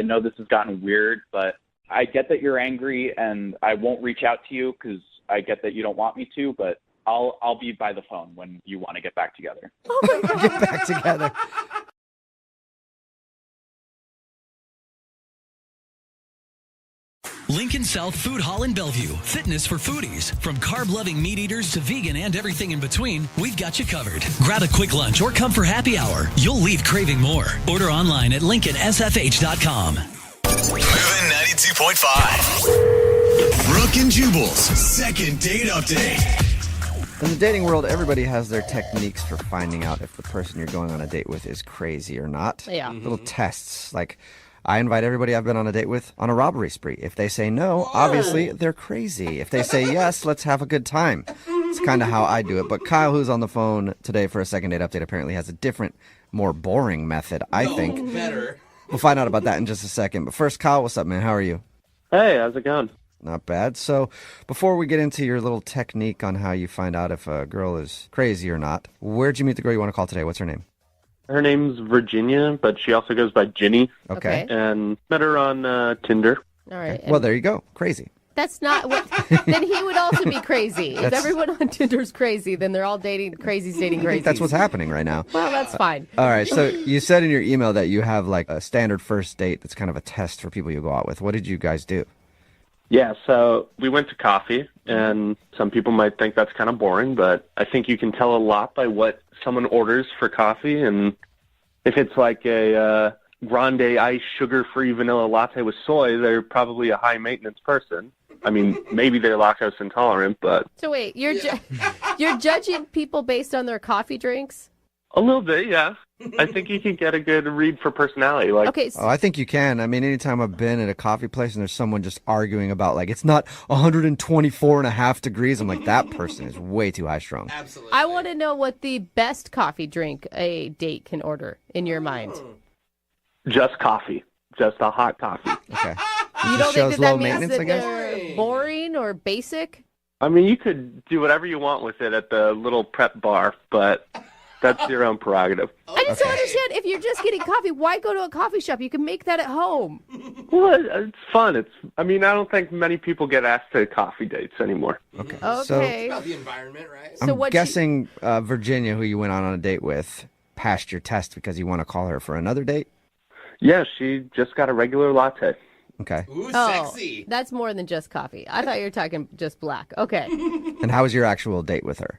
know this has gotten weird, but I get that you're angry, and I won't reach out to you because I get that you don't want me to, but I'll be by the phone when you want to get back together. Oh my God. Get back together. Lincoln South Food Hall in Bellevue. Fitness for foodies. From carb-loving meat eaters to vegan and everything in between, we've got you covered. Grab a quick lunch or come for happy hour. You'll leave craving more. Order online at LincolnSFH.com. Moving 92.5. Brooke and Jubal's second date update. In the dating world, everybody has their techniques for finding out if the person you're going on a date with is crazy or not. Yeah. Little tests, like I invite everybody I've been on a date with on a robbery spree. If they say no, obviously they're crazy. If they say yes, let's have a good time. It's kind of how I do it. But Kyle, who's on the phone today for a second date update, apparently has a different, more boring method, I think. Better. We'll find out about that in just a second. But first, Kyle, what's up, man? How are you? Hey, how's it going? Not bad. So before we get into your little technique on how you find out if a girl is crazy or not, where'd you meet the girl you want to call today? What's her name? Her name's Virginia, but she also goes by Ginny. Okay. And met her on Tinder. All right. Well, there you go. Crazy. That's not what. Then he would also be crazy. If That's- everyone on Tinder's crazy, then they're all dating crazies dating I crazies. think that's what's happening right now. Well, that's fine. All right. So you said in your email that you have like a standard first date that's kind of a test for people you go out with. What did you guys do? Yeah, so we went to coffee, and some people might think that's kind of boring, but I think you can tell a lot by what someone orders for coffee. And if it's like a grande ice sugar-free vanilla latte with soy, they're probably a high-maintenance person. I mean, maybe they're lactose intolerant, but So wait, you're judging people based on their coffee drinks? a little bit, yeah. I think you can get a good read for personality. Like, Okay. Oh, I think you can. I mean, anytime I've been at a coffee place and there's someone just arguing about like it's not 124.5 degrees, I'm like, that person is way too high strung. Absolutely. I want to know what the best coffee drink a date can order in your mind. just coffee, just a hot coffee. Okay. You don't think shows that low that means maintenance, I that guess? they're boring or basic? I mean, you could do whatever you want with it at the little prep bar, but that's your own prerogative. I just don't understand. If you're just getting coffee, why go to a coffee shop? You can make that at home. Well, it's fun. I mean, I don't think many people get asked to coffee dates anymore. Okay. Okay. About the environment, right? I'm guessing Virginia, who you went on a date with, passed your test because you want to call her for another date? Yeah, she just got a regular latte. Okay. Ooh, Oh, sexy. that's more than just coffee. I thought you were talking just black. Okay. And how was your actual date with her?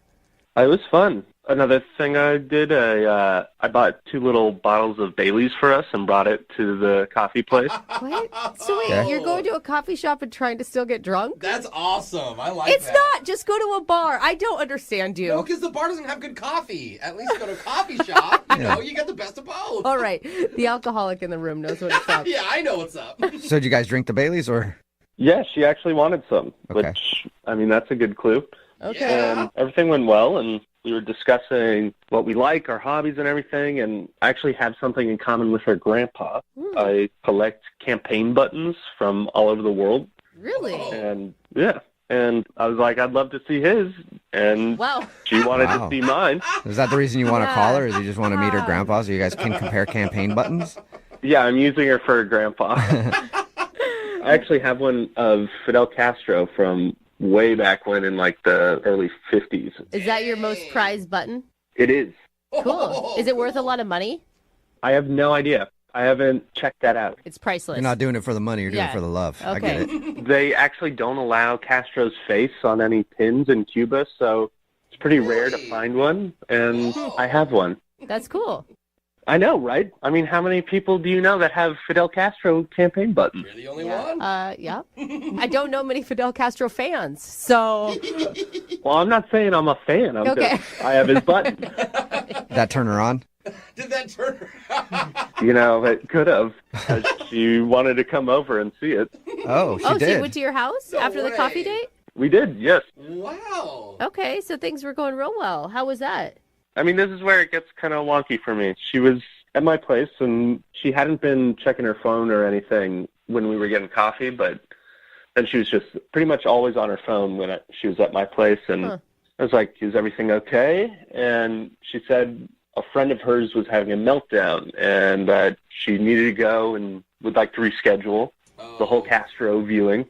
It was fun. Another thing I did, I bought 2 little bottles of Bailey's for us and brought it to the coffee place. What? So wait, Okay. you're going to a coffee shop and trying to still get drunk? That's awesome. I like It's that. not. Just go to a bar. I don't understand you. No, because the bar doesn't have good coffee. At least go to a coffee shop. You know, you get the best of both. All right. The alcoholic in the room knows what it's up. Yeah, I know what's up. So did you guys drink the Baileys or? Yeah, she actually wanted some, Okay. which, I mean, that's a good clue. Okay. And everything went well, and we were discussing what we like, our hobbies and everything, and I actually have something in common with her grandpa. I collect campaign buttons from all over the world. Really? And, yeah. And I was like, I'd love to see his, and Wow. she wanted Wow. to see mine. Is that the reason you want to call her? Or do you just want to meet her grandpa so you guys can compare campaign buttons? Yeah, I'm using her for a grandpa. I actually have one of Fidel Castro from way back when in like the early 50s. Is that your most prized button? It is. Cool. Is it worth a lot of money? I have no idea. I haven't checked that out. It's priceless. You're not doing it for the money, you're doing Yeah. it for the love. I Okay. get it. They actually don't allow Castro's face on any pins in Cuba, so it's pretty rare to find one, and I have one. That's cool. I know, right? I mean, how many people do you know that have Fidel Castro campaign buttons? You're the only one. Yeah. I don't know many Fidel Castro fans, so Well, I'm not saying I'm a fan. I'm Okay. just, I have his button. That turn her on? Did that turn? You know, it could have. She wanted to come over and see it. Oh, she so you did. went to your house No after the way. coffee date? We did, yes. Wow. Okay, so things were going real well. How was that? I mean, this is where it gets kind of wonky for me. She was at my place, and she hadn't been checking her phone or anything when we were getting coffee, but then she was just pretty much always on her phone when she was at my place, and I was like, is everything okay? And she said a friend of hers was having a meltdown, and that she needed to go and would like to reschedule the whole Castro viewing.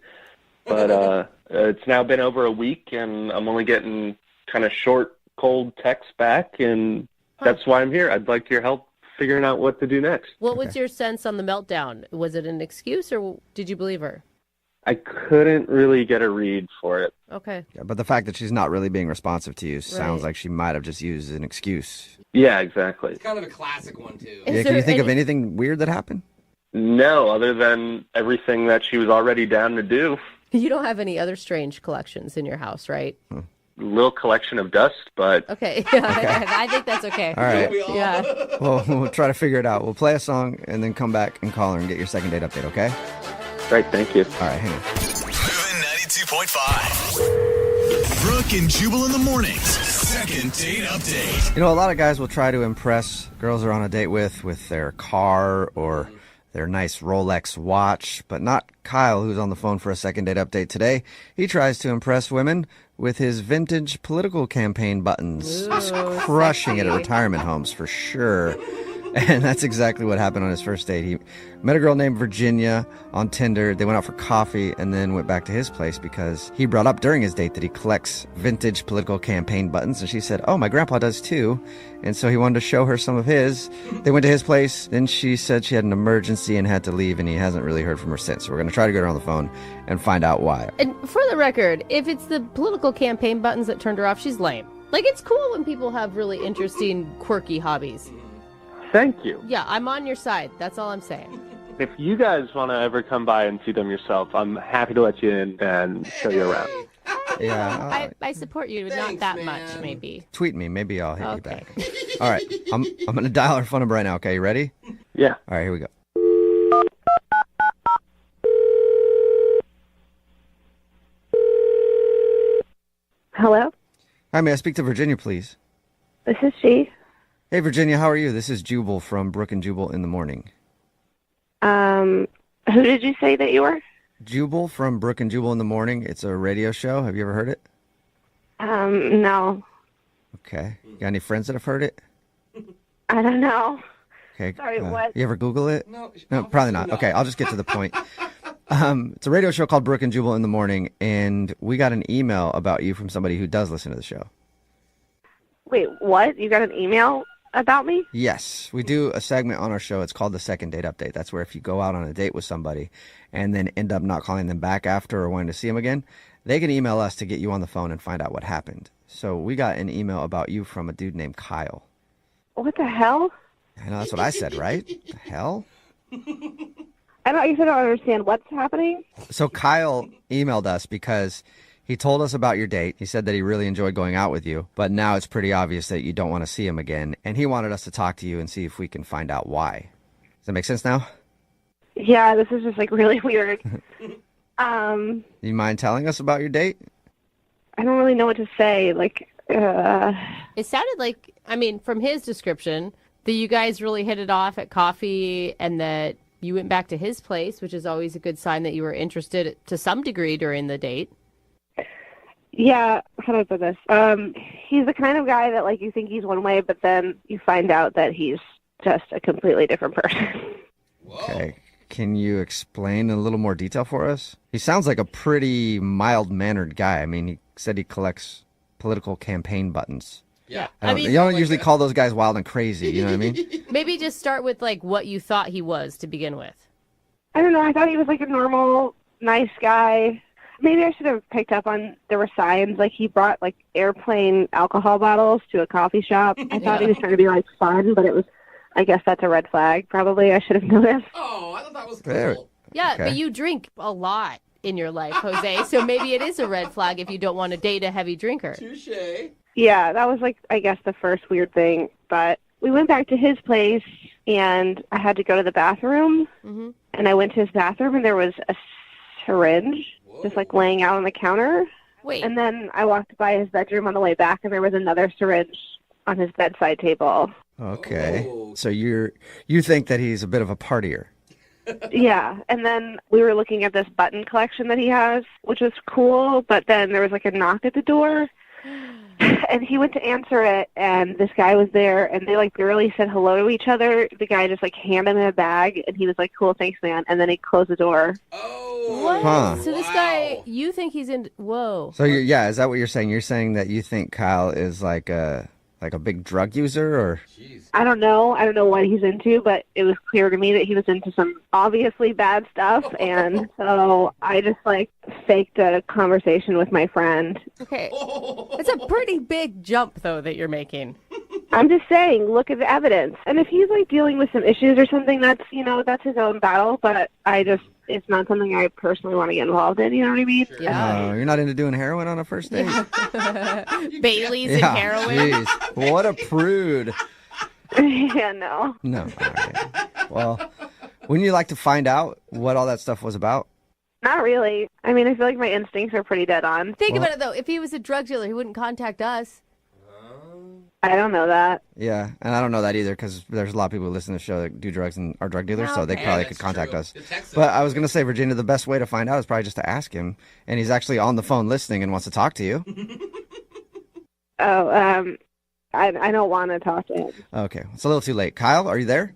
But it's now been over a week, and I'm only getting kind of short, cold texts back, and that's why I'm here. I'd like your help figuring out what to do next. What was your sense on the meltdown? Was it an excuse or did you believe her? I couldn't really get a read for it. Okay. Yeah, but the fact that she's not really being responsive to you sounds Right. like she might have just used an excuse. Yeah, exactly. It's kind of a classic one, too. Yeah, can you think of anything weird that happened? No, other than everything that she was already down to do. You don't have any other strange collections in your house, right? Little collection of dust, but Okay. Yeah, I think that's okay. All right. Yeah. Well, we'll try to figure it out. We'll play a song and then come back and call her and get your second date update, okay? Great, thank you. All right, hang on. Moving 92.5. Brooke and Jubal in the mornings. Second date update. You know, a lot of guys will try to impress girls they're on a date with their car or their nice Rolex watch, but not Kyle, who's on the phone for a second date update today. He tries to impress women with his vintage political campaign buttons. He's crushing it at retirement homes for sure. And that's exactly what happened on his first date. He met a girl named Virginia on Tinder. They went out for coffee and then went back to his place because he brought up during his date that he collects vintage political campaign buttons. And she said, oh, my grandpa does too. And so he wanted to show her some of his. They went to his place. Then she said she had an emergency and had to leave, and he hasn't really heard from her since. So we're going to try to get her on the phone and find out why. And for the record, if it's the political campaign buttons that turned her off, she's lame. Like, it's cool when people have really interesting, quirky hobbies. Thank you. Yeah, I'm on your side. That's all I'm saying. If you guys want to ever come by and see them yourself, I'm happy to let you in and show you around. Yeah. I support you, but not that much, maybe. Tweet me. Maybe I'll hit you Okay. back. All right. I'm going to dial her phone number right now. Okay, you ready? Yeah. All right, here we go. Hello, Hi, may I speak to Virginia, please? this is she. Hey, Virginia, how are you? This is Jubal from Brooke and Jubal in the Morning. Who did you say that you were? Jubal from Brooke and Jubal in the Morning. It's a radio show. Have you ever heard it? No, Okay. Got any friends that have heard it? I don't know. Okay. Sorry, what? You ever Google it? No, probably not. Okay, I'll just get to the point. It's a radio show called Brooke and Jubal in the Morning, and we got an email about you from somebody who does listen to the show. Wait, what? You got an email? about me? Yes, we do a segment on our show. It's called the Second Date Update. That's where if you go out on a date with somebody and then end up not calling them back after or wanting to see them again, they can email us to get you on the phone and find out what happened. So we got an email about you from a dude named Kyle. What the hell? I know, that's what I said, right? The hell? I guess I don't understand what's happening. So Kyle emailed us because he told us about your date. He said that he really enjoyed going out with you, but now it's pretty obvious that you don't want to see him again. And he wanted us to talk to you and see if we can find out why. Does that make sense now? Yeah, this is just like really weird. Do you mind telling us about your date? I don't really know what to say. It sounded like, I mean, from his description, that you guys really hit it off at coffee and that you went back to his place, which is always a good sign that you were interested to some degree during the date. Yeah, how do I put this? He's the kind of guy that, like, you think he's one way, but then you find out that he's just a completely different person. Okay. Can you explain in a little more detail for us? He sounds like a pretty mild-mannered guy. I mean, he said he collects political campaign buttons. Yeah. You don't usually call those guys wild and crazy, you know what I mean? Maybe just start with, like, what you thought he was to begin with. I don't know. I thought he was, like, a normal, nice guy. Maybe I should have picked up on, there were signs, like he brought, like, airplane alcohol bottles to a coffee shop. I thought he was trying to be, like, fun, but it was, I guess that's a red flag, probably. I should have noticed. Oh, I thought that was cool. Yeah, Okay. but you drink a lot in your life, Jose, so maybe it is a red flag if you don't want to date a heavy drinker. Touche. Yeah, that was, like, I guess the first weird thing. But we went back to his place, and I had to go to the bathroom. Mm-hmm. And I went to his bathroom, and there was a syringe just, like, laying out on the counter. Wait. And then I walked by his bedroom on the way back, and there was another syringe on his bedside table. Okay. So you think that he's a bit of a partier? Yeah, and then we were looking at this button collection that he has, which was cool, but then there was, like, a knock at the door. And he went to answer it, and this guy was there, and they, like, barely said hello to each other. The guy just, like, handed him a bag, and he was like, cool, thanks, man. And then he closed the door. What? Huh. So this guy, you think he's in, whoa. So is that what you're saying? You're saying that you think Kyle is like a big drug user, or? I don't know. I don't know what he's into, but it was clear to me that he was into some obviously bad stuff, and so I just, like, faked a conversation with my friend. Okay. It's a pretty big jump, though, that you're making. I'm just saying, look at the evidence. And if he's, like, dealing with some issues or something, that's his own battle, but it's not something I personally want to get involved in, you know what I mean? Oh, you're not into doing heroin on a first date? Bailey's and heroin. Jeez. What a prude. Yeah, no. No. All right. Well, wouldn't you like to find out what all that stuff was about? Not really. I mean, I feel like my instincts are pretty dead on. Think about it, though. If he was a drug dealer, he wouldn't contact us. I don't know that. Yeah, and I don't know that either because there's a lot of people who listen to the show that do drugs and are drug dealers, so they probably could contact us. But I was going to say, Virginia, the best way to find out is probably just to ask him, and he's actually on the phone listening and wants to talk to you. I don't want to talk to him. Okay, it's a little too late. Kyle, are you there?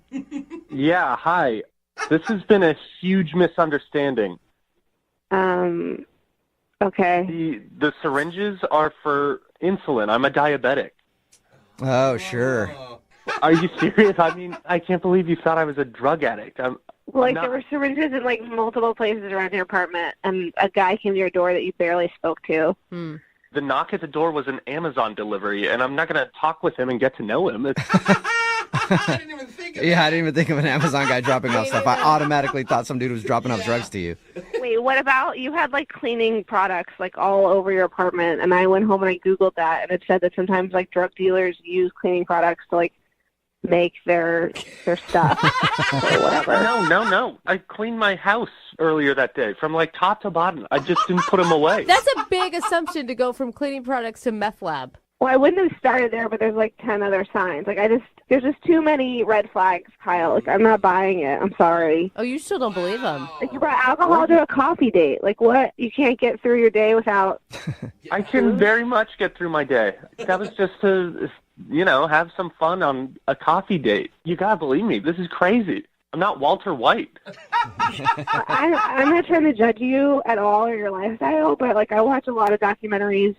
Yeah, hi. This has been a huge misunderstanding. Okay. The syringes are for insulin. I'm a diabetic. Oh, sure. Are you serious? I mean, I can't believe you thought I was a drug addict. There were syringes in, like, multiple places around your apartment, and a guy came to your door that you barely spoke to. The knock at the door was an Amazon delivery, and I'm not going to talk with him and get to know him. I didn't even think of an Amazon guy dropping off stuff. I automatically thought some dude was dropping off drugs to you. Wait, what about, you had, like, cleaning products, like, all over your apartment, and I went home and I Googled that, and it said that sometimes, like, drug dealers use cleaning products to, like, make their stuff or whatever. No. I cleaned my house earlier that day from, like, top to bottom. I just didn't put them away. That's a big assumption to go from cleaning products to meth lab. Well, I wouldn't have started there, but there's, like, 10 other signs. Like, there's just too many red flags, Kyle. Like, I'm not buying it. I'm sorry. Oh, you still don't believe him? Like, you brought alcohol to a coffee date. Like, what? You can't get through your day without... I can very much get through my day. That was just to, have some fun on a coffee date. You gotta believe me. This is crazy. I'm not Walter White. I'm not trying to judge you at all or your lifestyle, but, like, I watch a lot of documentaries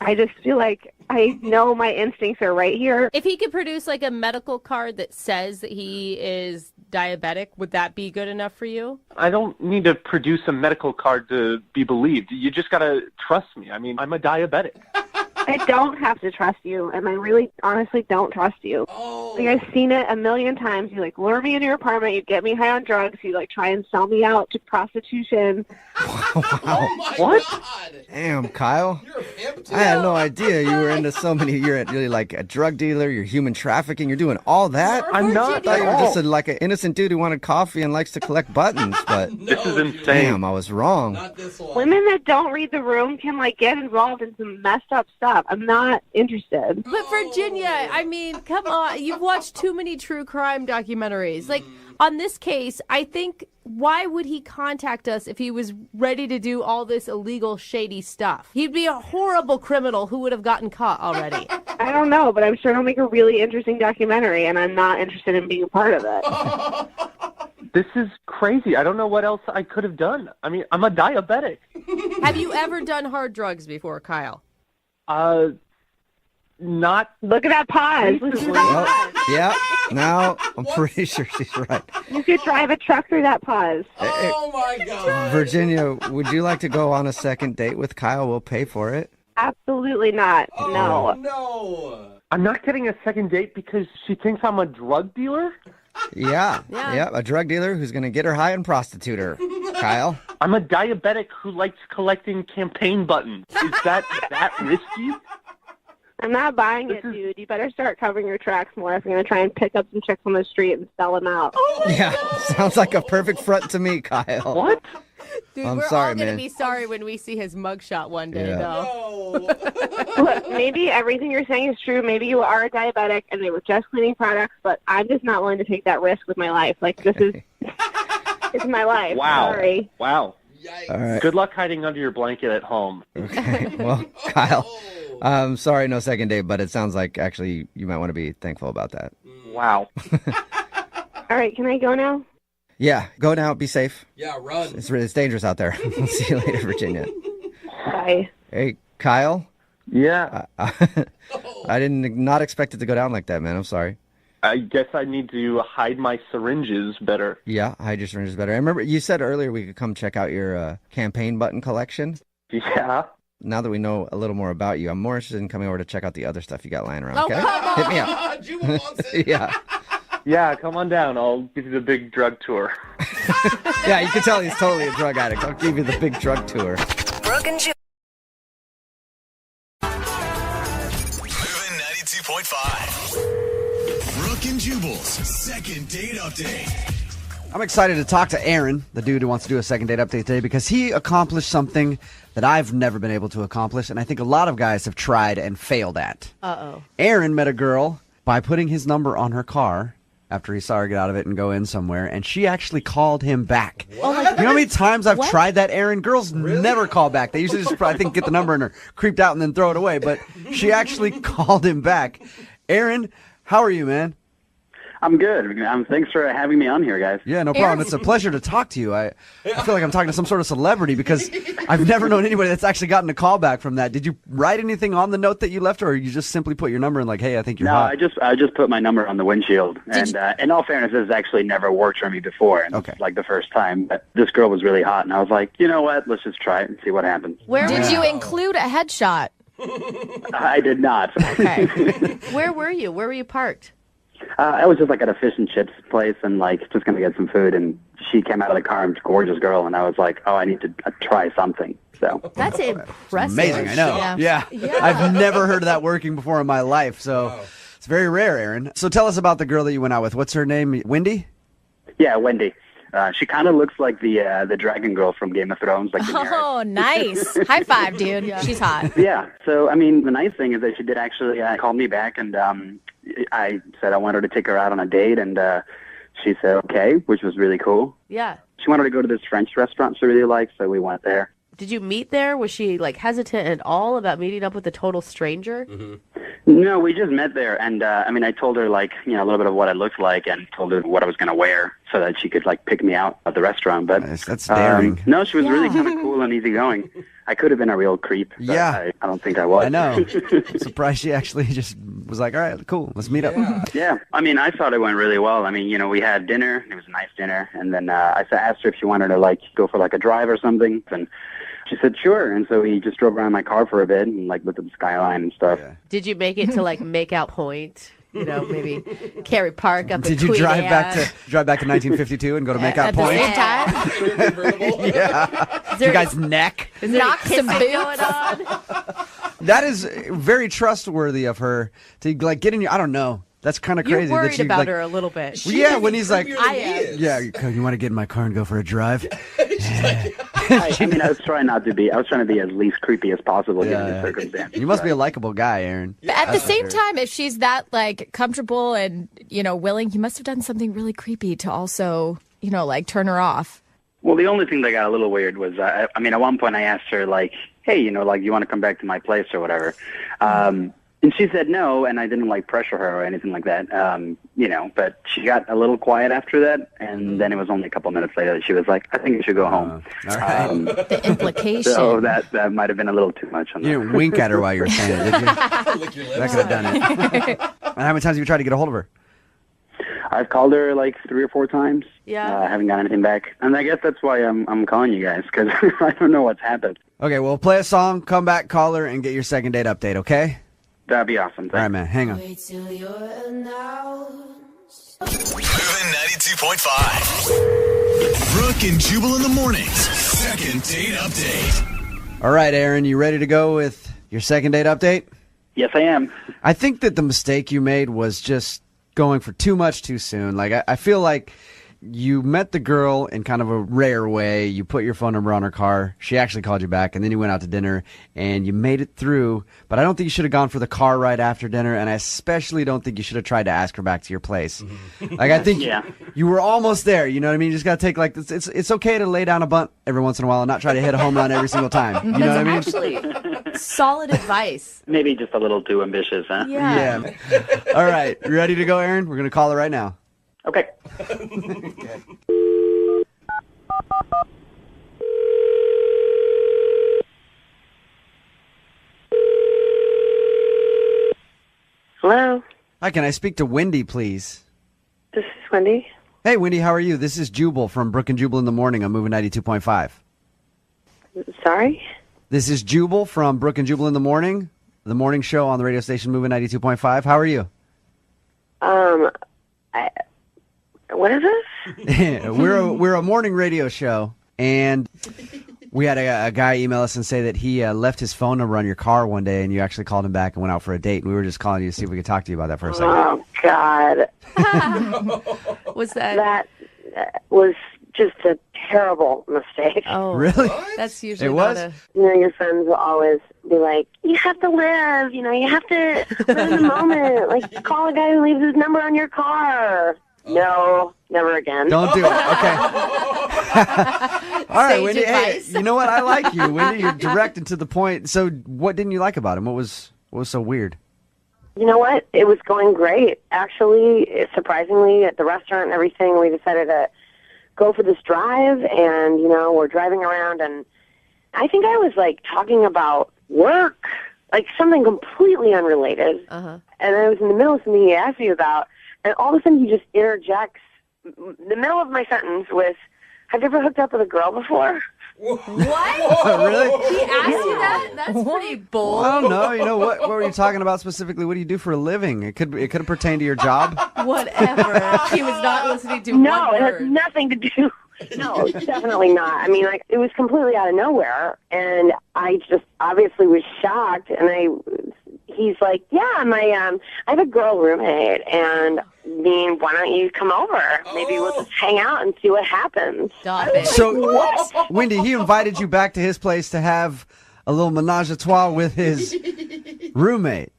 I just feel like I know my instincts are right here. If he could produce like a medical card that says that he is diabetic, would that be good enough for you? I don't need to produce a medical card to be believed. You just got to trust me. I mean, I'm a diabetic. I don't have to trust you, and I really, honestly don't trust you. Like, I've seen it a million times. You, like, lure me into your apartment, you get me high on drugs, you, like, try and sell me out to prostitution. What? Damn, Kyle. I had no idea you were into so many. You're really like a drug dealer. You're human trafficking. You're doing all that. I'm not. I thought you were just like an innocent dude who wanted coffee and likes to collect buttons. But This is insane. damn, I was wrong. Women that don't read the room can, like, get involved in some messed up stuff. I'm not interested. But Virginia, I mean, come on. You've watched too many true crime documentaries. Like, on this case, I think, why would he contact us if he was ready to do all this illegal, shady stuff? He'd be a horrible criminal who would have gotten caught already. I don't know, but I'm sure it'll make a really interesting documentary, and I'm not interested in being a part of it. This is crazy. I don't know what else I could have done. I mean, I'm a diabetic. Have you ever done hard drugs before, Kyle? Not. Look at that pause. Listen to that pause. Yeah, now I'm pretty sure she's right. You could drive a truck through that pause. Oh, my God. Virginia, would you like to go on a second date with Kyle? We'll pay for it. Absolutely not. No. No. I'm not getting a second date because she thinks I'm a drug dealer? Yeah, a drug dealer who's going to get her high and prostitute her. Kyle? I'm a diabetic who likes collecting campaign buttons. Is that risky? I'm not buying it, dude. You better start covering your tracks more if you're going to try and pick up some chicks on the street and sell them out. Yeah, sounds like a perfect front to me, Kyle. What? Dude, I'm we're sorry, all going to man. be sorry when we see his mugshot one day, Yeah. though. Look, maybe everything you're saying is true. Maybe you are a diabetic and they were just cleaning products, but I'm just not willing to take that risk with my life. Like, this is it's my life. Wow. Sorry. Wow. All right. Good luck hiding under your blanket at home. Okay, well, Kyle, sorry, no second date, but it sounds like actually you might want to be thankful about that. Wow. All right, can I go now? Yeah, go now, be safe. Yeah, run. It's dangerous out there. We'll see you later, Virginia. Bye. Hey, Kyle? Yeah. I did not expect it to go down like that, man. I'm sorry. I guess I need to hide my syringes better. Yeah, hide your syringes better. I remember you said earlier we could come check out your campaign button collection. Yeah. Now that we know a little more about you, I'm more interested in coming over to check out the other stuff you got lying around, Oh, okay? come on. Hit me up. Jubal wants it. Yeah. Yeah, come on down. I'll give you the big drug tour. Yeah, you can tell he's totally a drug addict. I'll give you the big drug tour. Brooke and Jubal. Moving 92.5. Brooke and Jubal's second date update. I'm excited to talk to Aaron, the dude who wants to do a second date update today, because he accomplished something that I've never been able to accomplish, and I think a lot of guys have tried and failed at. Uh-oh. Aaron met a girl by putting his number on her car after he saw her get out of it and go in somewhere, and she actually called him back. Oh my You know how many times I've What? tried that, Aaron? Girls never call back. They usually just, I think, get the number and are creeped out and then throw it away, but she actually called him back. Aaron, how are you, man? I'm good. Thanks for having me on here, guys. Yeah, no problem. It's a pleasure to talk to you. I feel like I'm talking to some sort of celebrity because I've never known anybody that's actually gotten a call back from that. Did you write anything on the note that you left, or you just simply put your number in like, hey, I think you're No, hot? I just put my number on the windshield. And in all fairness, this has actually never worked for me before. And It's like the first time. But this girl was really hot, and I was like, you know what? Let's just try it and see what happens. Where did you include a headshot? I did not. Okay. Where were you? Where were you parked? I was just like at a fish and chips place and like just going to get some food. And she came out of the car and was a gorgeous girl. And I was like, oh, I need to try something. So That's impressive. Amazing, I know. Yeah. I've never heard of that working before in my life, so it's very rare, Aaron. So tell us about the girl that you went out with. What's her name? Wendy? Yeah, Wendy. She kind of looks like the dragon girl from Game of Thrones. Like Oh, nice. High five, dude. She's hot. Yeah. So, I mean, the nice thing is that she did actually call me back, and I said I wanted to take her out on a date, and she said okay, which was really cool. Yeah. She wanted to go to this French restaurant she really liked, so we went there. Did you meet there? Was she like hesitant at all about meeting up with a total stranger? No, we just met there, and I mean, I told her like a little bit of what I looked like, and told her what I was going to wear, so that she could like pick me out at the restaurant. But that's daring. No, she was really kind of cool and easygoing. I could have been a real creep. But Yeah. I don't think I was. I know. I'm surprised she actually just was like, all right, cool, let's meet up. Yeah, I mean, I thought it went really well. I mean, you know, we had dinner. It was a nice dinner. And then I asked her if she wanted to, like, go for, like, a drive or something. And she said, sure. And so we just drove around my car for a bit and, like, looked at the skyline and stuff. Did you make it to like Make Out Point? You know, maybe Cary Park up in Did you Queen drive Anne? back to 1952 and go to Make Out At the Point? same time? Yeah. You guys neck. Is there Knock some kissing boots. going on? That is very trustworthy of her to like get in your. I don't know. That's kind of crazy. You're worried that she, about like, her a little bit. Well, yeah, when he's like, I am. yeah, you want to get in my car and go for a drive? I mean, I was trying to be as least creepy as possible given the circumstances. You must be a likable guy, Aaron. But at the That's for same sure. time, if she's that like comfortable and willing, you must have done something really creepy to also like turn her off. Well, the only thing that got a little weird was, I mean, at one point I asked her, like, hey, you want to come back to my place or whatever. And she said no, and I didn't, like, pressure her or anything like that, but she got a little quiet after that, and then it was only a couple minutes later that she was like, I think you should go home. The implication. So that might have been a little too much on that. You didn't wink at her while you were saying it, did you? That could have done it. And how many times have you tried to get a hold of her? I've called her like 3 or 4 times. Yeah. I haven't got anything back. And I guess that's why I'm calling you guys, because I don't know what's happened. Okay, well, play a song, come back, call her, and get your second date update, okay? That'd be awesome. All right, man, hang on. Moving 92.5. Brooke and Jubal in the mornings. Second date update. All right, Aaron, you ready to go with your second date update? Yes, I am. I think that the mistake you made was just going for too much too soon. Like, I feel like you met the girl in kind of a rare way. You put your phone number on her car. She actually called you back, and then you went out to dinner, and you made it through. But I don't think you should have gone for the car ride after dinner, and I especially don't think you should have tried to ask her back to your place. Like, I think you were almost there. You know what I mean? You just got to take, like, it's okay to lay down a bunt every once in a while and not try to hit a home run every single time. You know what I mean? Actually, solid advice. Maybe just a little too ambitious, huh? Yeah. All right. You ready to go, Aaron? We're going to call her right now. Okay. Hello. Hi, can I speak to Wendy, please? This is Wendy. Hey, Wendy, how are you? This is Jubal from Brooke and Jubal in the Morning. I'm moving 92.5. Sorry? This is Jubal from Brooke and Jubal in the Morning show on the radio station Moving 92.5. How are you? What is this? We're a morning radio show, and we had a guy email us and say that he left his phone number on your car one day, and you actually called him back and went out for a date. And we were just calling you to see if we could talk to you about that for a second. Oh, God. Was that? That was just a terrible mistake. Oh, really? That's usually It was? not a... Your friends will always be like, you have to live, you have to live in the moment. Like, call a guy who leaves his number on your car. No, never again. Don't do it. Okay. All right, Wendy. advice. Hey, you know what? I like you, Wendy. You're direct and to the point. So, what didn't you like about him? What was so weird? You know what? It was going great. Actually, surprisingly, at the restaurant and everything, we decided to go for this drive, and, we're driving around, and I think I was, like, talking about work, like something completely unrelated. Uh-huh. And I was in the middle of something he asked me about, and all of a sudden he just interjects the middle of my sentence with, have you ever hooked up with a girl before? What? Really? He asked you that? That's pretty bold. Well, I don't know. What were you talking about specifically? What do you do for a living? It could have pertained to your job. Whatever. He was not listening to No, one it has word. nothing to do. No, definitely not. I mean, like, it was completely out of nowhere, and I just obviously was shocked, and he's like, yeah, I have a girl roommate, and why don't you come over? Maybe we'll just hang out and see what happens. Stop it. So, What? Wendy, he invited you back to his place to have a little menage a trois with his roommate.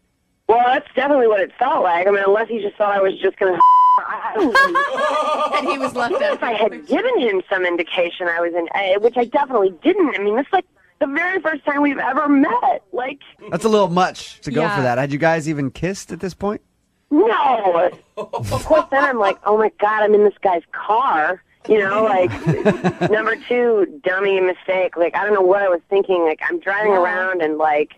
Well, that's definitely what it felt like. I mean, unless he just thought I was just going to... And he was left out. If I had given him some indication I was which I definitely didn't. I mean, this is like the very first time we've ever met. Like, That's a little much to go Yeah. for that. Had you guys even kissed at this point? no. Of course, then I'm like, oh my God, I'm in this guy's car. You know, like, number 2, dummy mistake. Like, I don't know what I was thinking. Like, I'm driving around and, like,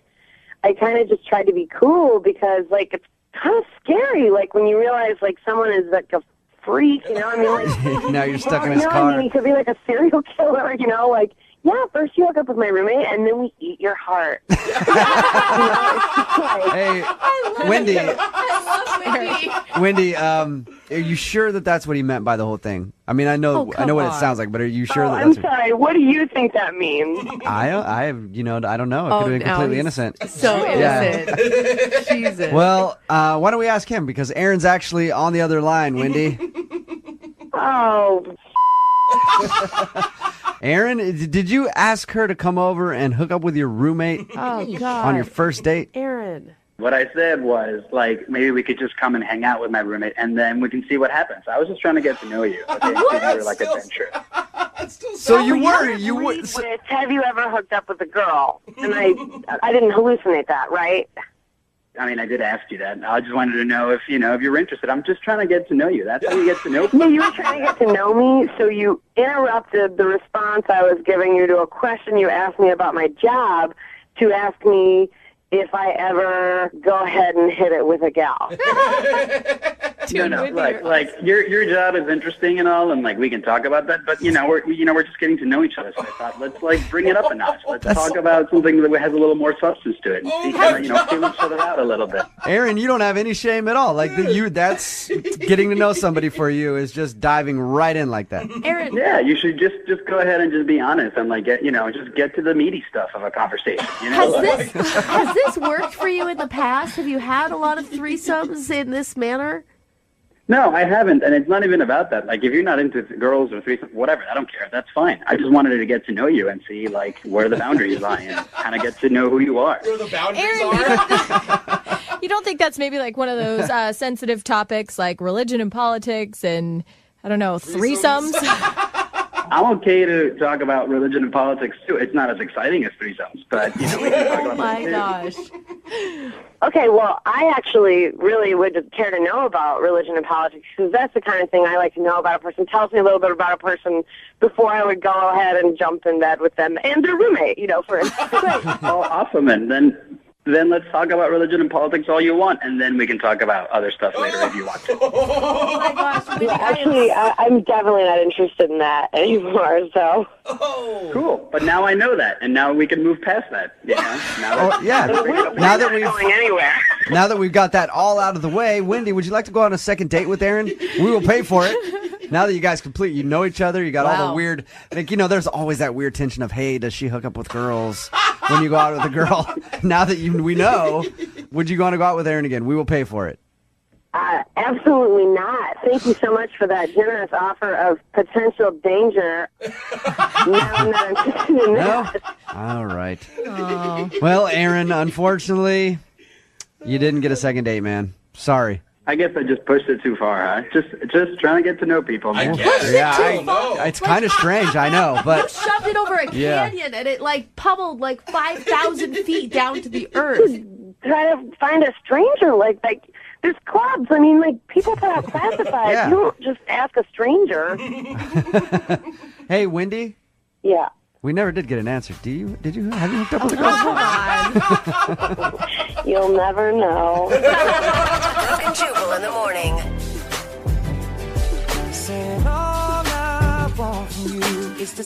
I kind of just tried to be cool because, like, it's kind of scary. Like, when you realize, like, someone is, like, a freak, you know? I mean, like... Now you're stuck in his I car. mean, he could be, like, a serial killer, you know? Like, yeah, first you hook up with my roommate, and then we eat your heart. Hey, Wendy. Wendy, are you sure that that's what he meant by the whole thing? I mean, I know what it sounds like, but are you sure that I'm that's sorry. What do you think that means? I don't know. It could have been completely innocent. So innocent. Jesus. Well, why don't we ask him? Because Aaron's actually on the other line, Wendy. Oh. Aaron, did you ask her to come over and hook up with your roommate Oh, God. on your first date? Aaron. What I said was, like, maybe we could just come and hang out with my roommate, and then we can see what happens. I was just trying to get to know you. Okay? You were like adventure. So you were. Have you ever hooked up with a girl? And I didn't hallucinate that, right? I mean, I did ask you that. I just wanted to know if you were interested. I'm just trying to get to know you. That's how you get to know people. Yeah, you were trying to get to know me, so you interrupted the response I was giving you to a question you asked me about my job to ask me if I ever go ahead and hit it with a gal. No, like your job is interesting and all, and like we can talk about that. But we're just getting to know each other. So I thought let's like bring it up a notch. Let's talk about something that has a little more substance to it. And feel each other out a little bit. Aaron, you don't have any shame at all. Like that's getting to know somebody for you is just diving right in like that. Aaron. Yeah, you should just go ahead and just be honest and like just get to the meaty stuff of a conversation. Has this worked for you in the past? Have you had a lot of threesomes in this manner? No, I haven't, and it's not even about that. Like, if you're not into girls or threesomes, whatever, I don't care. That's fine. I just wanted to get to know you and see, like, where the boundaries lie and kind of get to know who you are. Where the boundaries are? You don't think that's maybe, like, one of those sensitive topics, like religion and politics and, I don't know, threesomes? I'm okay to talk about religion and politics, too. It's not as exciting as threesomes, but, we can talk about my gosh. Okay, well, I actually really would care to know about religion and politics because that's the kind of thing I like to know about a person. Tells me a little bit about a person before I would go ahead and jump in bed with them and their roommate, for instance. Oh, awesome. And then let's talk about religion and politics all you want, and then we can talk about other stuff later if you want to. Oh, my gosh. Yeah, actually, I'm definitely not interested in that anymore, so. Oh. Cool. But now I know that, and now we can move past that. Now that we've got that all out of the way, Wendy, would you like to go on a second date with Aaron? We will pay for it. Now that you guys you know each other, you got all the weird, there's always that weird tension of, hey, does she hook up with girls when you go out with a girl? Now that we know, would you want to go out with Aaron again? We will pay for it. Absolutely not. Thank you so much for that generous offer of potential danger. No, I'm not interested in that. All right. Well, Aaron, unfortunately, you didn't get a second date, man. Sorry. I guess I just pushed it too far, huh? Just trying to get to know people. I guess. It's kind of strange, I know, but you shoved it over a canyon and it pummeled 5,000 feet down to the earth. Try to find a stranger, like there's clubs. I mean, people put out classifieds. Yeah. You don't just ask a stranger. Hey, Wendy. Yeah. We never did get an answer. Have you hooked up with a girl? Come on. You'll never know. Brooke and Jubal in the morning. Saying all I want from you is to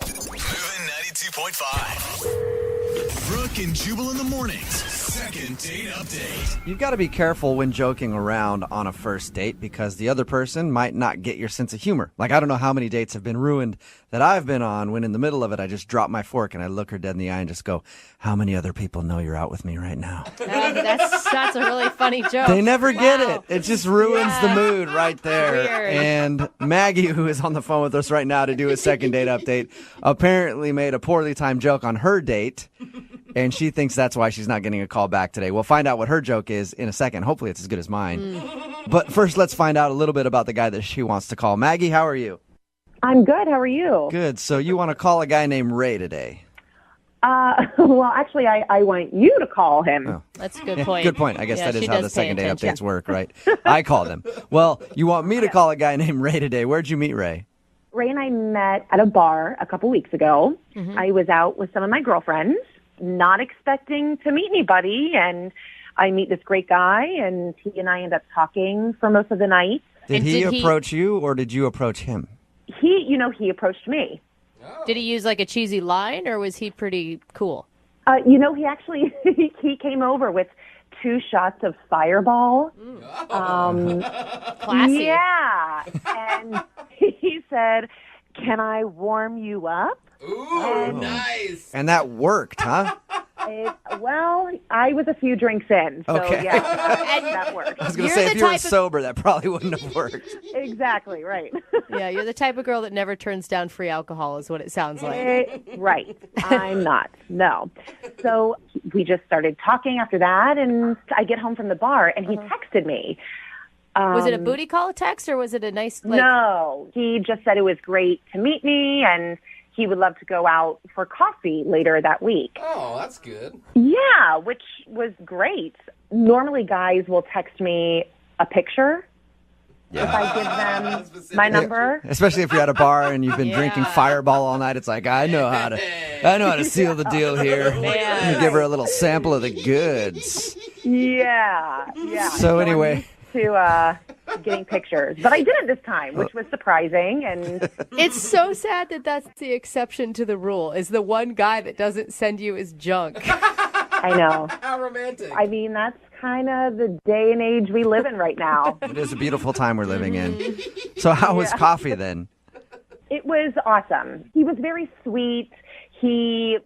Moving 92.5. Brooke Brooke and Jubal in the mornings. Second date update. You've got to be careful when joking around on a first date because the other person might not get your sense of humor. Like, I don't know how many dates have been ruined that I've been on when in the middle of it, I just drop my fork and I look her dead in the eye and just go, how many other people know you're out with me right now? That's a really funny joke. They never get it. Wow. It just ruins the mood right there. Weird. And Maggie, who is on the phone with us right now to do a second date update, apparently made a poorly timed joke on her date. And she thinks that's why she's not getting a call back today. We'll find out what her joke is in a second. Hopefully it's as good as mine. But first, let's find out a little bit about the guy that she wants to call. Maggie, how are you? I'm good. How are you? Good. So you want to call a guy named Ray today? Well, actually, I want you to call him. Oh. That's a good Yeah, point. good point. I guess Yeah, that is she how the does pay second date attention. updates work, right? I call them. Well, you want me to call a guy named Ray today. Where'd you meet Ray? Ray and I met at a bar a couple weeks ago. I was out with some of my girlfriends, not expecting to meet anybody, and I meet this great guy, and he and I end up talking for most of the night. Did he approach you, or did you approach him? He approached me. Did he use like a cheesy line, or was he pretty cool? He actually he came over with 2 shots of Fireball. Classy. Yeah, and he said, "Can I warm you up?" Ooh, nice. And that worked, huh? Well, I was a few drinks in, so Okay. yeah, that worked. I was going to say, if you were sober, that probably wouldn't have worked. Exactly, right. Yeah, you're the type of girl that never turns down free alcohol, is what it sounds like. Right. I'm not. No. So we just started talking after that, and I get home from the bar, and he texted me. Was it a booty call text, or was it a nice, No. He just said it was great to meet me, and he would love to go out for coffee later that week. Oh, that's good. Yeah, which was great. Normally, guys will text me a picture if I give them my number. Especially if you're at a bar and you've been drinking Fireball all night. It's like, I know how to seal the deal here. Let me give her a little sample of the goods. Yeah. So anyway. To getting pictures, but I didn't this time, which was surprising. And It's so sad that that's the exception to the rule, is the one guy that doesn't send you his junk. I know. How romantic. I mean, that's kind of the day and age we live in right now. It is a beautiful time we're living in. So how was coffee then? It was awesome. He was very sweet. He,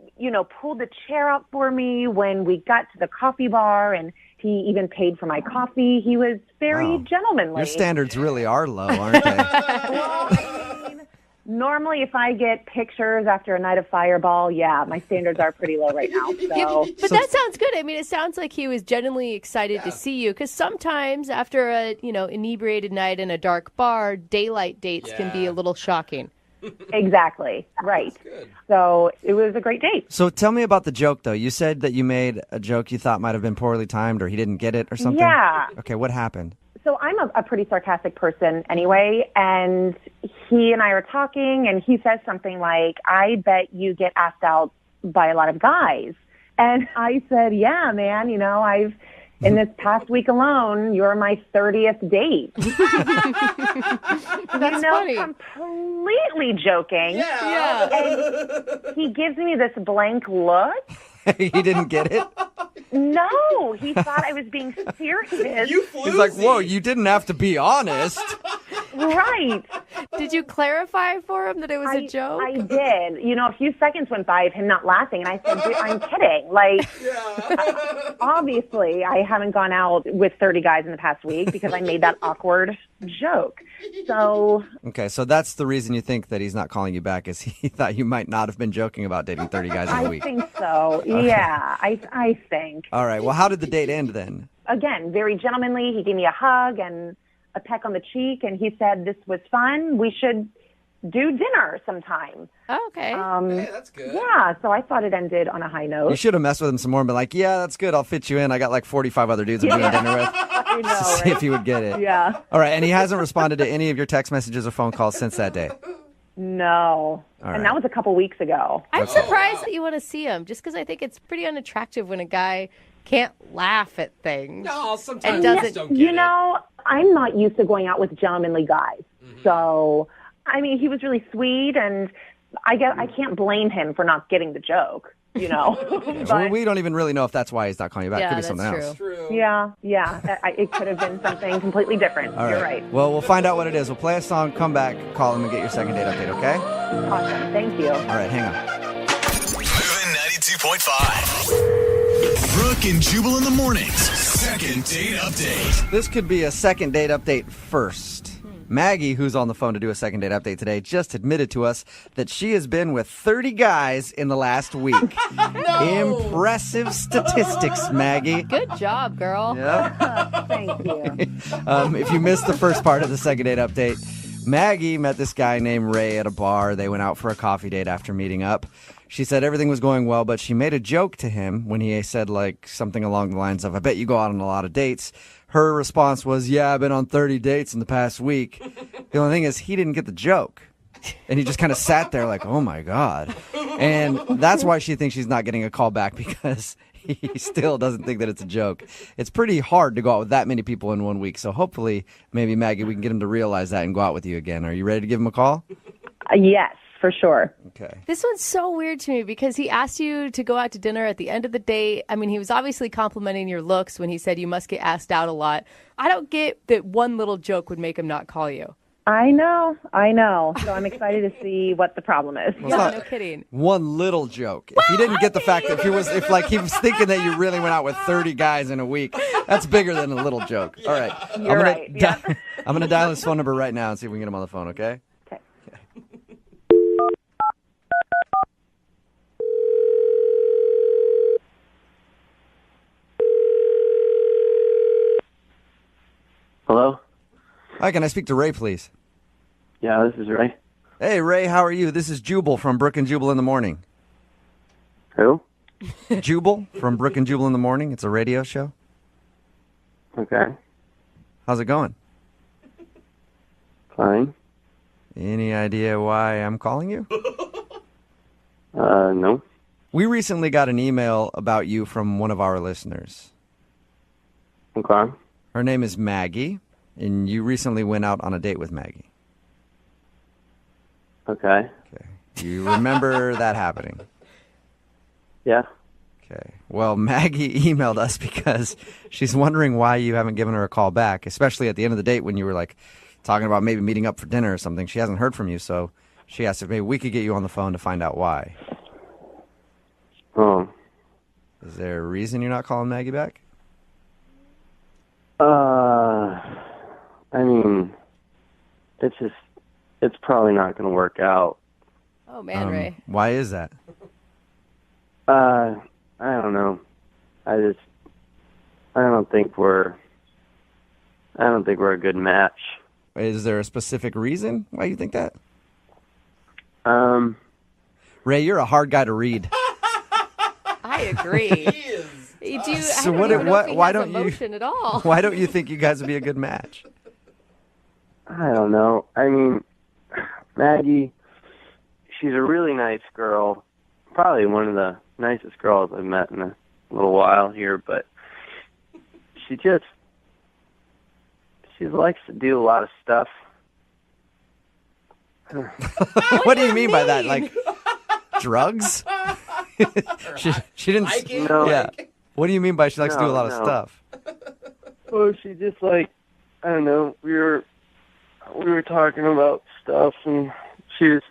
pulled the chair out for me when we got to the coffee bar, and he even paid for my coffee. He was very gentlemanly. Your standards really are low, aren't they? Well, I mean, normally if I get pictures after a night of Fireball, my standards are pretty low right now. So. But that sounds good. I mean, it sounds like he was genuinely excited to see you, because sometimes after a, inebriated night in a dark bar, daylight dates can be a little shocking. Exactly. Right. So it was a great date. So tell me about the joke, though. You said that you made a joke you thought might have been poorly timed, or he didn't get it or something? Yeah. Okay, what happened? So I'm a pretty sarcastic person anyway, and he and I are talking, and he says something like, I bet you get asked out by a lot of guys. And I said, yeah, man, in this past week alone, you're my 30th date. That's funny. Completely joking. Yeah. And he gives me this blank look. He didn't get it? No, he thought I was being serious. He's like, whoa, you didn't have to be honest. Right. Did you clarify for him that it was a joke? I did. A few seconds went by of him not laughing, and I said, I'm kidding. Like, obviously, I haven't gone out with 30 guys in the past week because I made that awkward joke. So. Okay, so that's the reason you think that he's not calling you back, is he thought you might not have been joking about dating 30 guys in a week. I think so. Okay. Yeah, I think. All right, well, how did the date end then? Again, very gentlemanly. He gave me a hug and a peck on the cheek, and he said, this was fun. We should do dinner sometime. Okay. Hey, that's good. Yeah, so I thought it ended on a high note. You should have messed with him some more and been like, yeah, that's good. I'll fit you in. I got like 45 other dudes I'm doing dinner with. I know, See if he would get it. Yeah. All right, and he hasn't responded to any of your text messages or phone calls since that day? No. All right. And that was a couple weeks ago. I'm surprised that you want to see him, just because I think it's pretty unattractive when a guy can't laugh at things. No, sometimes and I just don't get You know, I'm not used to going out with gentlemanly guys. So, I mean, he was really sweet, and I can't blame him for not getting the joke. you know. Well, we don't even really know if that's why he's not calling you back. Yeah, Could be that's something else. true. Yeah. It could have been something completely different. All You're right. Well, we'll find out what it is. We'll play a song, come back, call him, and get your second date update, okay? Awesome. Thank you. All right, hang on. Moving 92.5. Brooke and Jubal in the mornings. Second date update. This could be a second date update first. Maggie, who's on the phone to do a second date update today, just admitted to us that she has been with 30 guys in the last week. Impressive statistics, Maggie. Good job, girl. Yeah. Thank you. If you missed the first part of the second date update, Maggie met this guy named Ray at a bar. They went out for a coffee date after meeting up. She said everything was going well, but she made a joke to him when he said like something along the lines of, I bet you go out on a lot of dates. Her response was, yeah, I've been on 30 dates in the past week. The only thing is he didn't get the joke. And he just kind of sat there like, oh, my God. And that's why she thinks she's not getting a call back, because he still doesn't think that it's a joke. It's pretty hard to go out with that many people in 1 week. So hopefully, maybe, Maggie, we can get him to realize that and go out with you again. Are you ready to give him a call? Yes, for sure. Okay. This one's so weird to me because he asked you to go out to dinner at the end of the date. I mean, he was obviously complimenting your looks when he said you must get asked out a lot. I don't get that one little joke would make him not call you. I know. So I'm excited to see what the problem is. Yeah, no kidding. One little joke. If he didn't get the fact that he was thinking that you really went out with 30 guys in a week, that's bigger than a little joke. All right. You're right. Yeah. I'm going to dial his phone number right now and see if we can get him on the phone, okay? Okay. Hello? Hi, can I speak to Ray, please? Yeah, this is Ray. Hey, Ray, how are you? This is Jubal from Brooke and Jubal in the Morning. Who? Jubal from Brooke and Jubal in the Morning. It's a radio show. Okay. How's it going? Fine. Any idea why I'm calling you? No. We recently got an email about you from one of our listeners. Okay. Her name is Maggie, and you recently went out on a date with Maggie. Okay. Do you remember that happening? Yeah. Okay. Well, Maggie emailed us because she's wondering why you haven't given her a call back, especially at the end of the date when you were like talking about maybe meeting up for dinner or something. She hasn't heard from you, so she asked if maybe we could get you on the phone to find out why. Oh. Is there a reason you're not calling Maggie back? I mean, it's probably not going to work out. Oh, man, Ray. Why is that? I don't know. I don't think we're a good match. Is there a specific reason why you think that? Um, Ray, you're a hard guy to read. I agree. So why don't you at all? Why don't you think you guys would be a good match? I don't know. I mean, Maggie, she's a really nice girl. Probably one of the nicest girls I've met in a little while here, but she likes to do a lot of stuff. What do you mean by that? Like drugs? she didn't. No. Yeah. What do you mean by she likes to do a lot of No. stuff? Well, she just like, I don't know. We were talking about stuff, and she was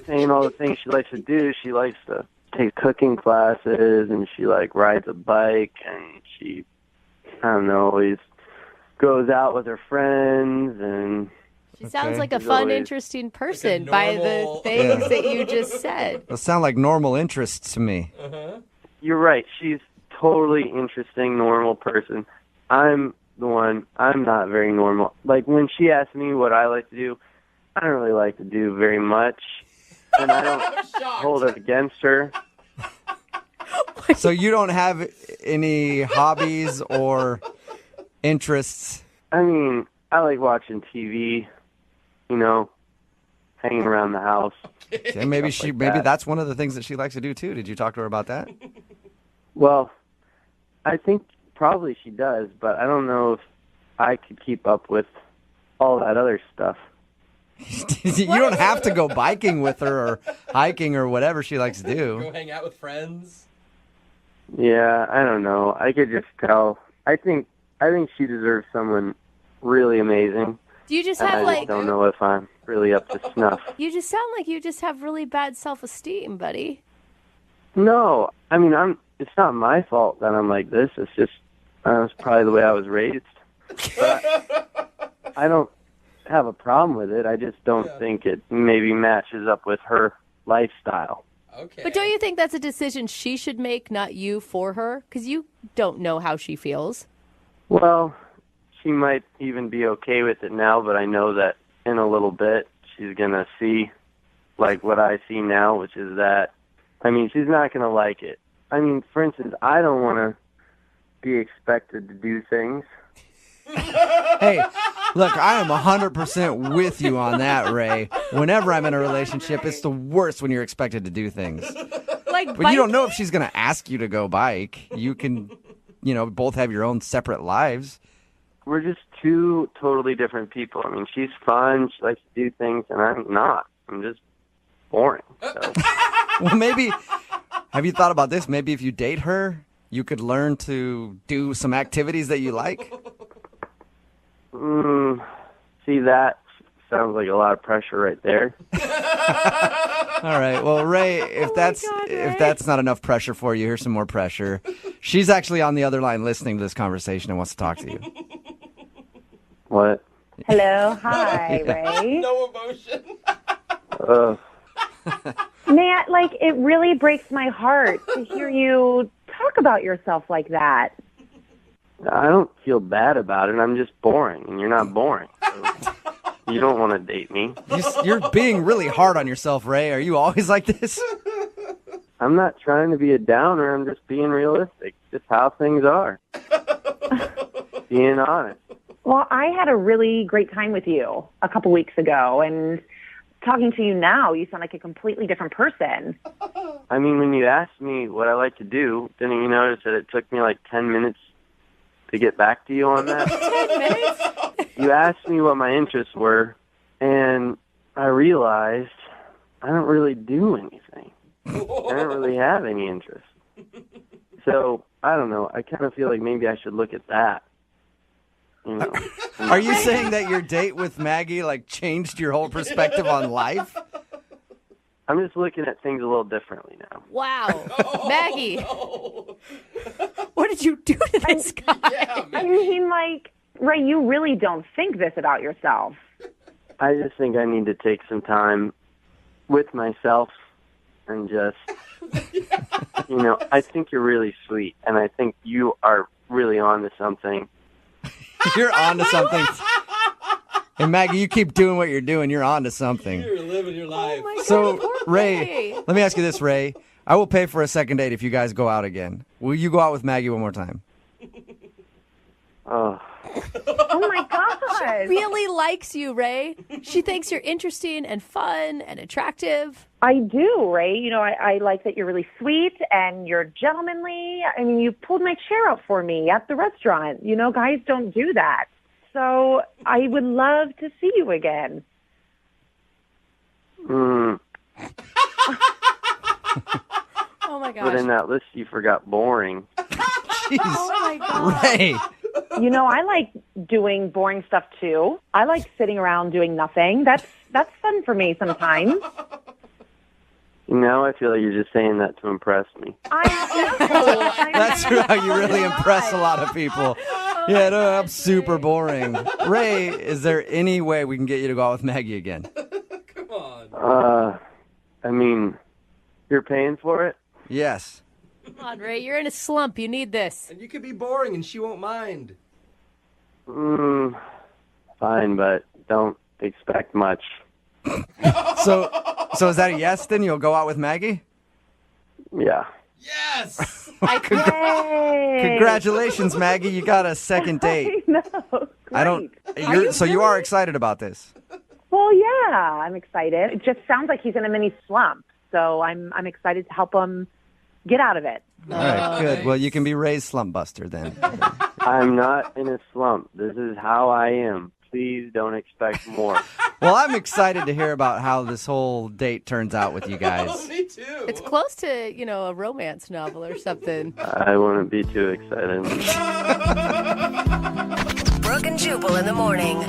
saying all the things she likes to do. She likes to take cooking classes, and she like rides a bike, and she, I don't know, always goes out with her friends, and She sounds like a fun, interesting person by the things that you just said. Those sound like normal interests to me. You're right. She's totally interesting, normal person. I'm not very normal. Like, when she asks me what I like to do, I don't really like to do very much, and I don't hold it against her. So you don't have any hobbies or interests? I mean, I like watching TV, hanging around the house. Okay, maybe that's one of the things that she likes to do too. Did you talk to her about that? Well, I think probably she does, but I don't know if I could keep up with all that other stuff. You don't have to go biking with her or hiking or whatever she likes to Go do. hang out with friends. Yeah, I don't know. I could just tell. I think she deserves someone really amazing. Do you just and have I just don't know if I'm really up to snuff. You just sound like you just have really bad self-esteem, buddy. No, I mean it's not my fault that I'm like this. It's just it's probably the way I was raised. But I don't have a problem with it. I just don't think it maybe matches up with her lifestyle. Okay. But don't you think that's a decision she should make, not you for her? Because you don't know how she feels. Well, she might even be okay with it now, but I know that in a little bit she's going to see like what I see now, which is that, I mean, she's not going to like it. I mean, for instance, I don't want to be expected to do things. Hey, look, I am 100% with you on that, Ray. Whenever I'm in a relationship, it's the worst when you're expected to do things. But you don't know if she's going to ask you to go bike. You can, both have your own separate lives. We're just two totally different people. I mean, she's fun. She likes to do things, and I'm not. I'm just boring. So. Well, maybe, have you thought about this? Maybe if you date her, you could learn to do some activities that you like. See, that sounds like a lot of pressure right there. All right. Well, Ray, if that's not enough pressure for you, here's some more pressure. She's actually on the other line listening to this conversation and wants to talk to you. What? Hello. Hi, Ray. No emotion. Man, it really breaks my heart to hear you talk about yourself like that. I don't feel bad about it. I'm just boring, and you're not boring. So you don't want to date me. You're being really hard on yourself, Ray. Are you always like this? I'm not trying to be a downer. I'm just being realistic. Just how things are. Being honest. Well, I had a really great time with you a couple weeks ago, and talking to you now, you sound like a completely different person. I mean, when you asked me what I like to do, didn't you notice that it took me 10 minutes to get back to you on that? 10 minutes? You asked me what my interests were, and I realized I don't really do anything. I don't really have any interest. So, I don't know. I kind of feel like maybe I should look at that. Are you saying that your date with Maggie changed your whole perspective on life? I'm just looking at things a little differently now. Wow. Maggie. What did you do to this guy? I mean, Ray, you really don't think this about yourself. I just think I need to take some time with myself and just, I think you're really sweet, and I think you are really on to something. You're on to something. And Maggie, you keep doing what you're doing. You're on to something. You're living your life. Oh my So, God, poor Ray, let me ask you this, Ray. I will pay for a second date if you guys go out again. Will you go out with Maggie one more time? Oh. Oh, my gosh. Really likes you, Ray. She thinks you're interesting and fun and attractive. I do, Ray. I like that you're really sweet and you're gentlemanly. I mean, you pulled my chair out for me at the restaurant. Guys don't do that. So I would love to see you again. Oh, my gosh. But in that list, you forgot boring. Jeez. Oh, my God. Ray. I like doing boring stuff, too. I like sitting around doing nothing. That's fun for me sometimes. Now I feel like you're just saying that to impress me. That's how you really impress a lot of people. Yeah, no, I'm super boring. Ray, is there any way we can get you to go out with Maggie again? Come on. I mean, you're paying for it? Yes. Come on, Ray. You're in a slump. You need this. And you could be boring and she won't mind. Fine, but don't expect much. So is that a yes then? You'll go out with Maggie? Yeah. Yes! Congratulations, Maggie. You got a second date. I know. So you are excited about this? Well, yeah, I'm excited. It just sounds like he's in a mini slump. So I'm excited to help him get out of it. All right, good. Well, you can be Ray's slump buster then. I'm not in a slump. This is how I am. please don't expect more. Well, I'm excited to hear about how this whole date turns out with you guys. Me too. It's close to, a romance novel or something. I wouldn't be too excited. Brooke and Jubal in the morning.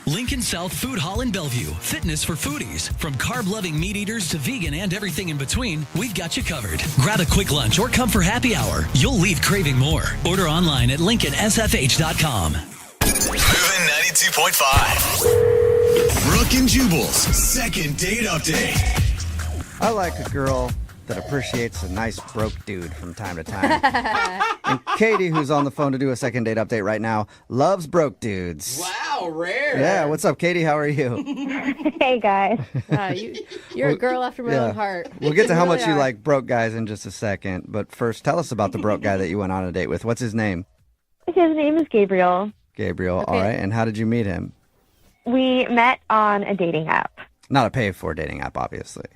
Lincoln South Food Hall in Bellevue. Fitness for foodies. From carb-loving meat eaters to vegan and everything in between, we've got you covered. Grab a quick lunch or come for happy hour. You'll leave craving more. Order online at lincolnsfh.com. Moving 92.5. Brooke and Jubal's second date update. I like a girl that appreciates a nice broke dude from time to time. And Katie, who's on the phone to do a second date update right now, loves broke dudes. Wow, rare. Yeah, what's up, Katie? How are you? Hey, guys. You're a girl after my own heart. We'll get to how much really you are. like broke guys in just a second. But first, tell us about the broke guy that you went on a date with. What's his name? His name is Gabriel. Gabriel. All right. And how did you meet him? We met on a dating app. Not a pay-for dating app, obviously.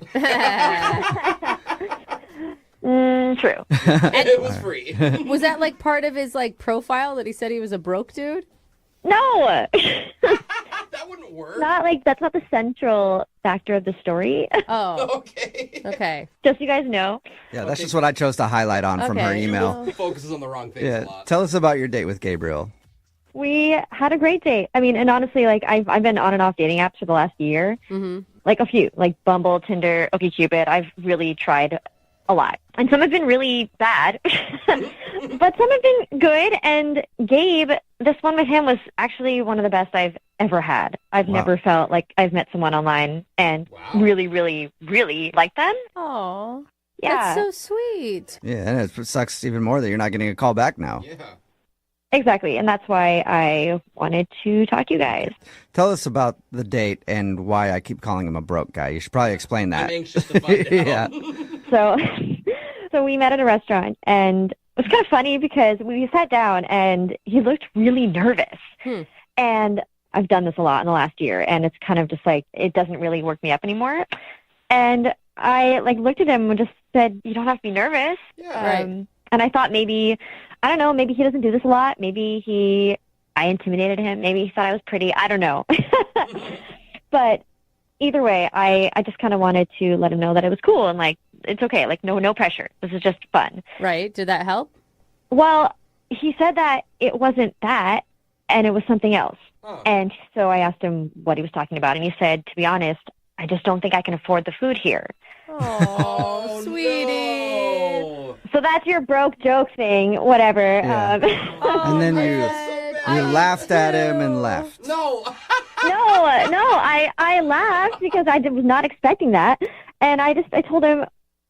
True. It was free. Was that like part of his profile that he said he was a broke dude? No. That wouldn't work. That's not the central factor of the story. Oh. Okay. Just so you guys know. Yeah, that's just what I chose to highlight on from her email. Focuses on the wrong things a Yeah. lot. Tell us about your date with Gabriel. We had a great date. I mean, and honestly, I've been on and off dating apps for the last year. Mm-hmm. Like a few, like Bumble, Tinder, OkCupid. I've really tried a lot. And some have been really bad, but some have been good. And Gabe, this one with him was actually one of the best I've ever had. I've never felt like I've met someone online and really, really, really like them. Oh, yeah. That's so sweet. Yeah, and it sucks even more that you're not getting a call back now. Yeah. Exactly. And that's why I wanted to talk to you guys. Tell us about the date and why I keep calling him a broke guy. You should probably explain that. I'm anxious to find out. Yeah. So we met at a restaurant, and it was kind of funny because we sat down and he looked really nervous. And I've done this a lot in the last year, and it's kind of just like, it doesn't really work me up anymore. And I looked at him and just said, you don't have to be nervous. Yeah. Right. And I thought maybe he doesn't do this a lot. Maybe I intimidated him. Maybe he thought I was pretty. I don't know. But either way, I just kind of wanted to let him know that it was cool and it's okay. No pressure. This is just fun. Right. Did that help? Well, he said that it wasn't that and it was something else. Oh. And so I asked him what he was talking about. And he said, to be honest, I just don't think I can afford the food here. Oh, sweetie. No. So that's your broke joke thing, whatever. Yeah. And then you laughed at him and left. No. No, I laughed because I was not expecting that. And I told him,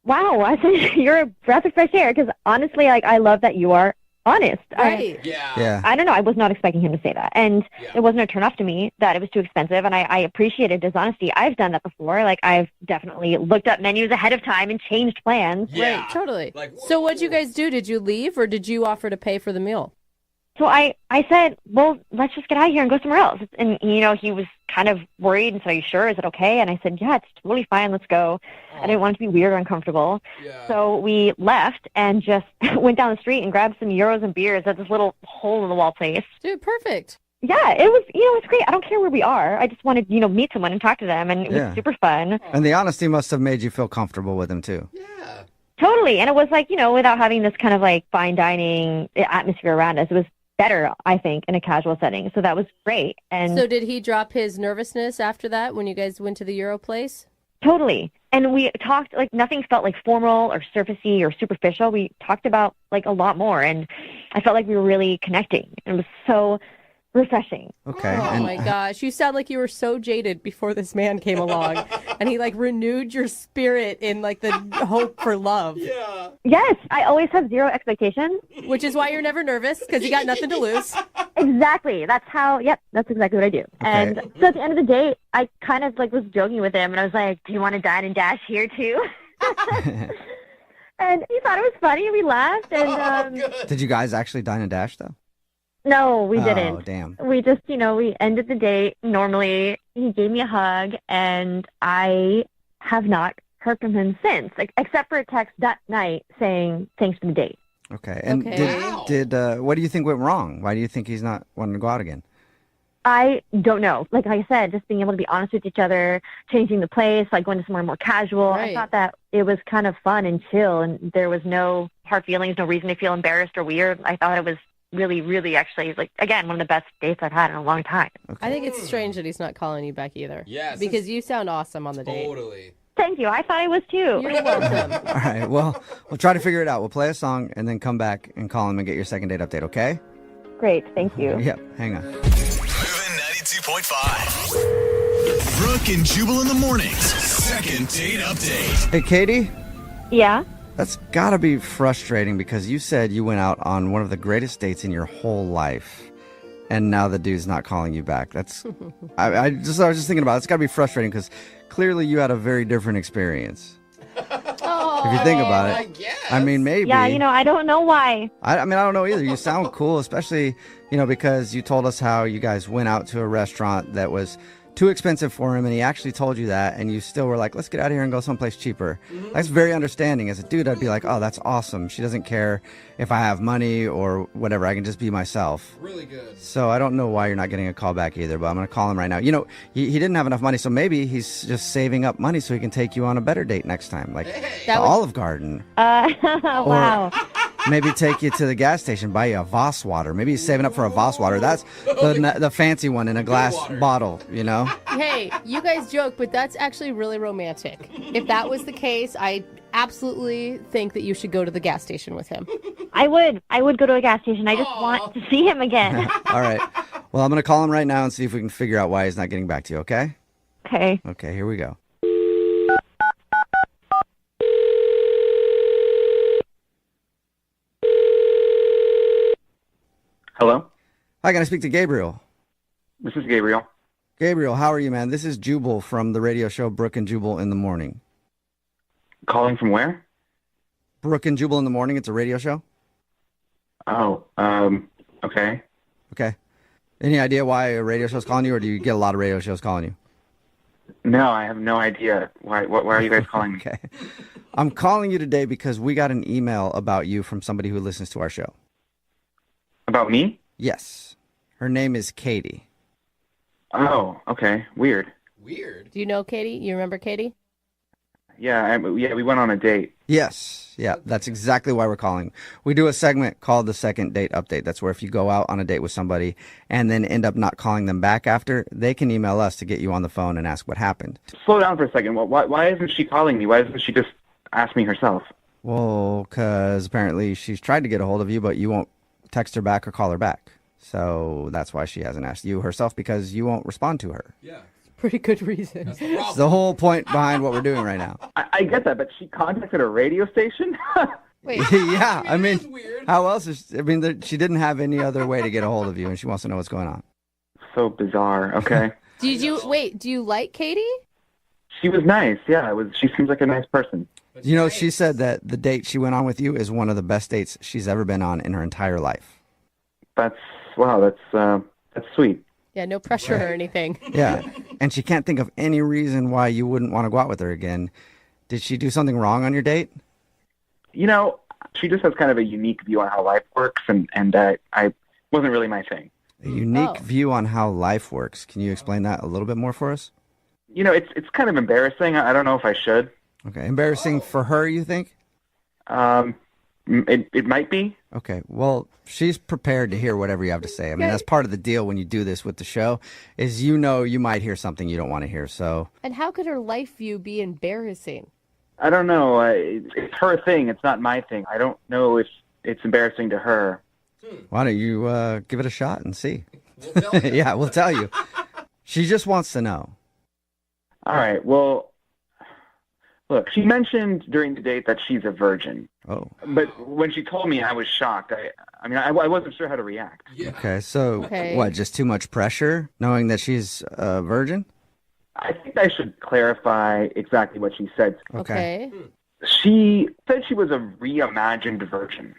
wow, I said, you're a breath of fresh air. Because honestly, I love that you are honest. Right. Yeah. I don't know. I was not expecting him to say that. And it wasn't a turn off to me that it was too expensive. And I appreciated his honesty. I've done that before. I've definitely looked up menus ahead of time and changed plans. Yeah. Right. Totally. So what'd you guys do? Did you leave or did you offer to pay for the meal? So I said, well, let's just get out of here and go somewhere else. And, he was kind of worried and said, are you sure? Is it okay? And I said, yeah, it's totally fine. Let's go. I didn't want it to be weird or uncomfortable. Yeah. So we left and just went down the street and grabbed some gyros and beers at this little hole-in-the-wall place. Dude, perfect. Yeah, it was, it's great. I don't care where we are. I just wanted, meet someone and talk to them, and it was super fun. And the honesty must have made you feel comfortable with him, too. Yeah. Totally. And it was without having this kind of fine dining atmosphere around us, it was better, I think, in a casual setting. So that was great. And so did he drop his nervousness after that when you guys went to the Euro place? Totally. And we talked, nothing felt formal or surfacey or superficial. We talked about a lot more, and I felt like we were really connecting. It was so refreshing. Okay. Oh my gosh. You sound like you were so jaded before this man came along and he renewed your spirit in the hope for love. Yeah. Yes. I always have zero expectations. Which is why you're never nervous because you got nothing to lose. Exactly. That's exactly what I do. And so at the end of the day, I kind of like was joking with him, and I was like, "Do you want to dine and dash here too?" And he thought it was funny. We laughed, and Did you guys actually dine and dash though? no, we didn't. Oh, damn. We just, we ended the date normally. He gave me a hug, and I have not heard from him since, except for a text that night saying thanks for the date. Okay. And did what do you think went wrong? Why do you think he's not wanting to go out again? I don't know. Like I said, just being able to be honest with each other, changing the place, like going to somewhere more casual. Right. I thought that it was kind of fun and chill, and there was no hard feelings, no reason to feel embarrassed or weird. I thought it was really, really actually, like, again, one of the best dates I've had in a long time. I think it's strange that he's not calling you back either. Yes. Because you sound awesome on the date. Totally. Thank you. I thought I was too. You're welcome. All right. Well, we'll try to figure it out. We'll play a song and then come back and call him and get your second date update, okay? Great. Thank you. Yep. Hang on. Moving 92.5. Brooke and Jubal in the mornings. Second date update. Hey, Katie? Yeah? That's got to be frustrating because you said you went out on one of the greatest dates in your whole life, and now the dude's not calling you back. That's I was just thinking about it. It's got to be frustrating because clearly you had a very different experience. If you think about it, I mean, maybe. Yeah, I don't know why. I mean, I don't know either. You sound cool, especially, because you told us how you guys went out to a restaurant that was too expensive for him, and he actually told you that, and you still were like, let's get out of here and go someplace cheaper. That's very understanding. As a dude, I'd be like, oh, that's awesome. She doesn't care if I have money or whatever. I can just be myself. Really good. So I don't know why you're not getting a call back either, but I'm going to call him right now. He didn't have enough money, so maybe he's just saving up money so he can take you on a better date next time, like the Olive Garden. Wow. Maybe take you to the gas station, buy you a Voss water. Maybe he's saving up for a Voss water. That's the fancy one in a glass bottle, Hey, you guys joke, but that's actually really romantic. If that was the case, I absolutely think that you should go to the gas station with him. I would go to a gas station. I just want to see him again. All right. Well, I'm going to call him right now and see if we can figure out why he's not getting back to you, okay? Okay. Okay, here we go. Hello? Hi, can I speak to Gabriel? This is Gabriel. Gabriel, how are you, man? This is Jubal from the radio show Brooke and Jubal in the Morning. Calling from where? Brooke and Jubal in the Morning. It's a radio show. Oh, okay. Okay. Any idea why a radio show's calling you, or do you get a lot of radio shows calling you? No, I have no idea. Why are you guys calling me? Okay. I'm calling you today because we got an email about you from somebody who listens to our show. About me? Yes. Her name is Katie. Oh, okay. Weird. Weird. Do you know Katie? You remember Katie? Yeah, we went on a date. Yes. Yeah, that's exactly why we're calling. We do a segment called the Second Date Update. That's where if you go out on a date with somebody and then end up not calling them back after, they can email us to get you on the phone and ask what happened. Slow down for a second. Why isn't she calling me? Why doesn't she just ask me herself? Well, because apparently she's tried to get a hold of you, but you won't text her back or call her back. So that's why she hasn't asked you herself, because you won't respond to her. Yeah. Pretty good reason. That's the problem. It's the whole point behind what we're doing right now. I get that, but she contacted a radio station? Wait. Yeah, I mean, how else is... I mean, she didn't have any other way to get a hold of you, and she wants to know what's going on. So bizarre. Okay. Do you like Katie? She was nice. Yeah, she seems like a nice person. She said that the date she went on with you is one of the best dates she's ever been on in her entire life. That's sweet. Yeah, no pressure or anything. Yeah, and she can't think of any reason why you wouldn't want to go out with her again. Did she do something wrong on your date? She just has kind of a unique view on how life works, and I wasn't really my thing. A unique view on how life works. Can you explain that a little bit more for us? It's kind of embarrassing. I don't know if I should. Okay, embarrassing for her, you think? It might be. Okay, well, she's prepared to hear whatever you have to say. I mean, that's part of the deal when you do this with the show, is you might hear something you don't want to hear, so... And how could her life view be embarrassing? I don't know. It's her thing. It's not my thing. I don't know if it's embarrassing to her. Why don't you give it a shot and see? Yeah, we'll tell you. She just wants to know. All right, well, look, she mentioned during the date that she's a virgin. Oh. But when she told me, I was shocked. I wasn't sure how to react. Okay, so Okay. what, just too much pressure knowing that she's a virgin? I think I should clarify exactly what she said. Okay. She said she was a reimagined virgin.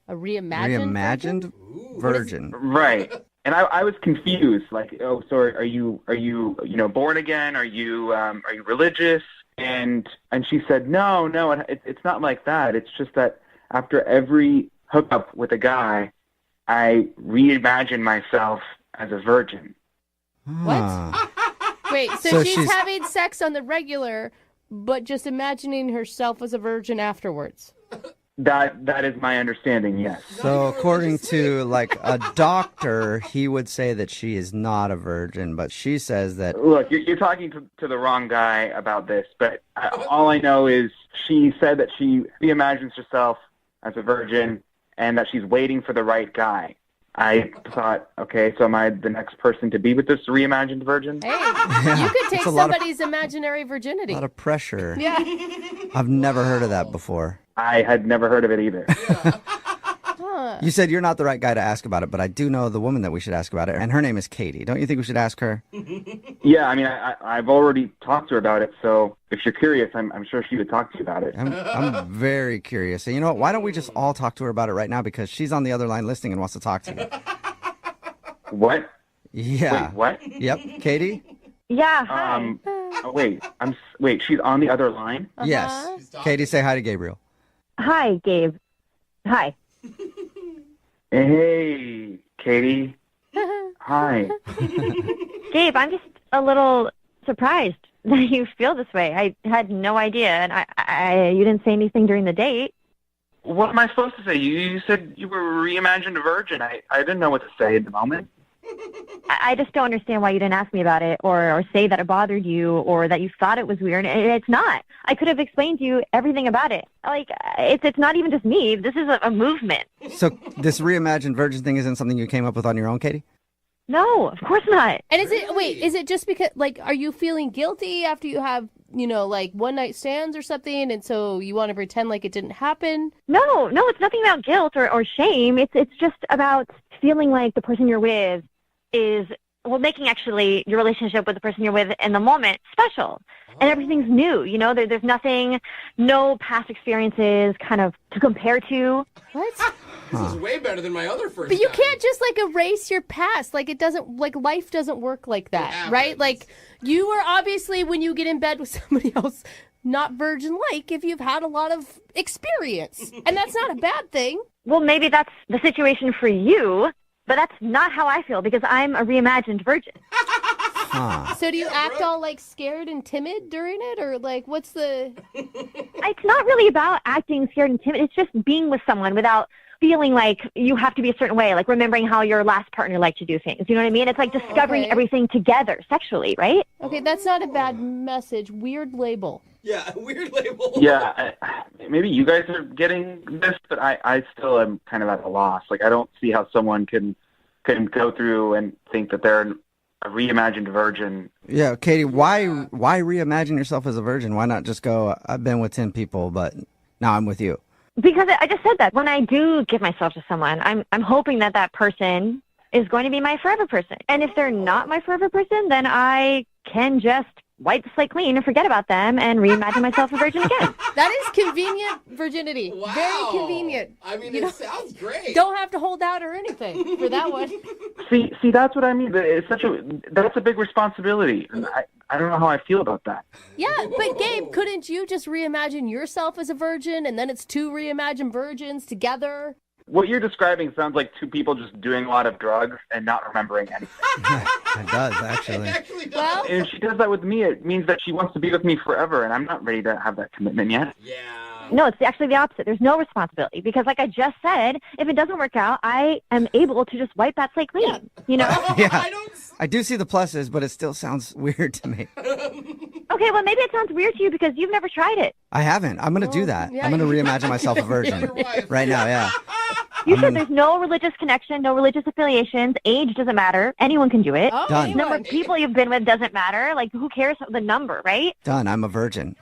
A reimagined? Reimagined virgin. Right. And I was confused. Like, oh, so are you born again? Are you religious? And she said, no, it's not like that. It's just that after every hookup with a guy, I reimagine myself as a virgin. What? Wait, so she's having sex on the regular, but just imagining herself as a virgin afterwards. That is my understanding, yes. So according to like a doctor, he would say that she is not a virgin, but she says that... Look, you're talking to the wrong guy about this, but all I know is she said that she reimagines herself as a virgin and that she's waiting for the right guy. I thought, okay, so am I the next person to be with this reimagined virgin? Hey, you could take somebody's imaginary virginity. A lot of pressure. Yeah. I've never heard of that before. I had never heard of it either. You said you're not the right guy to ask about it, but I do know the woman that we should ask about it, and her name is Katie. Don't you think we should ask her? Yeah, I mean, I've already talked to her about it, so if you're curious, I'm sure she would talk to you about it. I'm very curious. And you know what? Why don't we just all talk to her about it right now, because she's on the other line listening and wants to talk to you. What? Yeah. Wait, what? Yep. Katie? Yeah, hi. Wait, she's on the other line? Yes. Katie, say hi to Gabriel. Hi, Gabe. Hi. Hey, Katie. Hi. Gabe, I'm just a little surprised that you feel this way. I had no idea, and you didn't say anything during the date. What am I supposed to say? You said you were reimagined a virgin. I didn't know what to say at the moment. I just don't understand why you didn't ask me about it or say that it bothered you or that you thought it was weird. It's not. I could have explained to you everything about it. Like, it's not even just me. This is a movement. So this reimagined virgin thing isn't something you came up with on your own, Katie? No, of course not. And is it just because, like, are you feeling guilty after you have, like one night stands or something, and so you want to pretend like it didn't happen? No, it's nothing about guilt or shame. It's just about feeling like the person you're with is, making actually your relationship with the person you're with in the moment special. And everything's new, there's nothing, no past experiences kind of to compare to. What? This is way better than my other first But you time. can't just erase your past. It doesn't, life doesn't work like that, right? You are obviously, when you get in bed with somebody else, not virgin-like if you've had a lot of experience. And that's not a bad thing. Well, maybe that's the situation for you, but that's not how I feel because I'm a reimagined virgin. So do you act all scared and timid during it, or what's the... It's not really about acting scared and timid. It's just being with someone without feeling like you have to be a certain way, like remembering how your last partner liked to do things. You know what I mean? It's like discovering everything together sexually, right? Okay, that's not a bad message. Weird label. Yeah, weird label. Yeah, maybe you guys are getting this, but I still am kind of at a loss. I don't see how someone can go through and think that they're a reimagined virgin. Yeah, Katie, why reimagine yourself as a virgin? Why not just go, I've been with 10 people, but now I'm with you? Because I just said that. When I do give myself to someone, I'm hoping that person is going to be my forever person. And if they're not my forever person, then I can just wipe the slate clean and forget about them and reimagine myself a virgin again. That is convenient virginity. Wow. Very convenient. I mean, it sounds great. Don't have to hold out or anything for that one. See, that's what I mean. It's that's a big responsibility. And I don't know how I feel about that. Yeah, but Gabe, couldn't you just reimagine yourself as a virgin and then it's two reimagined virgins together? What you're describing sounds like two people just doing a lot of drugs and not remembering anything. It does, actually. It actually does. Well, And if she does that with me, it means that she wants to be with me forever, and I'm not ready to have that commitment yet. Yeah. No, it's actually the opposite. There's no responsibility because, like I just said, if it doesn't work out, I am able to just wipe that slate clean. Yeah, I do see the pluses, but it still sounds weird to me. Okay, well, maybe it sounds weird to you because you've never tried it. I haven't. I'm going to do that. yeah. I'm going to reimagine myself a virgin right now, yeah. You said there's no religious connection, no religious affiliations. Age doesn't matter. Anyone can do it. Oh, Done. anyone. Number of people you've been with doesn't matter. Who cares the number, right? Done. I'm a virgin.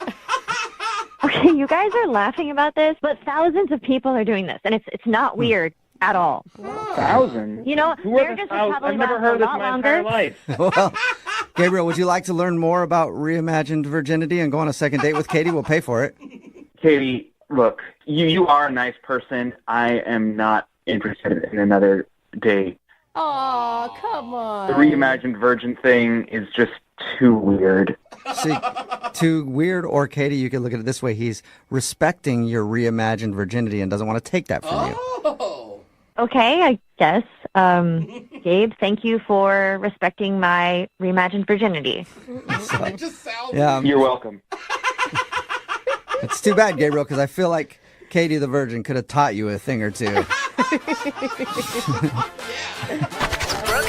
Okay, you guys are laughing about this, but thousands of people are doing this, and it's not weird at all. Thousands? You know, Who are the marriages will thousands? probably I've never last heard a of this lot in my longer. entire life. Well, Gabriel, would you like to learn more about reimagined virginity and go on a second date with Katie? We'll pay for it. Katie, look, you are a nice person. I am not interested in another date. Oh, come on. The reimagined virgin thing is just too weird. See, too weird, or Katie, you could look at it this way. He's respecting your reimagined virginity and doesn't want to take that from you. Okay, I guess. Gabe, thank you for respecting my reimagined virginity. It just sounds. Yeah, You're welcome. It's too bad, Gabriel, because I feel like Katie the Virgin could have taught you a thing or two. Brooke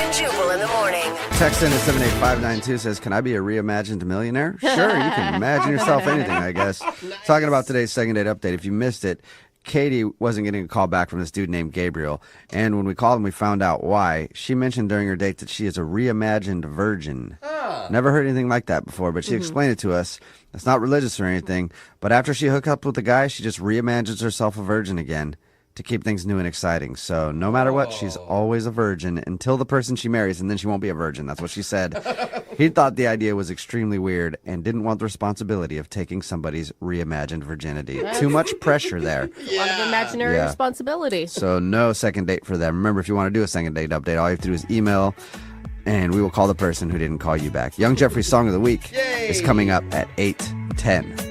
and Jubal in the morning. Text in at 78592 says, can I be a reimagined millionaire? Sure, you can imagine yourself anything, I guess. Talking about today's second date update. If you missed it, Katie wasn't getting a call back from this dude named Gabriel. And when we called him, we found out why. She mentioned during her date that she is a reimagined virgin. Never heard anything like that before, but she explained it to us. It's not religious or anything, but after she hooked up with the guy, she just reimagines herself a virgin again to keep things new and exciting. So no matter what, she's always a virgin until the person she marries, and then she won't be a virgin. That's what she said. He thought the idea was extremely weird and didn't want the responsibility of taking somebody's reimagined virginity. Too much pressure there. A lot of imaginary responsibility. So no second date for them. Remember, if you want to do a second date update, all you have to do is email, and we will call the person who didn't call you back. Young Jeffrey's Song of the Week is coming up at 8:10.